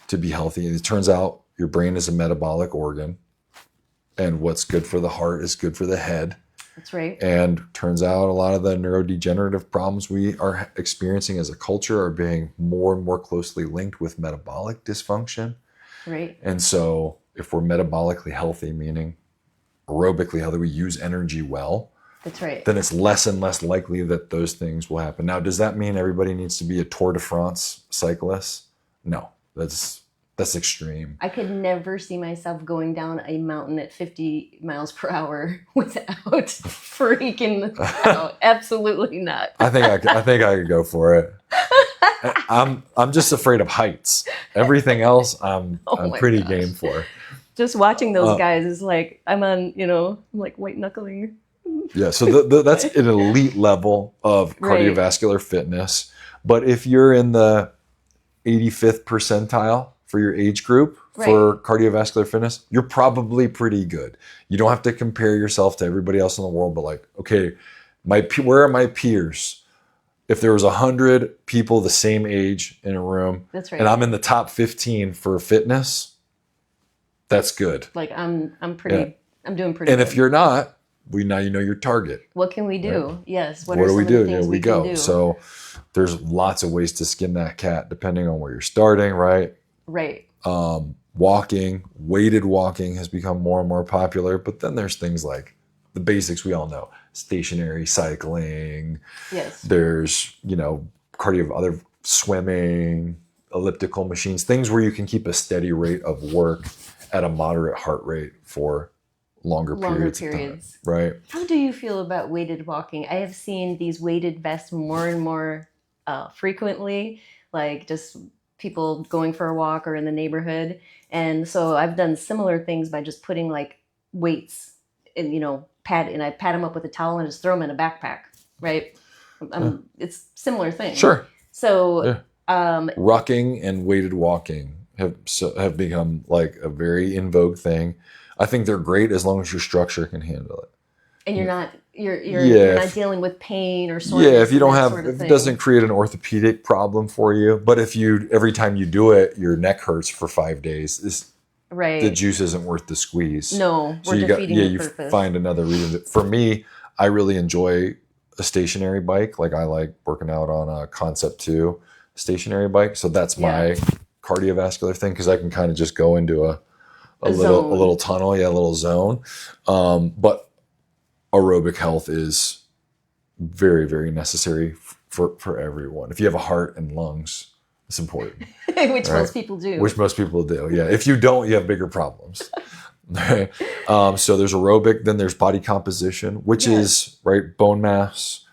to be healthy. And it turns out your brain is a metabolic organ, and what's good for the heart is good for the head. That's right. And turns out a lot of the neurodegenerative problems we are experiencing as a culture are being more and more closely linked with metabolic dysfunction. Right. And so if we're metabolically healthy, meaning aerobically healthy, we use energy well, That's right. then it's less and less likely that those things will happen. Now, does that mean everybody needs to be a Tour de France cyclist? No, that's extreme. I could never see myself going down a mountain at 50 miles per hour without freaking out. Absolutely not. I think I could go for it. I'm just afraid of heights. Everything else I'm Oh my pretty gosh. game for. Just watching those Uh, guys is like, I'm on, I'm like white knuckling. Yeah, so that's an elite level of Right. cardiovascular fitness. But if you're in the 85th percentile for your age group for cardiovascular fitness, you're probably pretty good. You don't have to compare yourself to everybody else in the world, but like, okay, where are my peers? If there was 100 people the same age in a room, That's right. and I'm in the top 15 for fitness, that's good. Like I'm Yeah. doing pretty And good. if you're not, now you know your target. What can we do? Yes. What What are do some we of the do? things Yeah, we can go. do? So there's lots of ways to skin that cat depending on where you're starting, right? Right. Walking, weighted walking has become more and more popular, but then there's things like the basics we all know: stationary cycling. Yes. There's other swimming, elliptical machines, things where you can keep a steady rate of work at a moderate heart rate for longer periods of time, right? How do you feel about weighted walking? I have seen these weighted vests more and more frequently, like just people going for a walk or in the neighborhood. And so I've done similar things by just putting like weights and I pat them up with a towel and just throw them in a backpack, right? It's similar thing. Sure. So Yeah. Rucking and weighted walking have become like a very in vogue thing. I think they're great as long as your structure can handle it. and you're not Yeah, you're not dealing with pain or soreness. Yeah, if you don't and that have, sort of if thing. it doesn't create an orthopedic problem for you, but if every time you do it, your neck hurts for 5 days, right. the juice isn't worth the squeeze. No, So we're you defeating the you purpose. find another reason. For me, I really enjoy a stationary bike. Like I like working out on a Concept 2 stationary bike. So that's my cardiovascular thing because I can kind of just go into a zone. little tunnel, a little zone. But aerobic health is very, very necessary for everyone. If you have a heart and lungs, it's important. Which Right. most people do. Which most people do. Yeah. If you don't, you have bigger problems. Right. So there's aerobic, then there's body composition, which is bone mass,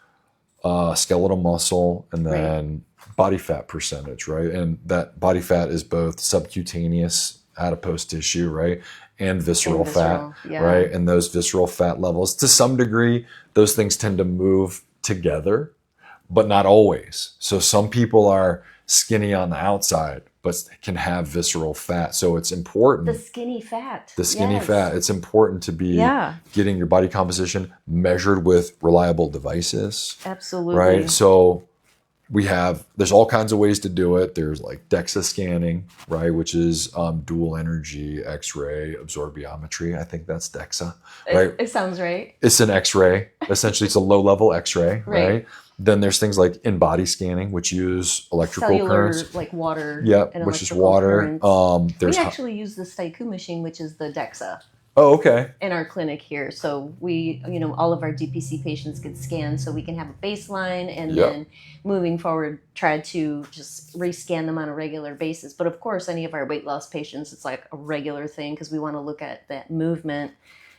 skeletal muscle, and then body fat percentage, right? And that body fat is both subcutaneous adipose tissue, right? And visceral fat, yeah. right? And those visceral fat levels, to some degree, those things tend to move together, but not always. So some people are skinny on the outside, but can have visceral fat. So it's important. The skinny fat. The skinny Yes. fat. It's important to be getting your body composition measured with reliable devices. Absolutely. Right. So there's all kinds of ways to do it. There's like DEXA scanning, right, which is dual energy X-ray absorbiometry. I think that's DEXA, right? It sounds right. It's an X-ray. Essentially, it's a low-level X-ray, Right. right? Then there's things like in-body scanning, which use electrical Cellular, currents. like water. Yeah, and which is electrical water. currents. There's We actually use the Staiku machine, which is the DEXA, oh, okay. in our clinic here. So we, all of our DPC patients get scanned so we can have a baseline and Yep. then moving forward, try to just rescan them on a regular basis. But of course, any of our weight loss patients, it's like a regular thing because we want to look at that movement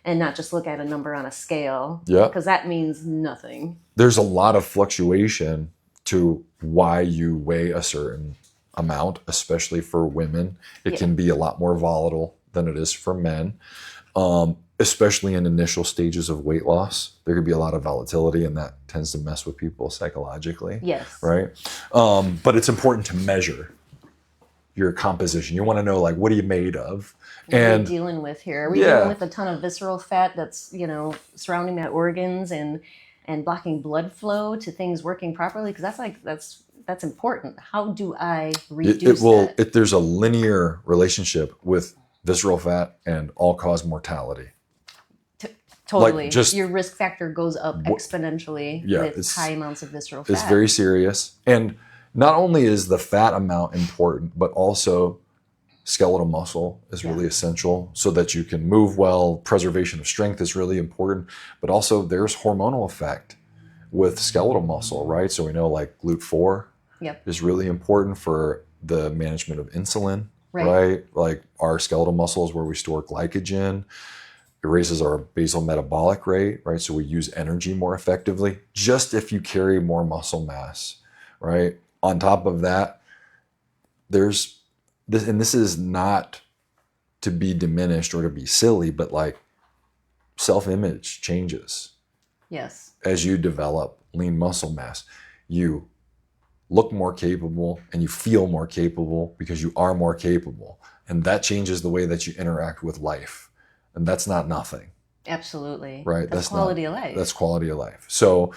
and not just look at a number on a scale. Yeah. Because that means nothing. There's a lot of fluctuation to why you weigh a certain amount, especially for women. It Yeah. can be a lot more volatile than it is for men, especially in initial stages of weight loss. There could be a lot of volatility, and that tends to mess with people psychologically, Yes. right? But it's important to measure your composition. You want to know, like, what are you made of? What are we And dealing with here? Are we Yeah. dealing with a ton of visceral fat that's surrounding my organs and blocking blood flow to things working properly? Because that's important. How do I reduce that? there's a linear relationship with visceral fat and all-cause mortality. Totally. just- Your risk factor goes up exponentially Yeah, with it's- high amounts of visceral fat. It's very serious. And not only is the fat amount important, but also skeletal muscle is Yeah. really essential so that you can move well. Preservation of strength is really important, but also there's hormonal effect with skeletal muscle, right? So we know like GLUT4 Yep. is really important for the management of insulin, Right. right? Like our skeletal muscles where we store glycogen. It raises our basal metabolic rate, right? So we use energy more effectively just if you carry more muscle mass, right? On top of that, there's this, and this is not to be diminished or to be silly, but like self-image changes Yes. as you develop lean muscle mass. You look more capable and you feel more capable because you are more capable. And that changes the way that you interact with life. And that's not nothing, Absolutely. right? That's quality of life. That's quality of life. So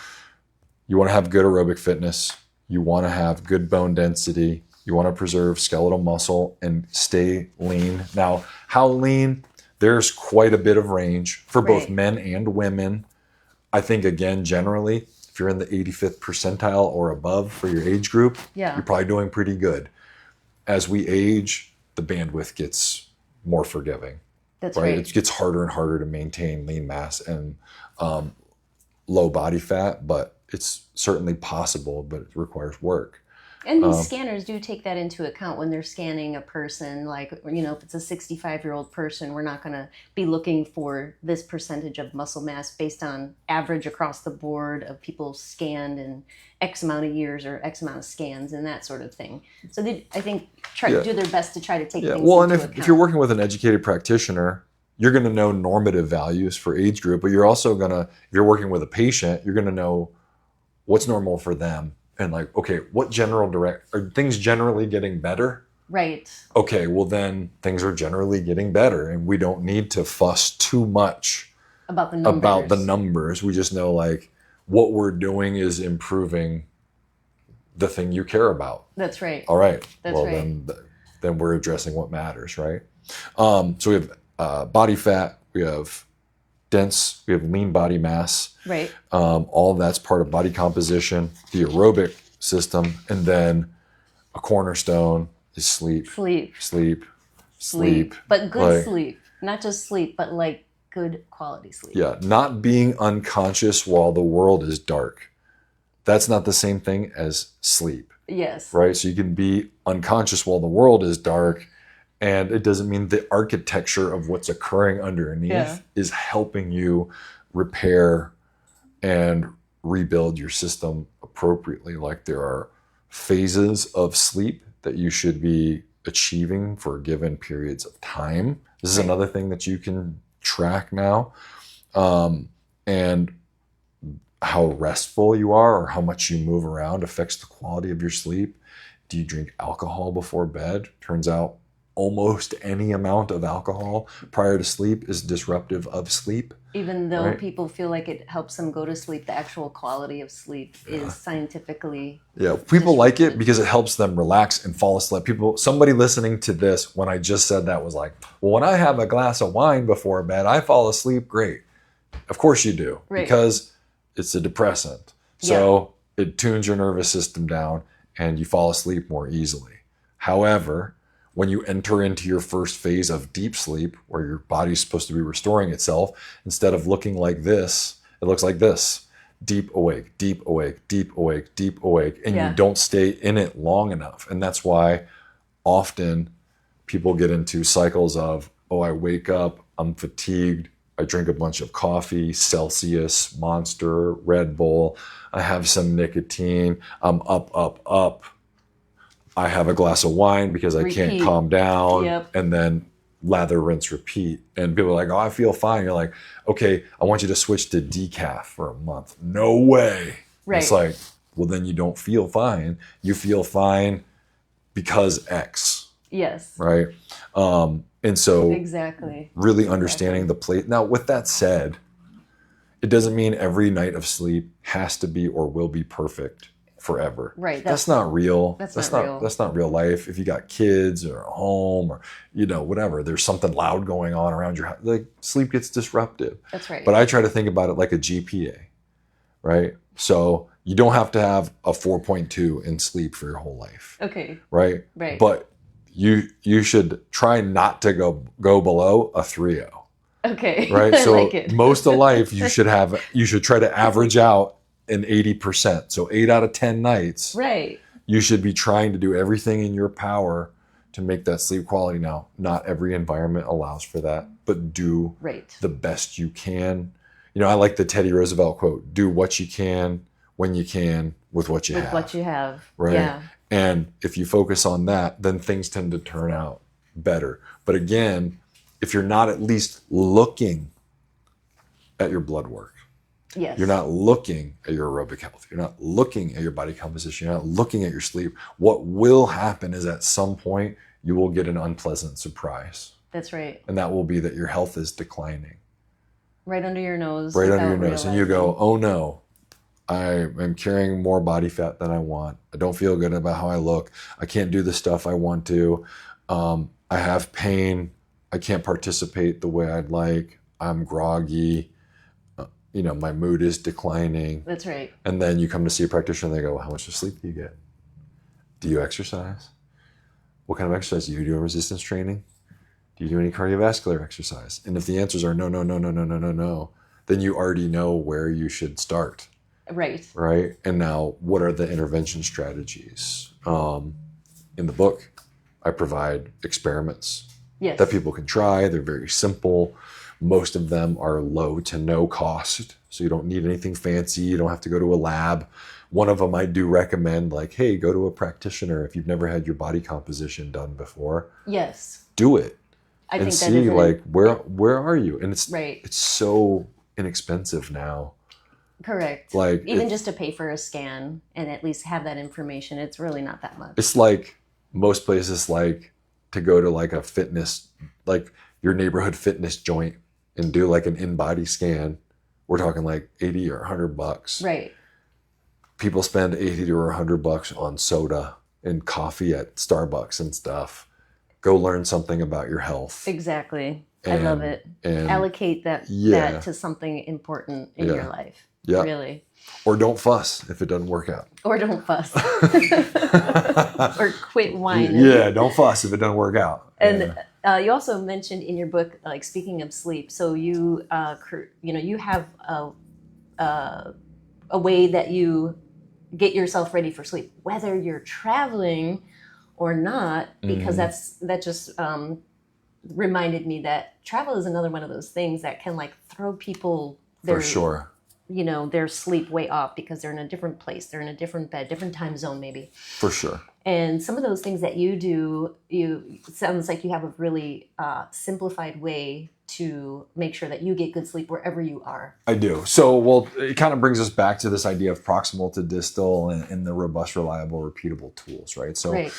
you want to have good aerobic fitness. You want to have good bone density. You want to preserve skeletal muscle and stay lean. Now, how lean? There's quite a bit of range for both Right. men and women. I think, again, generally, if you're in the 85th percentile or above for your age group, Yeah. you're probably doing pretty good. As we age, the bandwidth gets more forgiving, That's right? right. It gets harder and harder to maintain lean mass and low body fat, but it's certainly possible, but it requires work. And these scanners do take that into account when they're scanning a person. Like, if it's a 65-year-old person, we're not going to be looking for this percentage of muscle mass based on average across the board of people scanned in X amount of years or X amount of scans and that sort of thing. So they, I think, try Yeah. to do their best to try to take Yeah, things well, and into if account. you're working with an educated practitioner, you're going to know normative values for age group, but you're also going to, if you're working with a patient, you're going to know what's normal for them. And like, okay, what are things generally getting better? Right. Okay, well then things are generally getting better and we don't need to fuss too much About the numbers. about the numbers. We just know like what we're doing is improving the thing you care about. That's right. All right. That's well, right. then we're addressing what matters, right? So we have body fat, we have dense, we have lean body mass. Right. All of that's part of body composition, the aerobic system, and then a cornerstone is sleep, Sleep. sleep, sleep. But good Like, sleep. Not just sleep, but like good quality sleep. Yeah, not being unconscious while the world is dark. That's not the same thing as sleep, Yes. right? So you can be unconscious while the world is dark, and it doesn't mean the architecture of what's occurring underneath Yeah. is helping you repair and rebuild your system appropriately. Like there are phases of sleep that you should be achieving for given periods of time. This is Right. another thing that you can track now. And how restful you are or how much you move around affects the quality of your sleep. Do you drink alcohol before bed? Turns out almost any amount of alcohol prior to sleep is disruptive of sleep. Even though Right. people feel like it helps them go to sleep, the actual quality of sleep is scientifically Yeah, people like it disrupted. because it helps them relax and fall asleep. Somebody listening to this, when I just said that, was like, well, when I have a glass of wine before bed, I fall asleep great. Of course you do, Right. because it's a depressant. So it tunes your nervous system down and you fall asleep more easily. However, when you enter into your first phase of deep sleep, where your body's supposed to be restoring itself, instead of looking like this, it looks like this. Deep awake, deep awake, deep awake, deep awake. And Yeah. you don't stay in it long enough. And that's why often people get into cycles of, oh, I wake up, I'm fatigued, I drink a bunch of coffee, Celsius, Monster, Red Bull, I have some nicotine, I'm up. I have a glass of wine because I can't Repeat. calm down. Yep. And then lather, rinse, repeat. And people are like, oh, I feel fine. You're like, okay, I want you to switch to decaf for a month. No way. Right. It's like, well, then you don't feel fine. You feel fine because X, Yes. right? And so Exactly. really understanding the place. Now, with that said, it doesn't mean every night of sleep has to be or will be perfect forever. Right. That's not real. That's not real. That's not real life. If you got kids or a home or whatever, there's something loud going on around your house. Like, sleep gets disruptive. That's right. But I try to think about it like a GPA, right? So you don't have to have a 4.2 in sleep for your whole life, Okay. right? Right. But you should try not to go below a 3.0. Okay. Right. I So like it. most of life you should try to average out an 80%. So 8 out of 10 nights, Right. you should be trying to do everything in your power to make that sleep quality. Now, not every environment allows for that, but do Right. the best you can. I like the Teddy Roosevelt quote, do what you can, when you can, with what you With have. what you have. Right. Yeah. And if you focus on that, then things tend to turn out better. But again, if you're not at least looking at your blood work, Yes. you're not looking at your aerobic health, you're not looking at your body composition, you're not looking at your sleep, what will happen is at some point you will get an unpleasant surprise. That's right. And that will be that your health is declining. Right under your nose. Right under your without nose. And you go, oh no, I am carrying more body fat than I want. I don't feel good about how I look. I can't do the stuff I want to. I have pain. I can't participate the way I'd like. I'm groggy. My mood is declining. That's right. And then you come to see a practitioner and they go, well, how much sleep do you get? Do you exercise? What kind of exercise? Do you do resistance training? Do you do any cardiovascular exercise? And if the answers are no, then you already know where you should start. Right. Right? And now, what are the intervention strategies? In the book, I provide experiments Yes. that people can try. They're very simple. Most of them are low to no cost. So you don't need anything fancy. You don't have to go to a lab. One of them I do recommend, like, hey, go to a practitioner if you've never had your body composition done before. Yes. Do it. I And think that see, is like, where are you? And right. it's so inexpensive now. Correct. Like, Even just to pay for a scan and at least have that information, it's really not that much. it's like most places like to go to like a fitness, like your neighborhood fitness joint and do like an in-body scan. We're talking like 80 or $100. Right. People spend 80 or $100 on soda and coffee at Starbucks and stuff. Go learn something about your health. Exactly. I love it. And Allocate that to something important in your life. Yeah. Really. Or don't fuss if it doesn't work out. Or don't fuss. Or quit whining. Yeah, don't fuss if it doesn't work out. And you also mentioned in your book, like, speaking of sleep, so you you have a way that you get yourself ready for sleep, whether you're traveling or not, because that just reminded me that travel is another one of those things that can like throw people For sure. their sleep way off because they're in a different place, they're in a different bed, different time zone maybe. For sure. And some of those things that you do, it sounds like you have a really simplified way to make sure that you get good sleep wherever you are. I do. So, well, it kind of brings us back to this idea of proximal to distal and the robust, reliable, repeatable tools, right? So Right.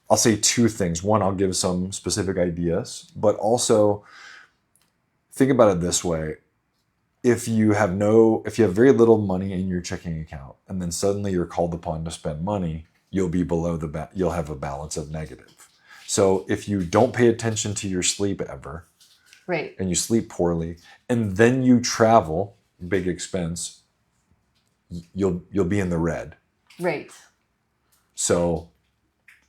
I'll say two things. One, I'll give some specific ideas, but also think about it this way. if you have very little money in your checking account, and then suddenly you're called upon to spend money, you'll be below you'll have a balance of negative. So if you don't pay attention to your sleep ever, Right. and you sleep poorly, and then you travel, big expense, you'll be in the red. Right. So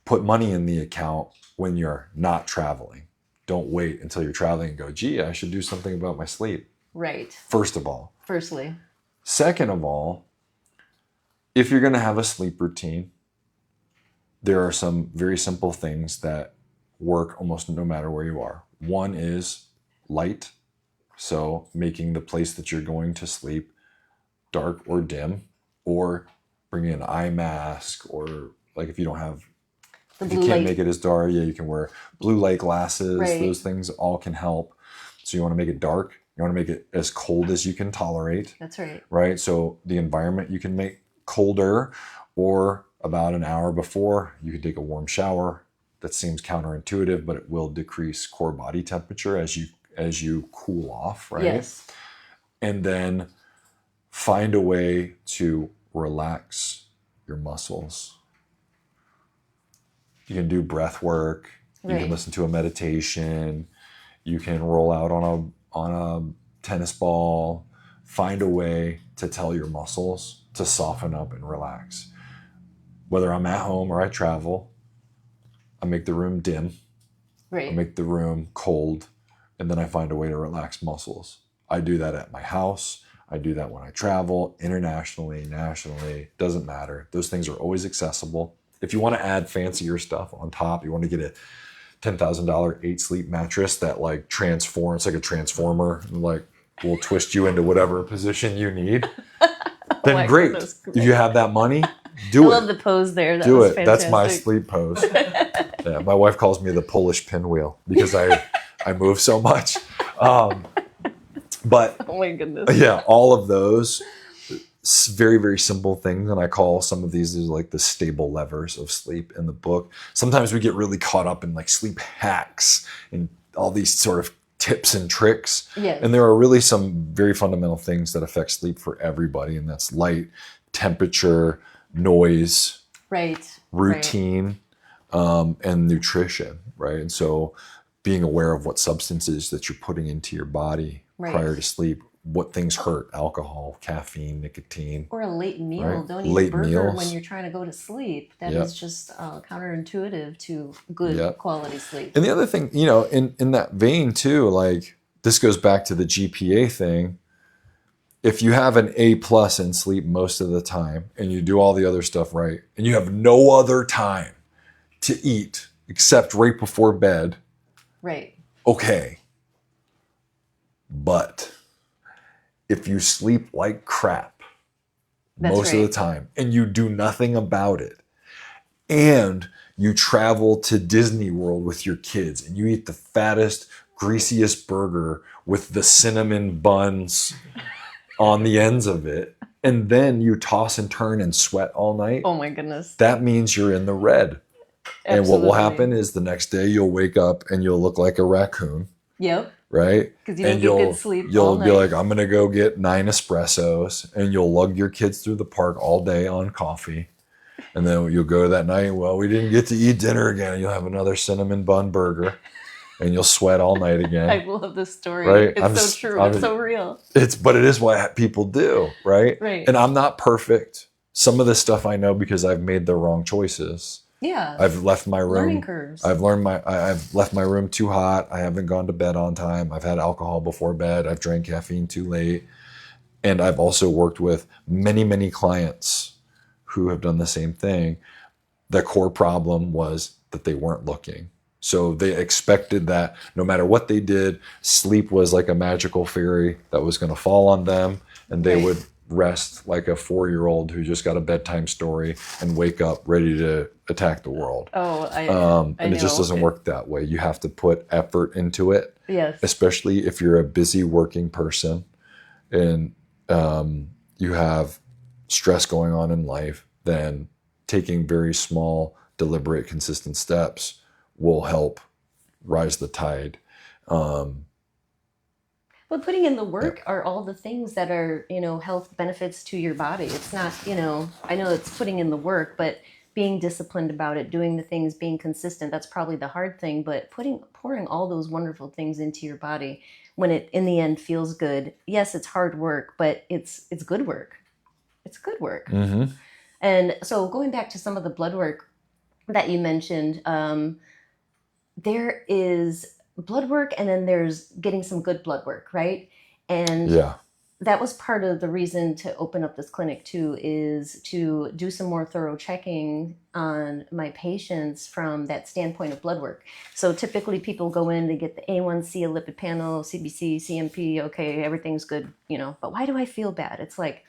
put money in the account when you're not traveling. Don't wait until you're traveling and go, gee, I should do something about my sleep. Right. First of all. Firstly. Second of all, if you're going to have a sleep routine, there are some very simple things that work almost no matter where you are. One is light. So making the place that you're going to sleep dark or dim, or bringing an eye mask, or like if you don't have, if you can't make it as dark, you can wear blue light glasses. Right. Those things all can help. So you want to make it dark. You want to make it as cold as you can tolerate. That's right. Right? So the environment you can make colder, or about an hour before, you can take a warm shower. That seems counterintuitive, but it will decrease core body temperature as you cool off, right? Yes. And then find a way to relax your muscles. You can do breath work. You Right. can listen to a meditation. You can roll out on a tennis ball. Find a way to tell your muscles to soften up and relax. Whether I'm at home or I travel, I make the room dim. Right. I make the room cold, and then I find a way to relax muscles. I do that at my house. I do that when I travel, internationally, nationally, doesn't matter. Those things are always accessible. If you want to add fancier stuff on top, you want to get a $10,000 8-sleep mattress that like transforms, like a transformer, and like will twist you into whatever position you need, then my great. goodness. If you have that money, do I it. love the pose there. That Do was it. That's my fantastic. sleep pose. Yeah, my wife calls me the Polish pinwheel because I move so much. But Oh my goodness. yeah, all of those very, very simple things. And I call some of these like the stable levers of sleep in the book. Sometimes we get really caught up in like sleep hacks and all these sort of tips and tricks. Yes. And there are really some very fundamental things that affect sleep for everybody. And that's light, temperature, noise, Right. routine, and nutrition, right? And so being aware of what substances that you're putting into your body Right. prior to sleep, what things hurt, alcohol, caffeine, nicotine. Or a late meal. Right. Don't eat Late a burger meals. when you're trying to go to sleep. That Yep. is just counterintuitive to good Yep. quality sleep. And the other thing, in that vein too, like this goes back to the GPA thing. If you have an A+ in sleep most of the time and you do all the other stuff right, and you have no other time to eat except right before bed, Right. okay. But if you sleep like crap That's most of right. the time and you do nothing about it, and you travel to Disney World with your kids and you eat the fattest, greasiest burger with the cinnamon buns on the ends of it, and then you toss and turn and sweat all night, Oh my goodness. that means you're in the red. And what will Absolutely. happen is the next day you'll wake up and you'll look like a raccoon, Yep. right? 'Cause you didn't And get good sleep you'll all be night. like, I'm gonna go get 9 espressos, and you'll lug your kids through the park all day on coffee. And then you'll go that night, well, we didn't get to eat dinner again. You'll have another cinnamon bun burger, and you'll sweat all night again. I love this story. Right? It's I'm so just- true. I'm- It's so real. But it is what people do, right? Right. And I'm not perfect. Some of this stuff I know because I've made the wrong choices. Yeah. I've left my room. Learning curves. I've left my room too hot. I haven't gone to bed on time. I've had alcohol before bed. I've drank caffeine too late. And I've also worked with many, many clients who have done the same thing. The core problem was that they weren't looking. So they expected that no matter what they did, sleep was like a magical fairy that was going to fall on them, and they Right. would rest like a 4-year-old who just got a bedtime story and wake up ready to attack the world. Oh, I And it just know. doesn't work that way. You have to put effort into it, Yes. especially if you're a busy working person and you have stress going on in life. Then taking very small, deliberate, consistent steps will help rise the tide. But putting in the work are all the things that are, health benefits to your body. It's not, I know it's putting in the work, but being disciplined about it, doing the things, being consistent, that's probably the hard thing. But pouring all those wonderful things into your body when it in the end feels good. Yes, it's hard work, but it's good work. It's good work. Mm-hmm. And so going back to some of the blood work that you mentioned, there is blood work and then there's getting some good blood work, right? And Yeah. that was part of the reason to open up this clinic too, is to do some more thorough checking on my patients from that standpoint of blood work. So typically people go in to get the A1C, a lipid panel, CBC, CMP, okay, everything's good, but why do I feel bad? It's like,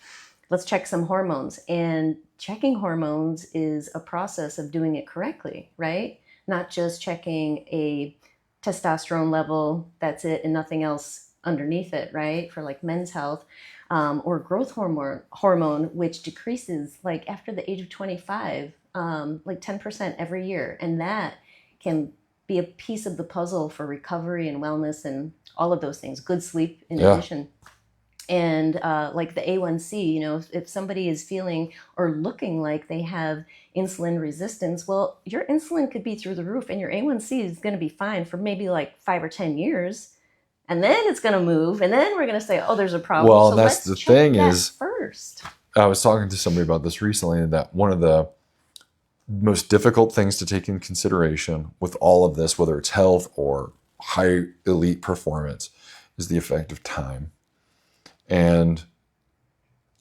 let's check some hormones. And checking hormones is a process of doing it correctly, right? Not just checking a testosterone level, that's it, and nothing else underneath it, right? For like men's health, or growth hormone, which decreases like after the age of 25, like 10% every year. And that can be a piece of the puzzle for recovery and wellness and all of those things, good sleep in addition. And like the A1C, if somebody is feeling or looking like they have insulin resistance, well, your insulin could be through the roof and your A1C is going to be fine for maybe like 5 or 10 years. And then it's going to move. And then we're going to say, oh, there's a problem. Well, so that's let's the check thing that is, first. I was talking to somebody about this recently, that one of the most difficult things to take in consideration with all of this, whether it's health or high elite performance, is the effect of time. And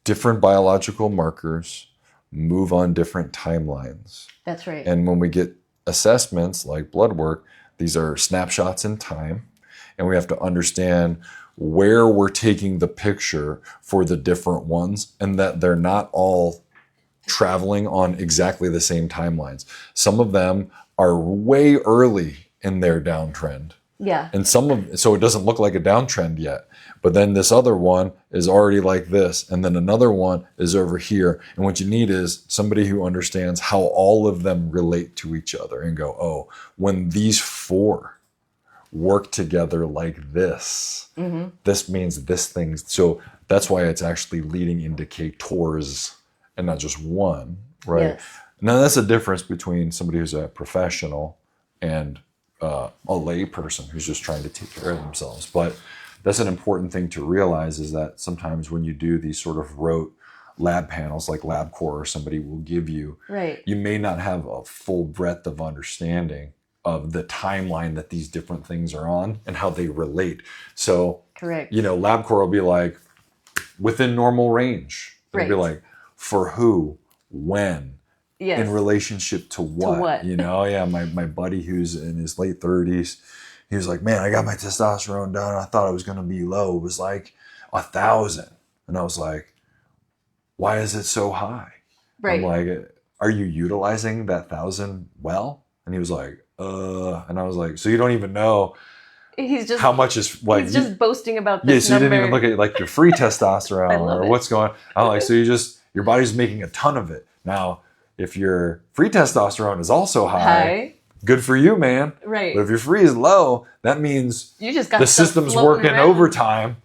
different biological markers move on different timelines. That's right. And when we get assessments like blood work, these are snapshots in time. And we have to understand where we're taking the picture for the different ones, and that they're not all traveling on exactly the same timelines. Some of them are way early in their downtrend. Yeah. And so it doesn't look like a downtrend yet. But then this other one is already like this. And then another one is over here. And what you need is somebody who understands how all of them relate to each other and go, oh, when these 4 work together like this, this means this thing. So that's why it's actually leading indicators and not just one, right? Yes. Now that's the difference between somebody who's a professional and a lay person who's just trying to take care of themselves. But that's an important thing to realize, is that sometimes when you do these sort of rote lab panels like LabCorp or somebody will give you, Right. you may not have a full breadth of understanding of the timeline that these different things are on and how they relate. So, Correct. LabCorp will be like within normal range. It'll be Right. like for who, when, Yes. in relationship to what? what? Yeah, my buddy who's in his late 30s, he was like, man, I got my testosterone down. I thought it was going to be low. It was like 1,000. And I was like, why is it so high? Right. I'm like, are you utilizing that 1,000 well? And he was like, and I was like, so you don't even know He's just how much is like, he's just boasting about yeah, this so you number. didn't even look at like your free testosterone I love or it. what's going on. I'm like, so your body's making a ton of it. Now, if your free testosterone is also high, good for you, man. Right. But if your free is low, that means You just got the stuff system's floating working around. overtime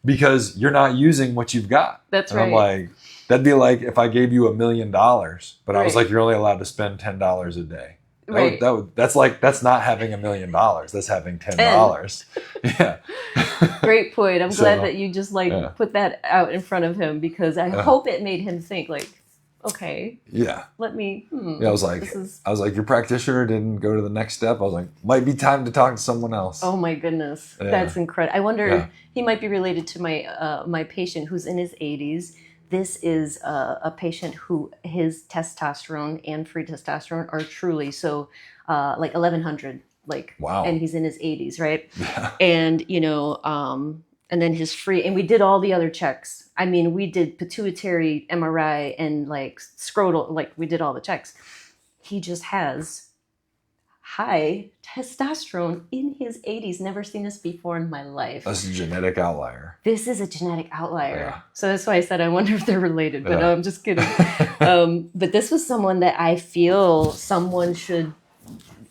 because you're not using what you've got. That's and I'm right. like, that'd be like if I gave you $1 million, but I was Right. like, you're only allowed to spend $10 a day. Right. That's not having $1 million. That's having $10. Yeah. Great point. I'm So, glad that you just yeah. put that out in front of him, because I Yeah. hope it made him think like, okay, Yeah. let me. Yeah, I was like, your practitioner didn't go to the next step. I was like, might be time to talk to someone else. Oh my goodness, Yeah. that's incredible. I wonder, Yeah. he might be related to my patient who's in his 80s. This is a patient who his testosterone and free testosterone are truly so like 1100, like, Wow. and he's in his 80s, right? Yeah. And and then his free, and we did all the other checks. I mean, we did pituitary MRI and like scrotal, like we did all the checks. He just has high testosterone in his 80s. Never seen this before in my life. That's a genetic outlier. This is a genetic outlier. Yeah. So that's why I said I wonder if they're related, but Yeah. I'm just kidding. But this was someone that I feel someone should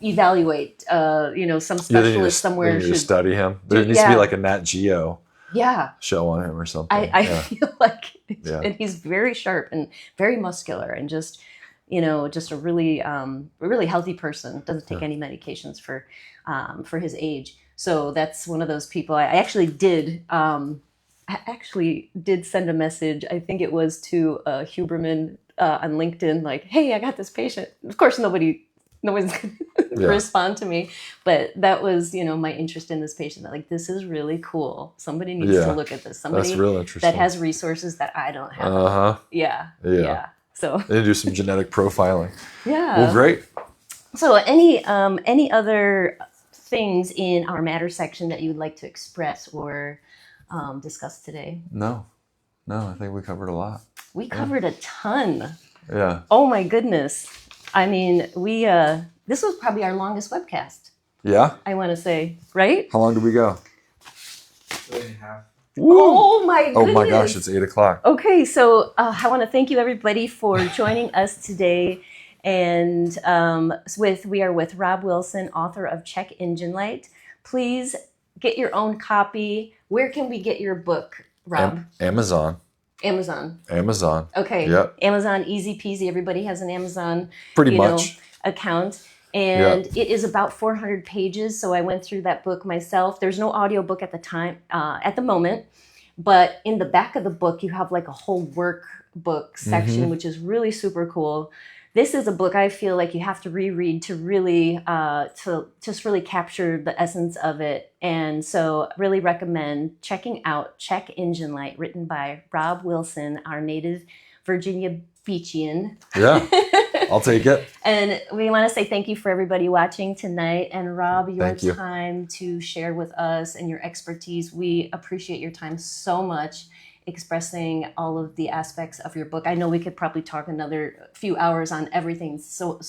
evaluate. Some Yeah, they need specialist they somewhere need to should. study him. There needs to yeah. be like a Nat Geo Yeah. show on him or something. I Yeah. feel like, Yeah. and he's very sharp and very muscular and just, just a really healthy person. Doesn't take Yeah. any medications for his age. So that's one of those people. I actually did send a message. I think it was to Huberman on LinkedIn, like, "Hey, I got this patient." Of course, nobody's going to Yeah. respond to me, but that was, my interest in this patient. That like, this is really cool. Somebody needs Yeah. to look at this. Somebody That's real interesting. that has resources that I don't have. Uh-huh. Yeah. Yeah. So They do some genetic profiling. yeah. Well, great. So any other things in our matter section that you would like to express or discuss today? No, I think we covered a lot. We covered a ton. Yeah. Oh my goodness. I mean, this was probably our longest webcast, Yeah? I want to say, right? How long did we go? 2.5. Oh my goodness. Oh my gosh, it's 8 o'clock. Okay, so I want to thank you everybody for joining us today. And we are with Rob Wilson, author of Check Engine Light. Please get your own copy. Where can we get your book, Rob? Amazon. Amazon. Okay. Yep. Amazon, easy peasy. Everybody has an Amazon Pretty much. account. And it is about 400 pages. So I went through that book myself. There's no audiobook at the moment. But in the back of the book, you have like a whole workbook section, which is really super cool. This is a book I feel like you have to reread to really, to just really capture the essence of it. And so really recommend checking out Check Engine Light, written by Rob Wilson, our native Virginia Beachian. Yeah, I'll take it. And we want to say thank you for everybody watching tonight. And Rob, your Thank you. time to share with us and your expertise. We appreciate your time so much, expressing all of the aspects of your book. I know we could probably talk another few hours on everything, so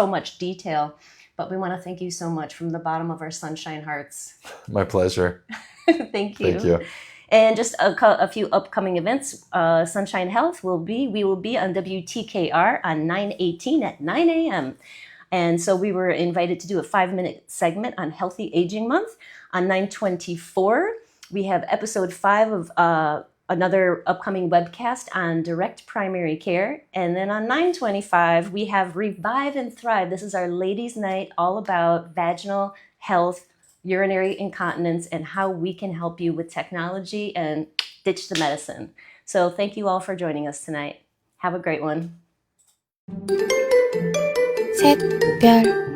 much detail. But we want to thank you so much from the bottom of our sunshine hearts. My pleasure. Thank you. Thank you. And just a few upcoming events. Sunshine Health we will be on WTKR on 9/18 at 9 a.m. And so we were invited to do a 5-minute segment on Healthy Aging Month. On 9/24, we have episode 5 of another upcoming webcast on direct primary care. And then on 9/25, we have Revive and Thrive. This is our ladies' night, all about vaginal health, urinary incontinence, and how we can help you with technology and ditch the medicine. So thank you all for joining us tonight. Have a great one. 샛별